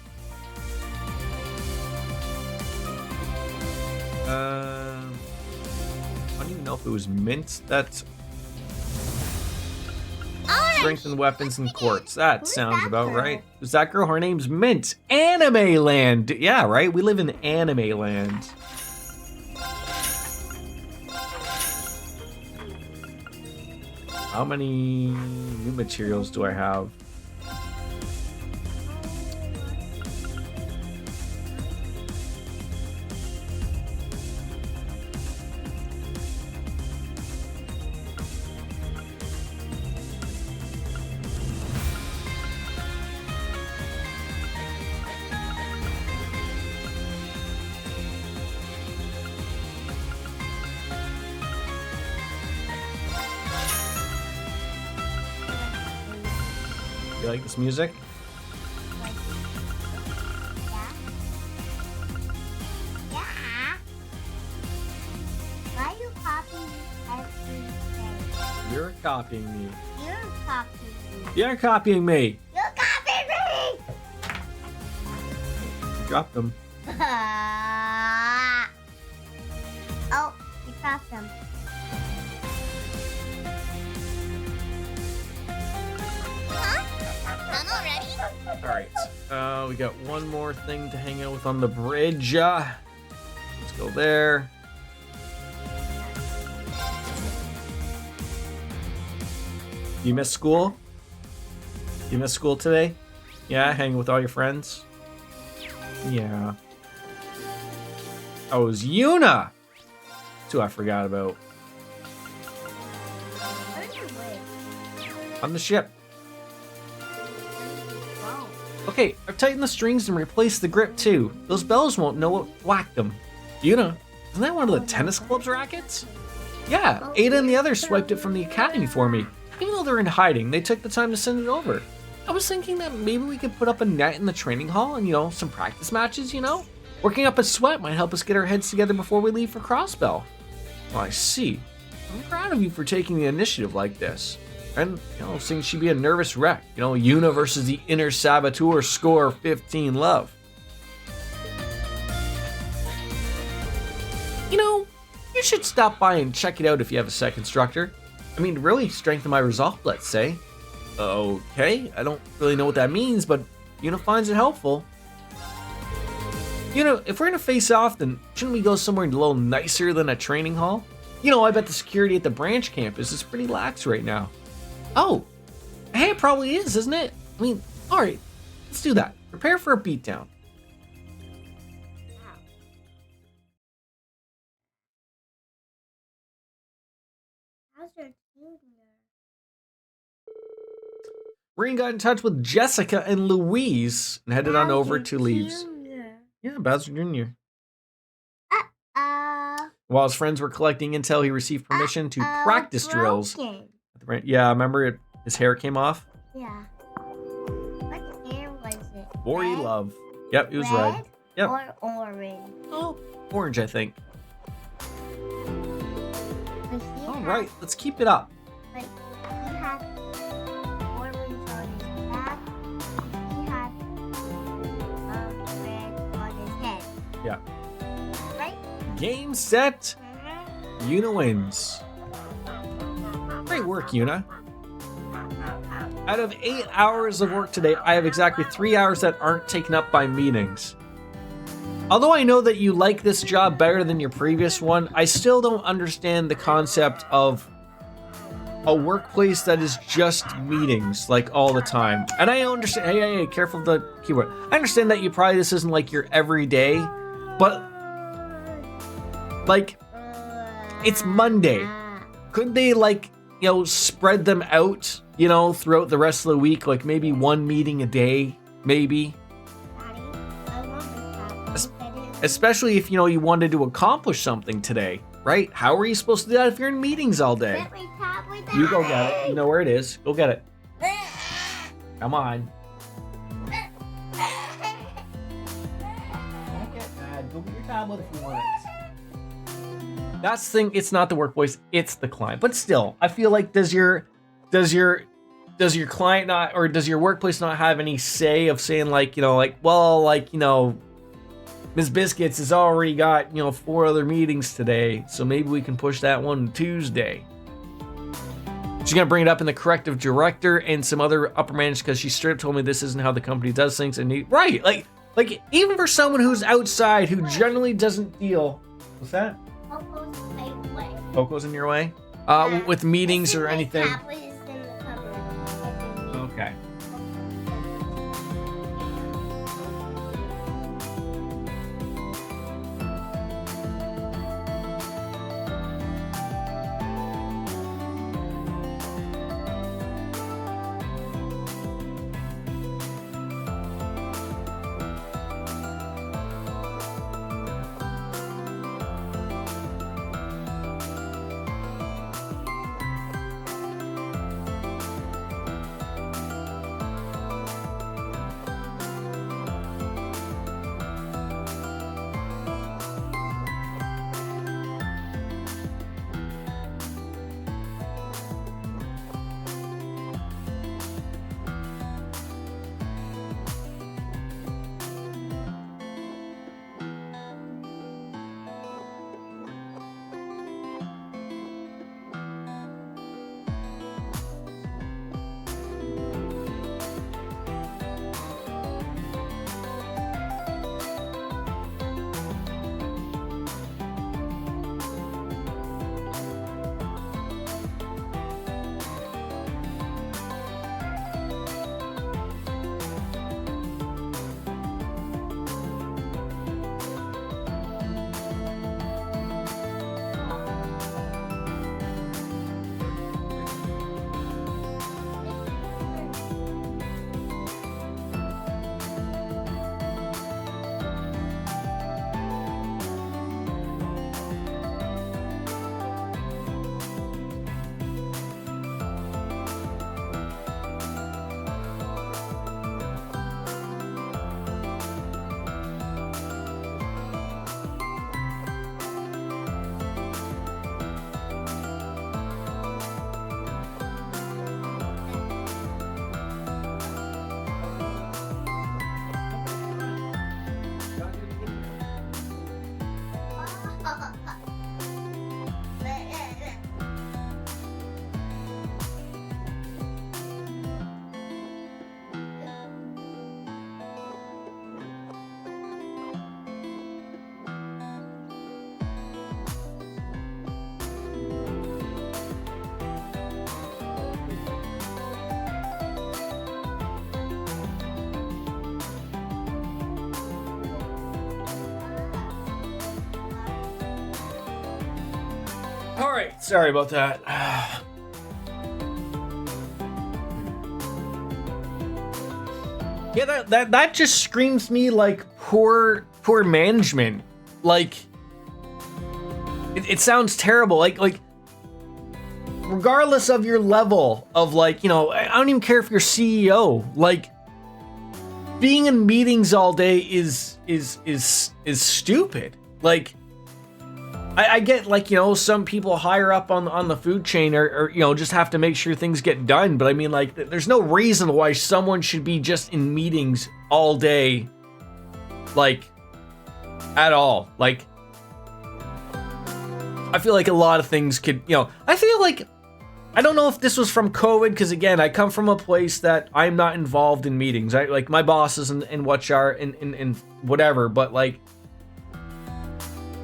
I don't even know if it was Mint. That's strengthen weapons and quartz. That sounds about right. Who's that girl? Her name's Mint. Anime Land. Yeah, right? We live in Anime Land. How many new materials do I have? You like this music? Yeah. Why are you copying everything? You're copying me. You're copying me. You're copying me. You're copying me! Drop them. Oh, you dropped them. I'm already. All right. We got one more thing to hang out with on the bridge. Let's go there. You miss school? You miss school today? Yeah, hanging with all your friends? Yeah. Oh, it was Yuna! That's who I forgot about. Where do you live? On the ship. Okay, I've tightened the strings and replaced the grip too. Those bells won't know what whacked them. Yuna, isn't that one of the tennis club's rackets? Yeah, Ada and the others swiped it from the academy for me. Even though they're in hiding, they took the time to send it over. I was thinking that maybe we could put up a net in the training hall and, some practice matches, Working up a sweat might help us get our heads together before we leave for Crossbell. Well, I see. I'm proud of you for taking the initiative like this. And, seeing she'd be a nervous wreck. Yuna versus the inner saboteur, score 15 love. You should stop by and check it out if you have a sec, instructor. I mean, really strengthen my resolve, let's say. Okay, I don't really know what that means, but Yuna finds it helpful. If we're gonna face off, then shouldn't we go somewhere a little nicer than a training hall? I bet the security at the branch campus is pretty lax right now. Oh, hey, it probably is, isn't it? I mean, alright, let's do that. Prepare for a beatdown. How's your team there? Rain got in touch with Jessica and Louise and headed on over to Leaves. Yeah, Bowser Jr. While his friends were collecting intel, he received permission to practice drills. Yeah, remember his hair came off? Yeah. What hair was it? 40 Red? love. Yep, it was red. Yep. Or orange. Oh, orange, I think. All right, let's keep it up. Like, he has orange on his back. He has red on his head. Yeah. Right? Game, set, Yuna wins. Great work, Yuna. Out of 8 hours of work today, I have exactly 3 hours that aren't taken up by meetings. Although I know that you like this job better than your previous one, I still don't understand the concept of a workplace that is just meetings, like, all the time. And I understand, hey, careful of the keyboard. I understand that this isn't like your everyday, but, like, it's Monday. Couldn't they, like, spread them out, throughout the rest of the week? Like, maybe one meeting a day, maybe? Especially if, you wanted to accomplish something today, right? How are you supposed to do that if you're in meetings all day? You go get it. You know where it is. Go get it. Come on. Don't get mad. Go get your tablet if you want it. That's the thing. It's not the workplace. It's the client. But still, I feel like does your client not, or does your workplace not have any say of saying Ms. Biscuits has already got, 4 other meetings today, so maybe we can push that one to Tuesday. She's gonna bring it up in the corrective director and some other upper managers because she straight up told me this isn't how the company does things. And right, like even for someone who's outside who generally doesn't deal. What's that? Coco's in your way? With meetings or anything. Okay. All right, sorry about that. Yeah, that just screams me like poor management. Like it sounds terrible. Like regardless of your level of I don't even care if you're CEO. Like being in meetings all day is stupid. Like, I get, like, you know, some people higher up on the food chain or you know, just have to make sure things get done. But I mean, like, there's no reason why someone should be just in meetings all day, like, at all. Like, I feel like a lot of things could, you know, I feel like, I don't know if this was from COVID, because again, I come from a place that I'm not involved in meetings. Like, my bosses and what are and whatever, but like,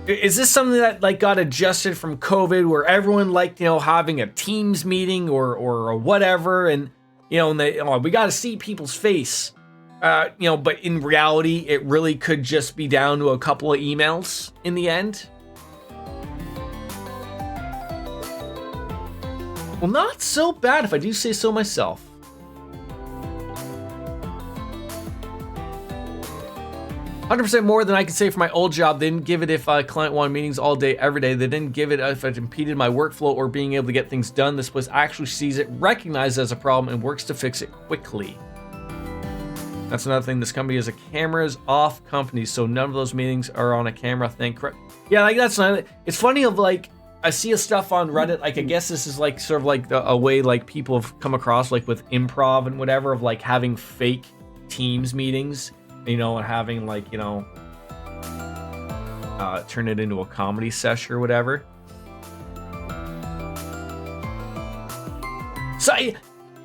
is this something that like got adjusted from COVID, where everyone liked, you know, having a Teams meeting or whatever, and you know, and they, oh, we got to see people's face, you know, but in reality, it really could just be down to a couple of emails in the end. Well, not so bad if I do say so myself. 100% more than I could say for my old job. They didn't give it if a client wanted meetings all day, every day. They didn't give it if it impeded my workflow or being able to get things done. This place actually sees it, recognizes it as a problem, and works to fix it quickly. That's another thing. This company is a cameras off company, so none of those meetings are on a camera thing. Yeah, like that's not. It's funny of like, I see a stuff on Reddit, like, I guess this is like sort of like a way like people have come across, like with improv and whatever, of like having fake Teams meetings, you know, and having like, you know, turn it into a comedy session or whatever. So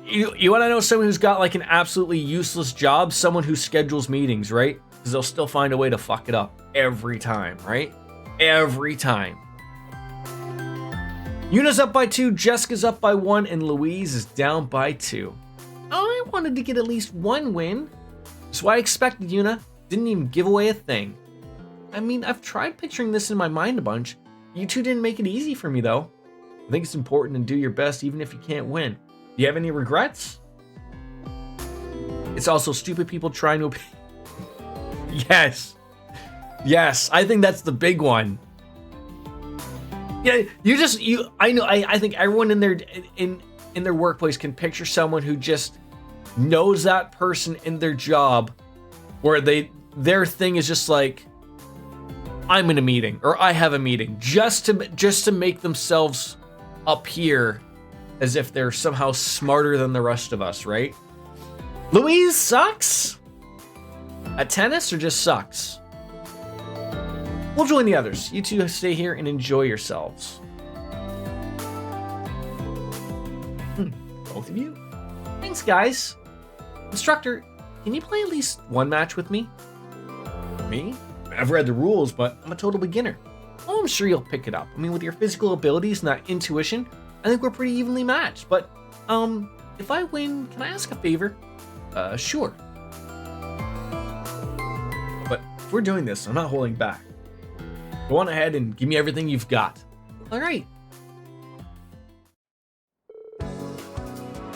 you want to know someone who's got like an absolutely useless job? Someone who schedules meetings, right? Because they'll still find a way to fuck it up every time, right? Every time. Yuna's up by 2, Jessica's up by 1, and Louise is down by 2. I wanted to get at least one win. That's what I expected, Yuna. Didn't even give away a thing. I mean, I've tried picturing this in my mind a bunch. You two didn't make it easy for me, though. I think it's important to do your best even if you can't win. Do you have any regrets? It's also stupid people trying to... Yes. Yes, I think that's the big one. Yeah, I think everyone in their workplace can picture someone who just knows that person in their job, where their thing is just like, I'm in a meeting or I have a meeting, just to make themselves appear as if they're somehow smarter than the rest of us, right? Louise sucks at tennis, or just sucks? We'll join the others. You two stay here and enjoy yourselves. Both of you? Thanks, guys. Instructor, can you play at least one match with me? Me? I've read the rules, but I'm a total beginner. Oh, I'm sure you'll pick it up. I mean, with your physical abilities and that intuition, I think we're pretty evenly matched. But, if I win, can I ask a favor? Sure. But if we're doing this, I'm not holding back. Go on ahead and give me everything you've got. All right.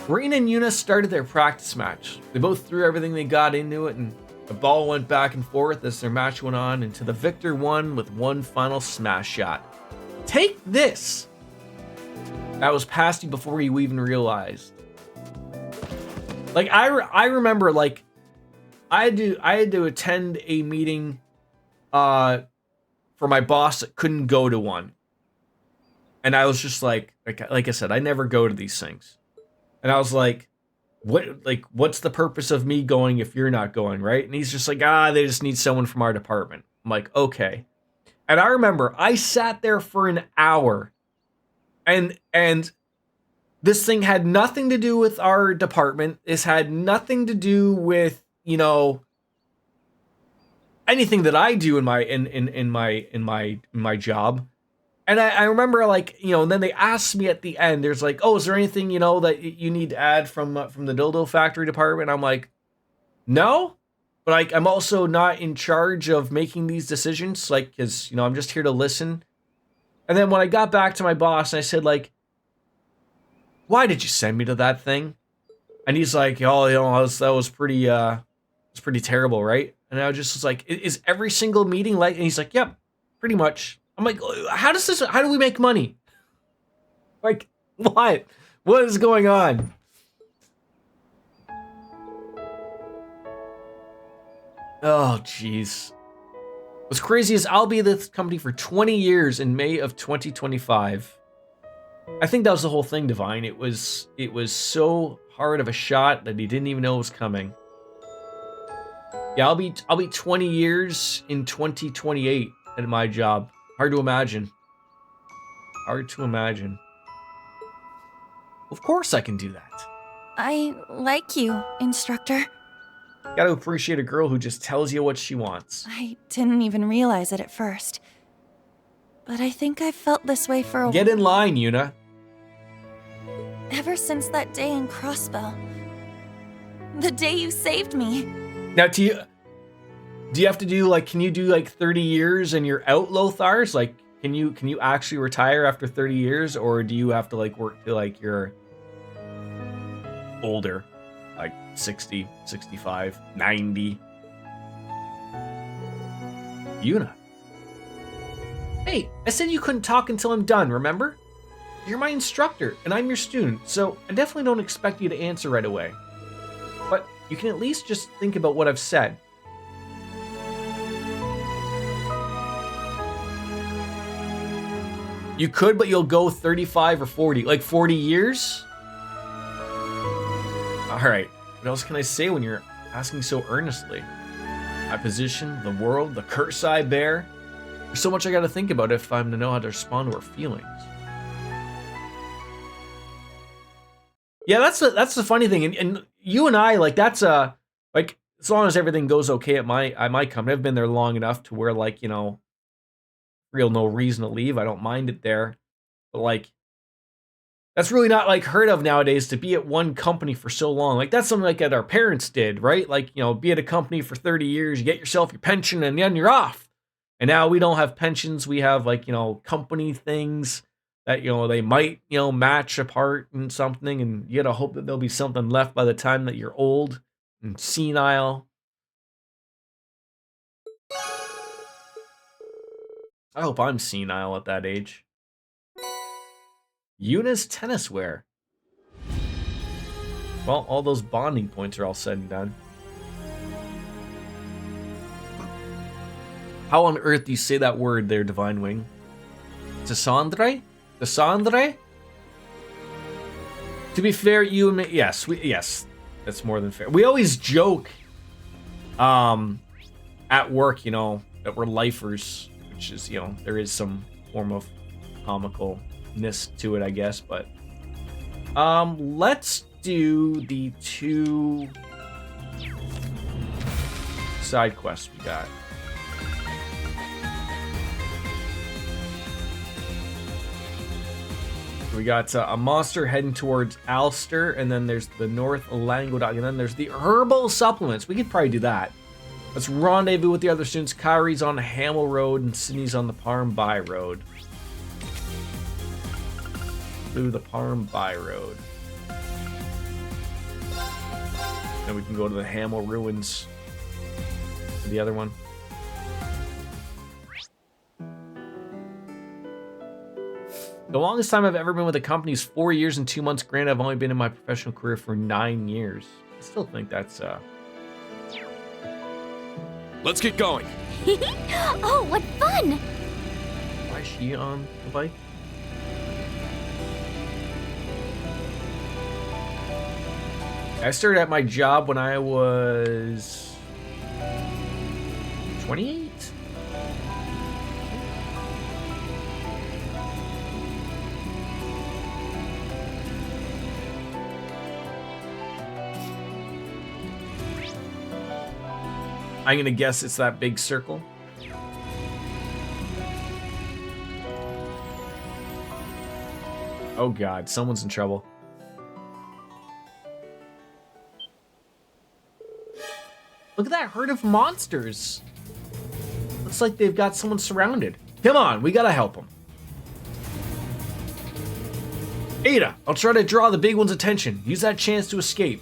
Reina and Yuna started their practice match. They both threw everything they got into it, and the ball went back and forth as their match went on, until the victor won with one final smash shot. Take this! That was past you before you even realized. Like, I remember, like, I had to attend a meeting, for my boss that couldn't go to one. And I was just like I said, I never go to these things. And I was like, what's the purpose of me going if you're not going, right? And he's just like, they just need someone from our department. I'm like, okay. And I remember I sat there for an hour, and this thing had nothing to do with our department. This had nothing to do with, you know, anything that I do in my job. And I remember, like, you know, and then they asked me at the end, there's like, oh, is there anything, you know, that you need to add from the dildo factory department? I'm like, no, but like, I'm also not in charge of making these decisions, like, because, you know, I'm just here to listen. And then when I got back to my boss, I said, like, why did you send me to that thing? And he's like, oh, you know, that was pretty terrible, right? And I just was like, is every single meeting like? And he's like, yep, pretty much. I'm like, how do we make money? Like, what? What is going on? Oh, jeez. What's crazy is I'll be at this company for 20 years in May of 2025. I think that was the whole thing, Divine. It was so hard of a shot that he didn't even know it was coming. Yeah, I'll be 20 years in 2028 at my job. Hard to imagine. Hard to imagine. Of course I can do that. I like you, instructor. Gotta appreciate a girl who just tells you what she wants. I didn't even realize it at first. But I think I've felt this way for a while. Get in line, Yuna. Ever since that day in Crossbell. The day you saved me. Now, do you have to do, like, can you do, like, 30 years and you're out, Lothars? Like, can you actually retire after 30 years? Or do you have to, like, work till, like, you're older? Like, 60, 65, 90? Yuna. Hey, I said you couldn't talk until I'm done, remember? You're my instructor, and I'm your student, so I definitely don't expect you to answer right away. But you can at least just think about what I've said. You could, but you'll go 35 or 40. Like 40 years? Alright, what else can I say when you're asking so earnestly? My position, the world, the curse I bear. There's so much I gotta think about if I'm to know how to respond to her feelings. Yeah, that's the funny thing, and you and I, like, that's like, as long as everything goes okay at my company, I've been there long enough to where, like, you know, real no reason to leave. I don't mind it there, but like, that's really not like heard of nowadays to be at one company for so long. Like, that's something like that our parents did, right? Like, you know, be at a company for 30 years, you get yourself your pension, and then you're off. And now we don't have pensions. We have, like, you know, company things that, you know, they might, you know, match a part in something, and you gotta hope that there'll be something left by the time that you're old and senile. I hope I'm senile at that age. Yuna's tennis wear. Well, all those bonding points are all said and done. How on earth do you say that word there, Divine Wing? Cassandre? Cassandre? To be fair, you and me, yes, that's more than fair. We always joke, at work, you know, that we're lifers, which is, you know, there is some form of comicalness to it, I guess, but, let's do the 2 side quests we got. We got a monster heading towards Ulster, and then there's the North Languedoc, and then there's the herbal supplements. We could probably do that. Let's rendezvous with the other students. Kyrie's on the Hamel Road, and Sydney's on the Parm By Road. Through the Parm By Road. Then we can go to the Hamel Ruins. The other one. The longest time I've ever been with a company is 4 years and 2 months. Granted, I've only been in my professional career for 9 years. I still think that's, Let's get going. Oh, what fun! Why is she on the bike? I started at my job when I was 28? I'm gonna guess it's that big circle. Oh god, someone's in trouble. Look at that herd of monsters. Looks like they've got someone surrounded. Come on, we gotta help them. Ada, I'll try to draw the big one's attention. Use that chance to escape.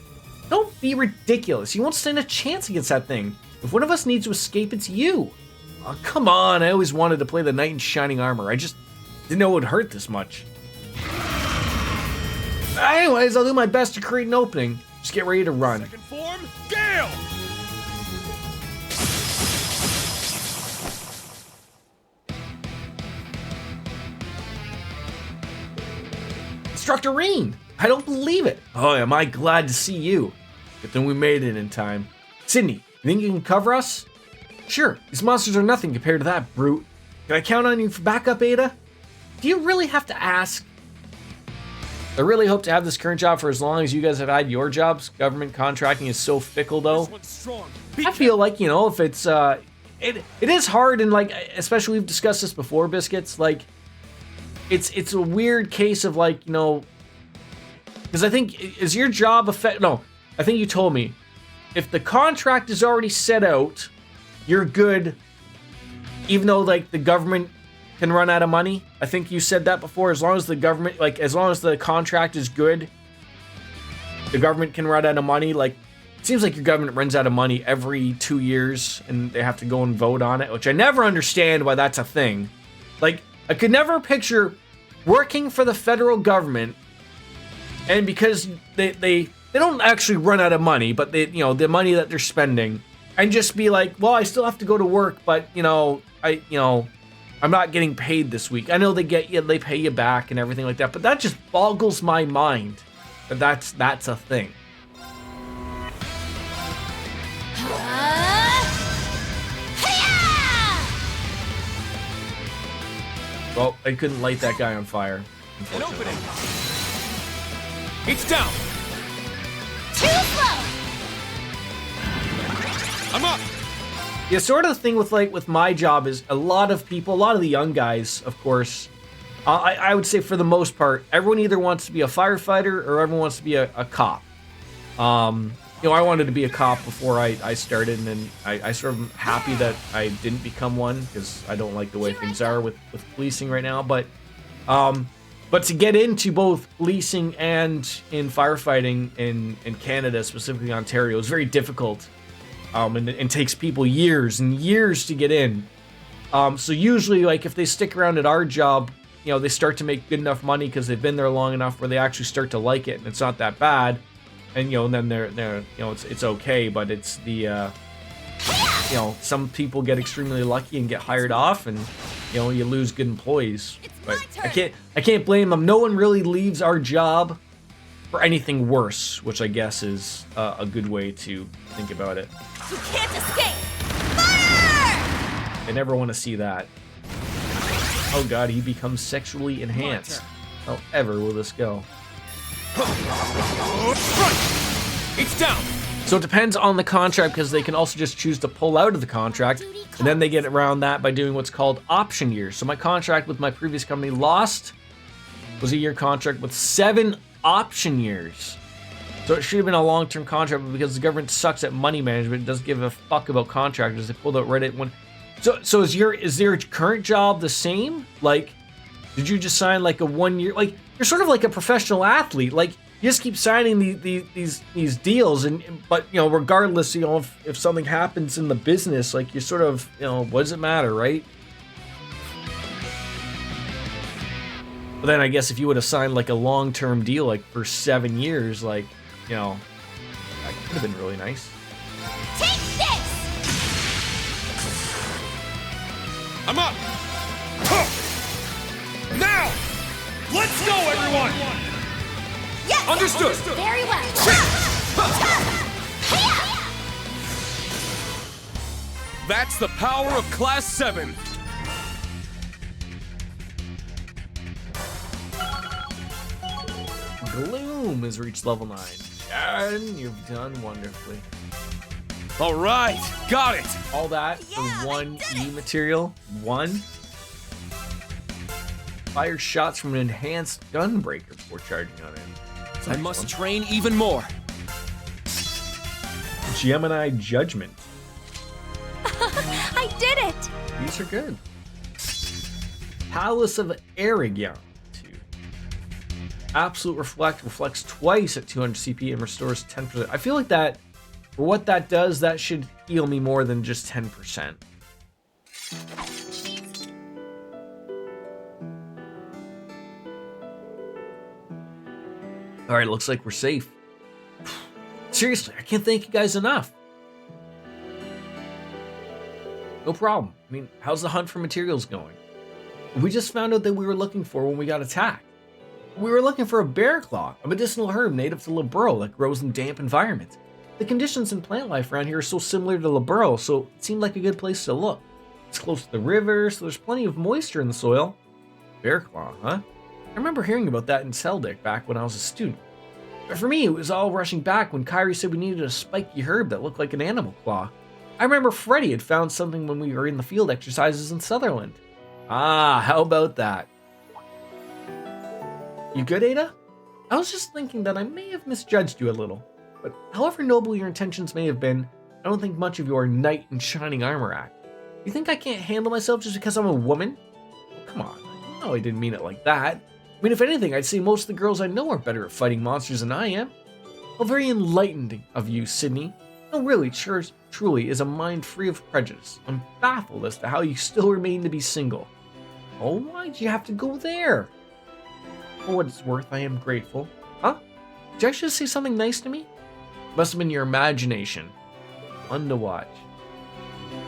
Don't be ridiculous. You won't stand a chance against that thing. If one of us needs to escape, it's you. Oh, come on. I always wanted to play the knight in shining armor. I just didn't know it would hurt this much. Anyways, I'll do my best to create an opening. Just get ready to run. Second form, Gale! Instructor Reen! I don't believe it. Oh, am I glad to see you. Good thing we made it in time. Sydney, you think you can cover us? Sure, these monsters are nothing compared to that brute. Can I count on you for backup, Ada? Do you really have to ask? I really hope to have this current job for as long as you guys have had your jobs. Government contracting is so fickle, though. I feel like, you know, if it's, it is hard, and like, especially we've discussed this before, Biscuits, like, it's a weird case of like, you know, because I think, is your job no, I think you told me, if the contract is already set out, you're good, even though like the government can run out of money. I think you said that before. As long as the government, like, as long as the contract is good, the government can run out of money. Like, it seems like your government runs out of money every 2 years and they have to go and vote on it, which I never understand why that's a thing. Like, I could never picture working for the federal government, and because they don't actually run out of money, but they, you know, the money that they're spending, and just be like, well, I still have to go to work, but you know, I'm not getting paid this week. I know they pay you back and everything like that, but that just boggles my mind that that's a thing. Well, I couldn't light that guy on fire. An opening. It's down. Too slow. I'm up. Yeah, sort of the thing with my job is a lot of people, a lot of the young guys, of course, I would say for the most part, everyone either wants to be a firefighter or everyone wants to be a cop. You know, I wanted to be a cop before I started, and I sort of happy that I didn't become one because I don't like the way things are with policing right now. But to get into both policing and in firefighting in Canada, specifically Ontario, is very difficult. And takes people years and years to get in. So usually, like, if they stick around at our job, you know, they start to make good enough money because they've been there long enough where they actually start to like it, and it's not that bad. And, you know, and then they're you know, it's okay, but it's the, you know, some people get extremely lucky and get hired off, and, you know, you lose good employees. But I can't blame them. No one really leaves our job for anything worse, which I guess is a good way to think about it. You can't escape! Fire! I never want to see that. Oh god, he becomes sexually enhanced. However will this go? It's down! So it depends on the contract, because they can also just choose to pull out of the contract, and then they get around that by doing what's called option years. So my contract with my previous company, Lost, was a year contract with 7 option years. So it should have been a long-term contract, but because the government sucks at money management, it doesn't give a fuck about contractors, they pulled out right at when. So is your current job the same? Like, did you just sign like a 1 year? Like, you're sort of like a professional athlete. Like, you just keep signing these deals, but you know, regardless, you know, if something happens in the business, like, you sort of, you know, what does it matter, right? But then I guess if you would have signed like a long-term deal, like for 7 years, like, you know, that could have been really nice. Take this! I'm up! Now! Let's go, everyone! Yes! Understood! Very well. That's the power of Class 7. Gloom has reached level 9. And you've done wonderfully. All right, got it. All that for 1 E material. 1. Fire shots from an enhanced gunbreaker before charging on him. I must train even more. Gemini Judgment. I did it! These are good. Palace of Aragon. Absolute Reflect reflects twice at 200 CP and restores 10%. I feel like that, for what that does, that should heal me more than just 10%. Alright, looks like we're safe. Seriously, I can't thank you guys enough. No problem. I mean, how's the hunt for materials going? We just found out that we were looking for when we got attacked. We were looking for a bear claw, a medicinal herb native to Liberl that grows in damp environments. The conditions and plant life around here are so similar to Liberl, so it seemed like a good place to look. It's close to the river, so there's plenty of moisture in the soil. Bear claw, huh? I remember hearing about that in Seldic back when I was a student. But for me, it was all rushing back when Kyrie said we needed a spiky herb that looked like an animal claw. I remember Freddy had found something when we were in the field exercises in Sutherland. Ah, how about that? You good, Ada? I was just thinking that I may have misjudged you a little, but however noble your intentions may have been, I don't think much of your knight in shining armor act. You think I can't handle myself just because I'm a woman? Come on, no, I didn't mean it like that. I mean, if anything, I'd say most of the girls I know are better at fighting monsters than I am. Well, very enlightened of you, Sydney. No, really, truly is a mind free of prejudice. I'm baffled as to how you still remain to be single. Oh, why'd you have to go there? For what it's worth, I am grateful. Huh? Did you actually say something nice to me? Must have been your imagination. Fun to watch.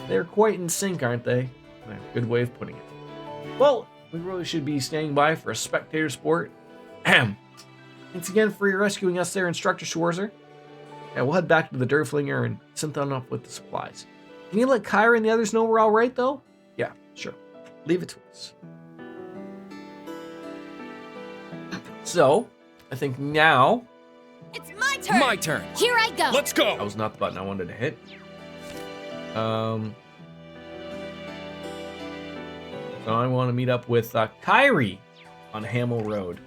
They're quite in sync, aren't they? Good way of putting it. Well, we really should be staying by for a spectator sport. Ahem. Thanks again for your rescuing us there, Instructor Schwarzer. Yeah, we'll head back to the Derflinger and send them up with the supplies. Can you let Kyra and the others know we're all right, though? Yeah, sure. Leave it to us. So, I think now... It's my turn! My turn! Here I go! Let's go! That was not the button I wanted to hit. So I want to meet up with Kyrie on Hamel Road.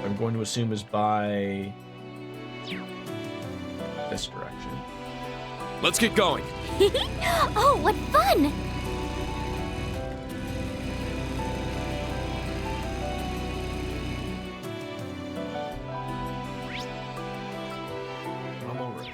I'm going to assume is by this direction. Let's get going. Oh, what fun! Hamel Road.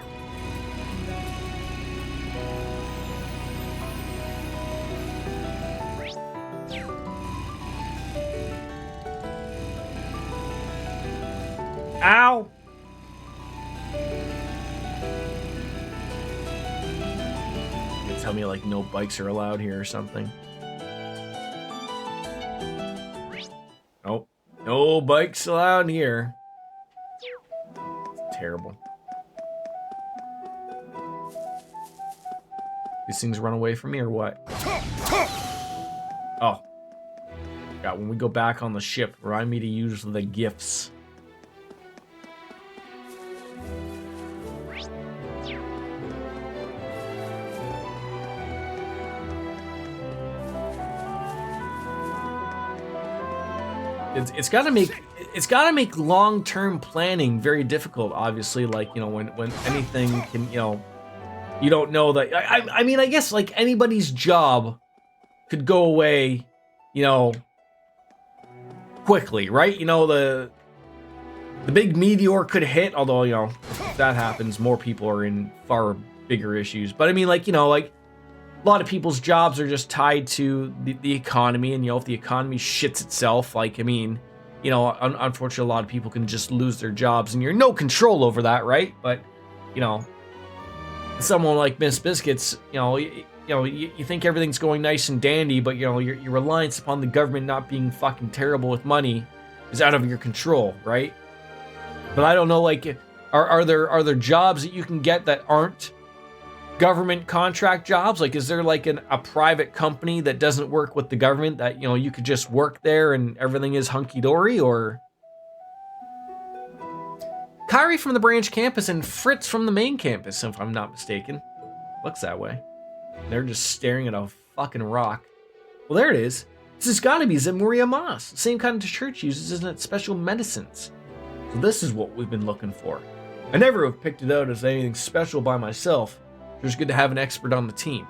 Ow! You tell me like no bikes are allowed here or something. Nope. No bikes allowed here. It's terrible. These things run away from me or what? Oh. God, when we go back on the ship, remind me to use the gifts. It's got to make long-term planning very difficult. Obviously, like, you know, when anything can, you know, you don't know that. I mean, I guess like anybody's job could go away, you know, quickly, right? You know, the big meteor could hit. Although, you know, if that happens, more people are in far bigger issues. But I mean, like, you know, like a lot of people's jobs are just tied to the economy, and you know, if the economy shits itself, like, I mean, you know, unfortunately, a lot of people can just lose their jobs, and you're no control over that, right? But, you know, someone like Miss Biscuits, you think everything's going nice and dandy, but you know, your reliance upon the government not being fucking terrible with money is out of your control, right? But I don't know, like, are there jobs that you can get that aren't government contract jobs? Like, is there like a private company that doesn't work with the government that, you know, you could just work there and everything is hunky-dory? Or Kyrie from the branch campus and Fritz from the main campus, if I'm not mistaken. Looks that way. They're just staring at a fucking rock. Well, there it is. This has got to be Zemuria Moss. The same kind of church uses, isn't it? Special medicines. So this is what we've been looking for. I never have picked it out as anything special by myself. It was good to have an expert on the team.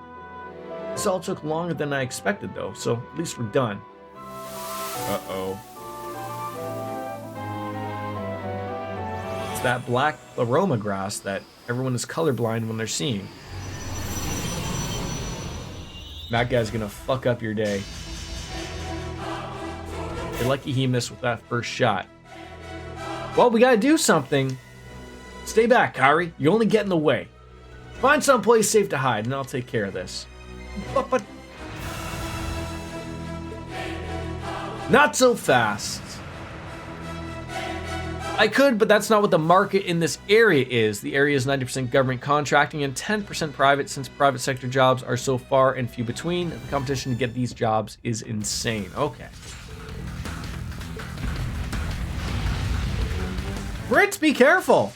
This all took longer than I expected, though, so at least we're done. Uh-oh. It's that black aroma grass that everyone is colorblind when they're seeing. That guy's gonna fuck up your day. You're lucky he missed with that first shot. Well, we gotta do something. Stay back, Kyrie. You only get in the way. Find someplace safe to hide, and I'll take care of this. But... Not so fast. I could, but that's not what the market in this area is. The area is 90% government contracting and 10% private, since private sector jobs are so far and few between. The competition to get these jobs is insane. Okay. Brits, be careful!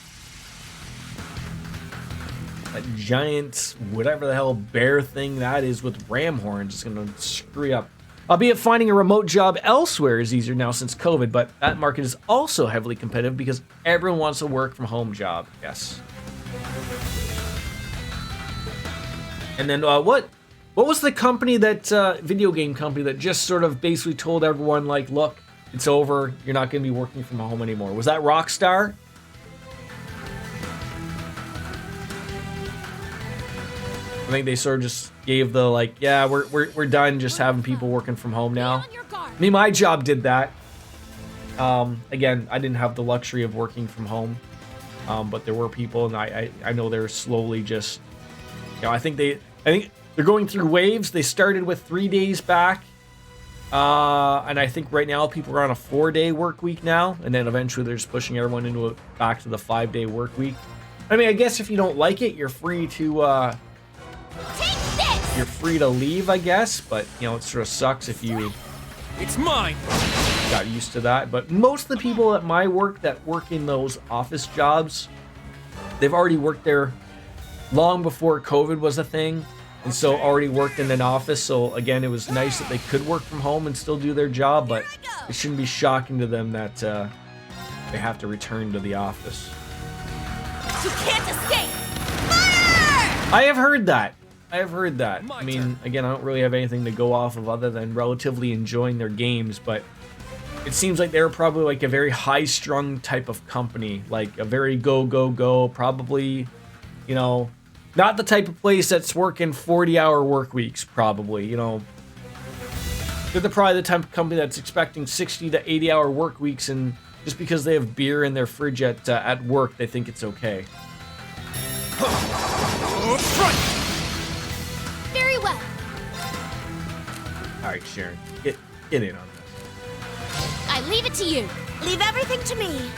That giant, whatever the hell, bear thing that is with ram horns is gonna screw you up. Albeit finding a remote job elsewhere is easier now since COVID, but that market is also heavily competitive because everyone wants a work from home job. Yes. And then what was the company that video game company that just sort of basically told everyone like, look, it's over, you're not going to be working from home anymore? Was that Rockstar? I think they sort of just gave the like, yeah, we're done just having people working from home now. I mean, my job did that. Again, I didn't have the luxury of working from home, but there were people, and I know they're slowly just, you know, I think they're going through waves. They started with 3 days back, and I think right now people are on a 4-day work week now, and then eventually they're just pushing everyone into back to the 5-day work week. I mean, I guess if you don't like it, you're free to. You're free to leave, I guess, but you know, it sort of sucks if you got used to that. But most of the people at my work that work in those office jobs, they've already worked there long before COVID was a thing, and so already worked in an office. So again, it was nice that they could work from home and still do their job, but it shouldn't be shocking to them that they have to return to the office. You can't escape! Fire! I have heard that. I mean, again, I don't really have anything to go off of other than relatively enjoying their games, but it seems like they're probably like a very high-strung type of company, like a very go, probably, you know, not the type of place that's working 40-hour work weeks, probably, you know. They're probably the type of company that's expecting 60 to 80-hour work weeks, and just because they have beer in their fridge at work, they think it's okay. Very well. All right, Sharon, get in on this. I leave it to you. Leave everything to me.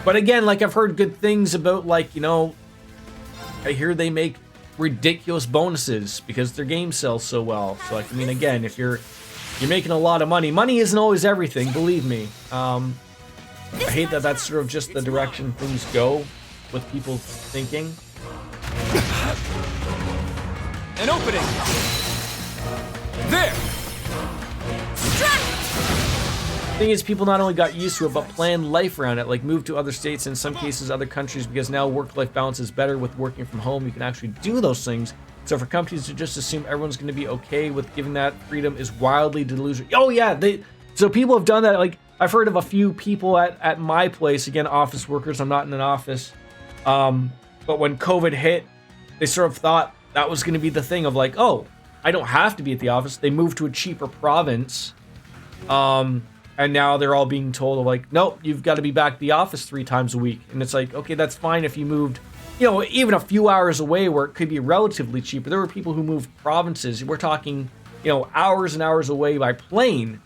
But again, like I've heard good things about, like, you know, I hear they make ridiculous bonuses because their game sells so well. So like, I mean, again, if you're making a lot of money isn't always everything, believe me. I hate that that's sort of just the direction things go with people thinking. An opening! There! Thing is, people not only got used to it, but planned life around it, like moved to other states, in some cases other countries, because now work-life balance is better with working from home. You can actually do those things. So for companies to just assume everyone's going to be okay with giving that freedom is wildly delusional. Oh yeah, so people have done that. Like, I've heard of a few people at my place, again, office workers, I'm not in an office, but when COVID hit, they sort of thought that was going to be the thing of like, oh, I don't have to be at the office. They moved to a cheaper province, and now they're all being told of like, nope, you've got to be back at the office 3 times a week. And it's like, okay, that's fine if you moved, you know, even a few hours away where it could be relatively cheaper. There were people who moved provinces. We're talking, you know, hours and hours away by plane.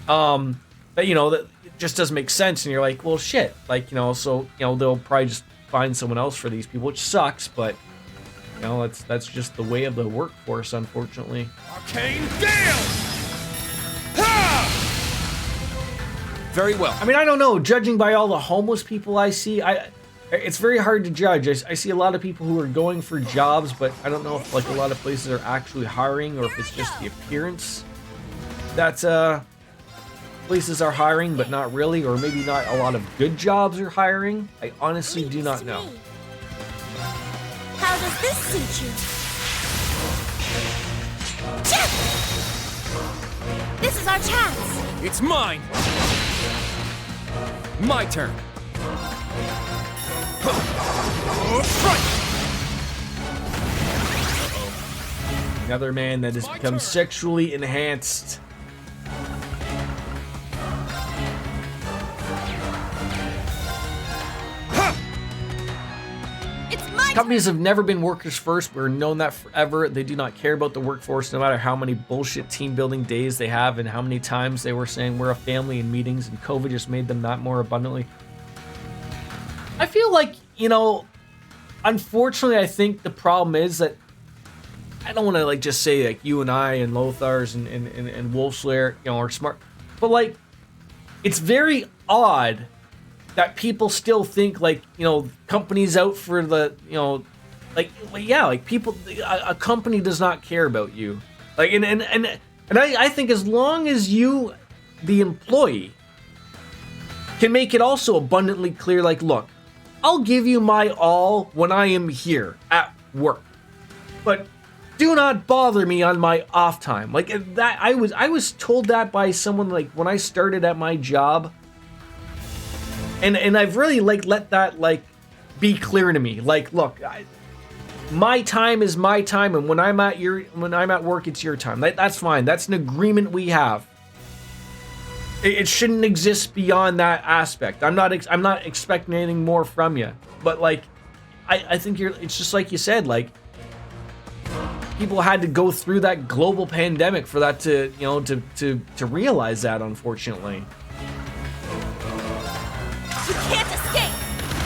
But you know, that it just doesn't make sense. And you're like, well, shit. Like, you know, so, you know, they'll probably just find someone else for these people, which sucks, but you know, that's just the way of the workforce, unfortunately. Arcane Gale! Very well. I mean, I don't know. Judging by all the homeless people I see, it's very hard to judge. I see a lot of people who are going for jobs, but I don't know if like a lot of places are actually hiring or if it's just the appearance that places are hiring, but not really, or maybe not a lot of good jobs are hiring. I honestly do not know. How does this suit you? This is our chance. It's mine. My turn. Another man that has become sexually enhanced. It's my Companies have never been workers first. We're known that forever. They do not care about the workforce, no matter how many bullshit team building days they have and how many times they were saying we're a family in meetings, and COVID just made them that more abundantly. I feel like, unfortunately, I think the problem is that I don't want to just say like you and I and Lothars and Wolfslayer, are smart, but it's very odd that people still think companies out for the people, a company does not care about you, I think as long as you, the employee, can make it also abundantly clear, look, I'll give you my all when I am here at work, but do not bother me on my off time. That I was told that by someone when I started at my job. And I've really let that be clear to me. Look, my time is my time, and when I'm at work, it's your time. That's fine. That's an agreement we have. It shouldn't exist beyond that aspect. I'm not expecting anything more from you. But I think it's just like you said. People had to go through that global pandemic for that to to realize that, unfortunately. You can't escape!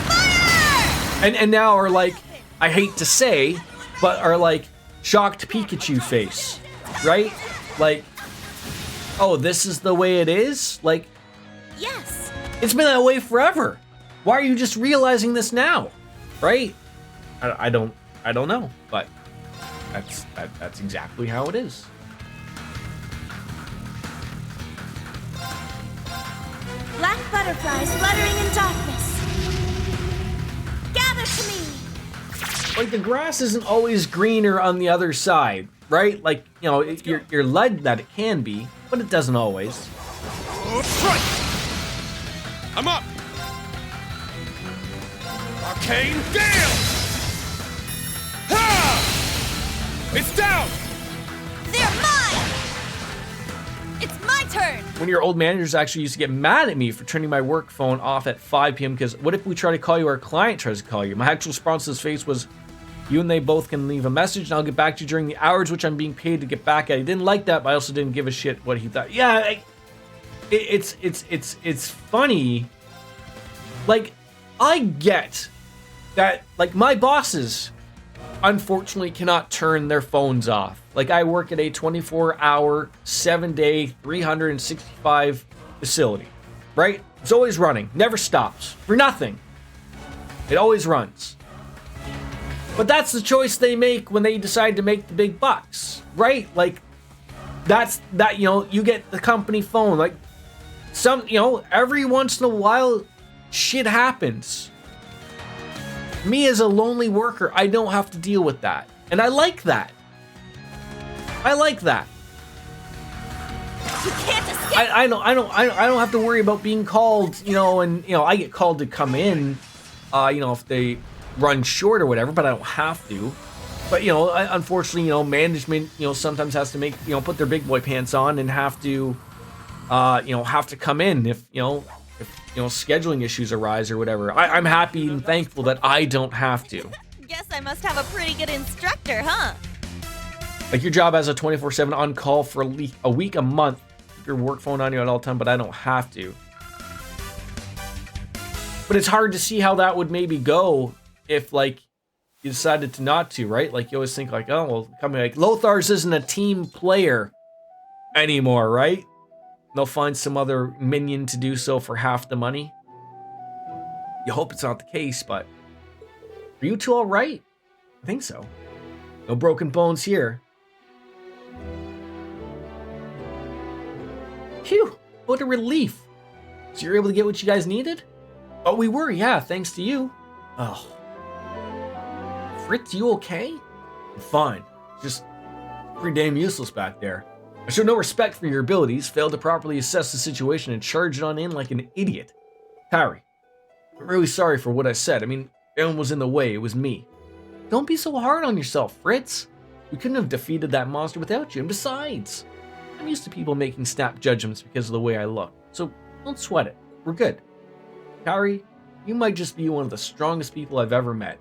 Fire! And now are I hate to say, but are shocked Pikachu face, right? Oh, this is the way it is? Yes. It's been that way forever. Why are you just realizing this now? Right? I don't know, but that's exactly how it is. Black butterflies fluttering in darkness. Gather to me. The grass isn't always greener on the other side, right? You're led that it can be, but it doesn't always. Strike! I'm up! Arcane Gale! Ha! It's down! They're mine! It's my turn! One of your old managers actually used to get mad at me for turning my work phone off at 5 p.m. because what if we try to call you or a client tries to call you? My actual response to his face was, you and they both can leave a message and I'll get back to you during the hours which I'm being paid to get back at. He didn't like that, but I also didn't give a shit what he thought. Yeah, it's funny. I get that, my bosses unfortunately cannot turn their phones off. I work at a 24-hour, 7-day, 365 facility, right? It's always running, never stops, for nothing. It always runs. But that's the choice they make when they decide to make the big bucks, right? That's that, you get the company phone. Every once in a while, shit happens. Me as a lonely worker, I don't have to deal with that. And I like that. I like that. You can't escape. I don't have to worry about being called, I get called to come in, if they run short or whatever, but I don't have to. But unfortunately, management, sometimes has to make, put their big boy pants on and have to come in if scheduling issues arise or whatever. I'm happy and thankful that I don't have to. Guess I must have a pretty good instructor, huh? Your job has a 24/7 on call for a week, a month. Keep your work phone on you at all time, but I don't have to. But it's hard to see how that would maybe go if you decided to not to, right? You always think oh, well, company Lothars isn't a team player anymore, right? They'll find some other minion to do so for half the money. You hope it's not the case, but are you two all right? I think so. No broken bones here. Phew, what a relief. So you're able to get what you guys needed? Oh, we were, yeah, thanks to you. Oh. Fritz, you okay? I'm fine. Just pretty damn useless back there. I showed no respect for your abilities, failed to properly assess the situation, and charged on in like an idiot. Harry, I'm really sorry for what I said. I mean, everyone was in the way. It was me. Don't be so hard on yourself, Fritz. We couldn't have defeated that monster without you. And besides, I'm used to people making snap judgments because of the way I look. So don't sweat it. We're good. Harry, you might just be one of the strongest people I've ever met.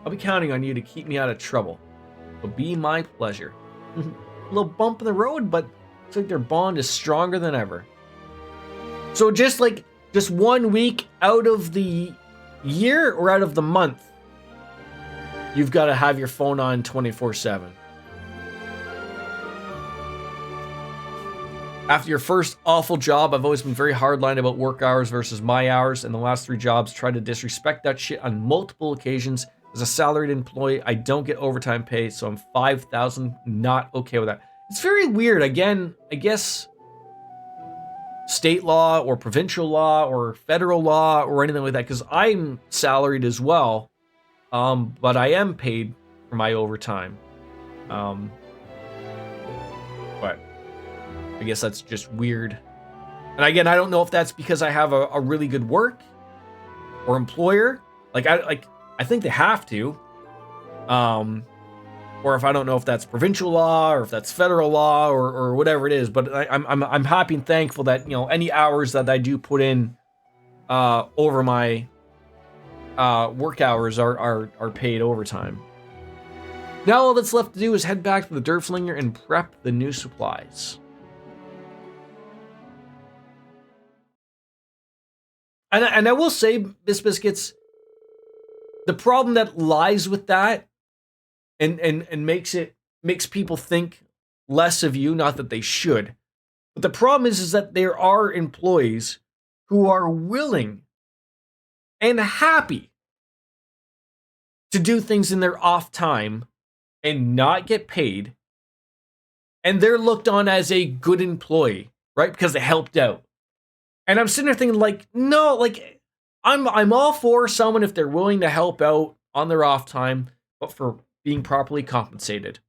I'll be counting on you to keep me out of trouble. It'll be my pleasure. A little bump in the road, but it's like their bond is stronger than ever. So just 1 week out of the year or out of the month, you've got to have your phone on 24/7. After your first awful job, I've always been very hardline about work hours versus my hours, and the last 3 jobs tried to disrespect that shit on multiple occasions. As a salaried employee, I don't get overtime pay, so I'm $5,000 not okay with that. It's very weird. Again, I guess state law or provincial law or federal law or anything like that, because I'm salaried as well, but I am paid for my overtime. But I guess that's just weird. And again, I don't know if that's because I have a really good work or employer. I think they have to. Or if I don't know if that's provincial law or if that's federal law or whatever it is. But I'm happy and thankful that, you know, any hours that I do put in over my work hours are paid overtime. Now all that's left to do is head back to the Derflinger and prep the new supplies. And I will say, Miss Biscuits, the problem that lies with that and makes people think less of you, not that they should, but the problem is that there are employees who are willing and happy to do things in their off time and not get paid, and they're looked on as a good employee, right? Because they helped out. And I'm sitting there thinking, like, no, like, I'm all for someone if they're willing to help out on their off time, but for being properly compensated.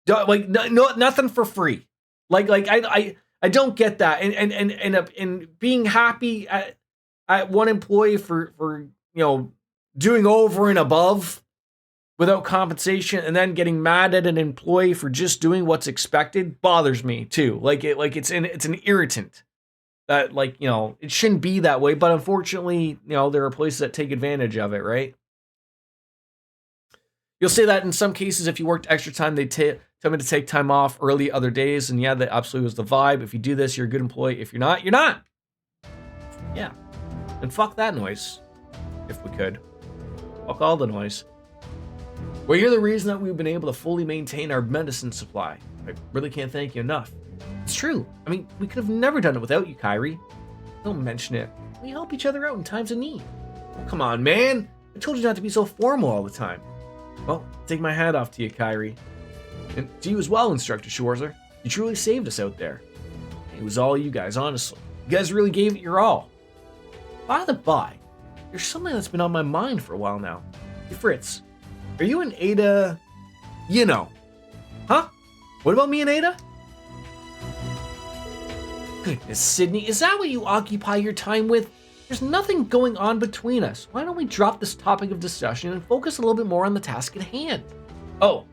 Like, no, nothing for free. Like I don't get that. And being happy at one employee for you know, doing over and above without compensation, and then getting mad at an employee for just doing what's expected bothers me too. It's an irritant. That, like, you know, it shouldn't be that way, but unfortunately, you know, there are places that take advantage of it, right? You'll say that in some cases, if you worked extra time, they tell me to take time off early other days, and yeah, that absolutely was the vibe. If you do this, you're a good employee. If you're not, you're not. Yeah. And fuck that noise, if we could. Fuck all the noise. Well, you're the reason that we've been able to fully maintain our medicine supply. I really can't thank you enough. It's true. I mean, we could have never done it without you, Kyrie. Don't mention it. We help each other out in times of need. Oh, come on, man. I told you not to be so formal all the time. Well, take my hat off to you, Kyrie. And to you as well, Instructor Schwarzer. You truly saved us out there. It was all you guys, honestly. You guys really gave it your all. By the by, there's something that's been on my mind for a while now. Hey, Fritz, are you and Ada, you know? Huh? What about me and Ada? Goodness, Sydney, is that what you occupy your time with? There's nothing going on between us. Why don't we drop this topic of discussion and focus a little bit more on the task at hand? Oh,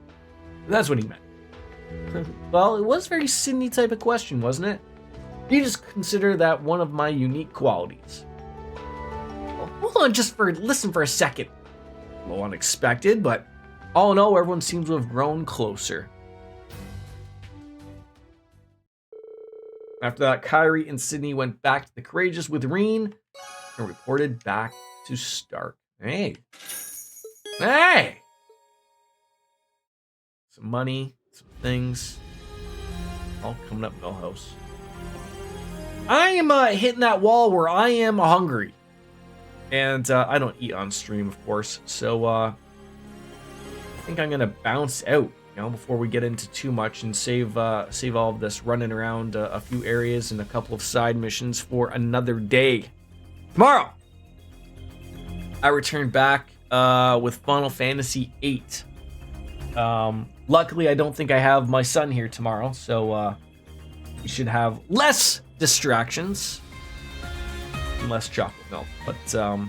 that's what he meant. Well, it was a very Sydney type of question, wasn't it? You just consider that one of my unique qualities. Well, hold on, listen for a second. A little unexpected, but all in all, everyone seems to have grown closer. After that, Kyrie and Sydney went back to the Courageous with Reen and reported back to Stark. Hey! Some money, some things, all coming up Millhouse. I am hitting that wall where I am hungry. And I don't eat on stream, of course, so I think I'm going to bounce out. You know, before we get into too much and save all of this running around a few areas and a couple of side missions for another day. Tomorrow, I return back with Final Fantasy VIII. Luckily, I don't think I have my son here tomorrow, so we should have less distractions and less chocolate milk. But I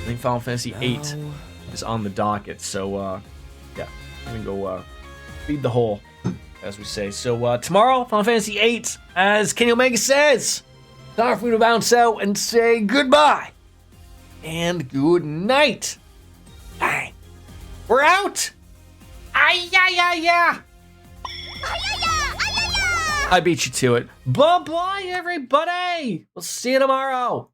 think Final Fantasy VIII is on the docket, so yeah. I'm gonna go feed the hole, as we say. So tomorrow, Final Fantasy VIII, as Kenny Omega says, time for me to bounce out and say goodbye and good night. Bang. We're out. Yeah. I beat you to it. Bye-bye, everybody. We'll see you tomorrow.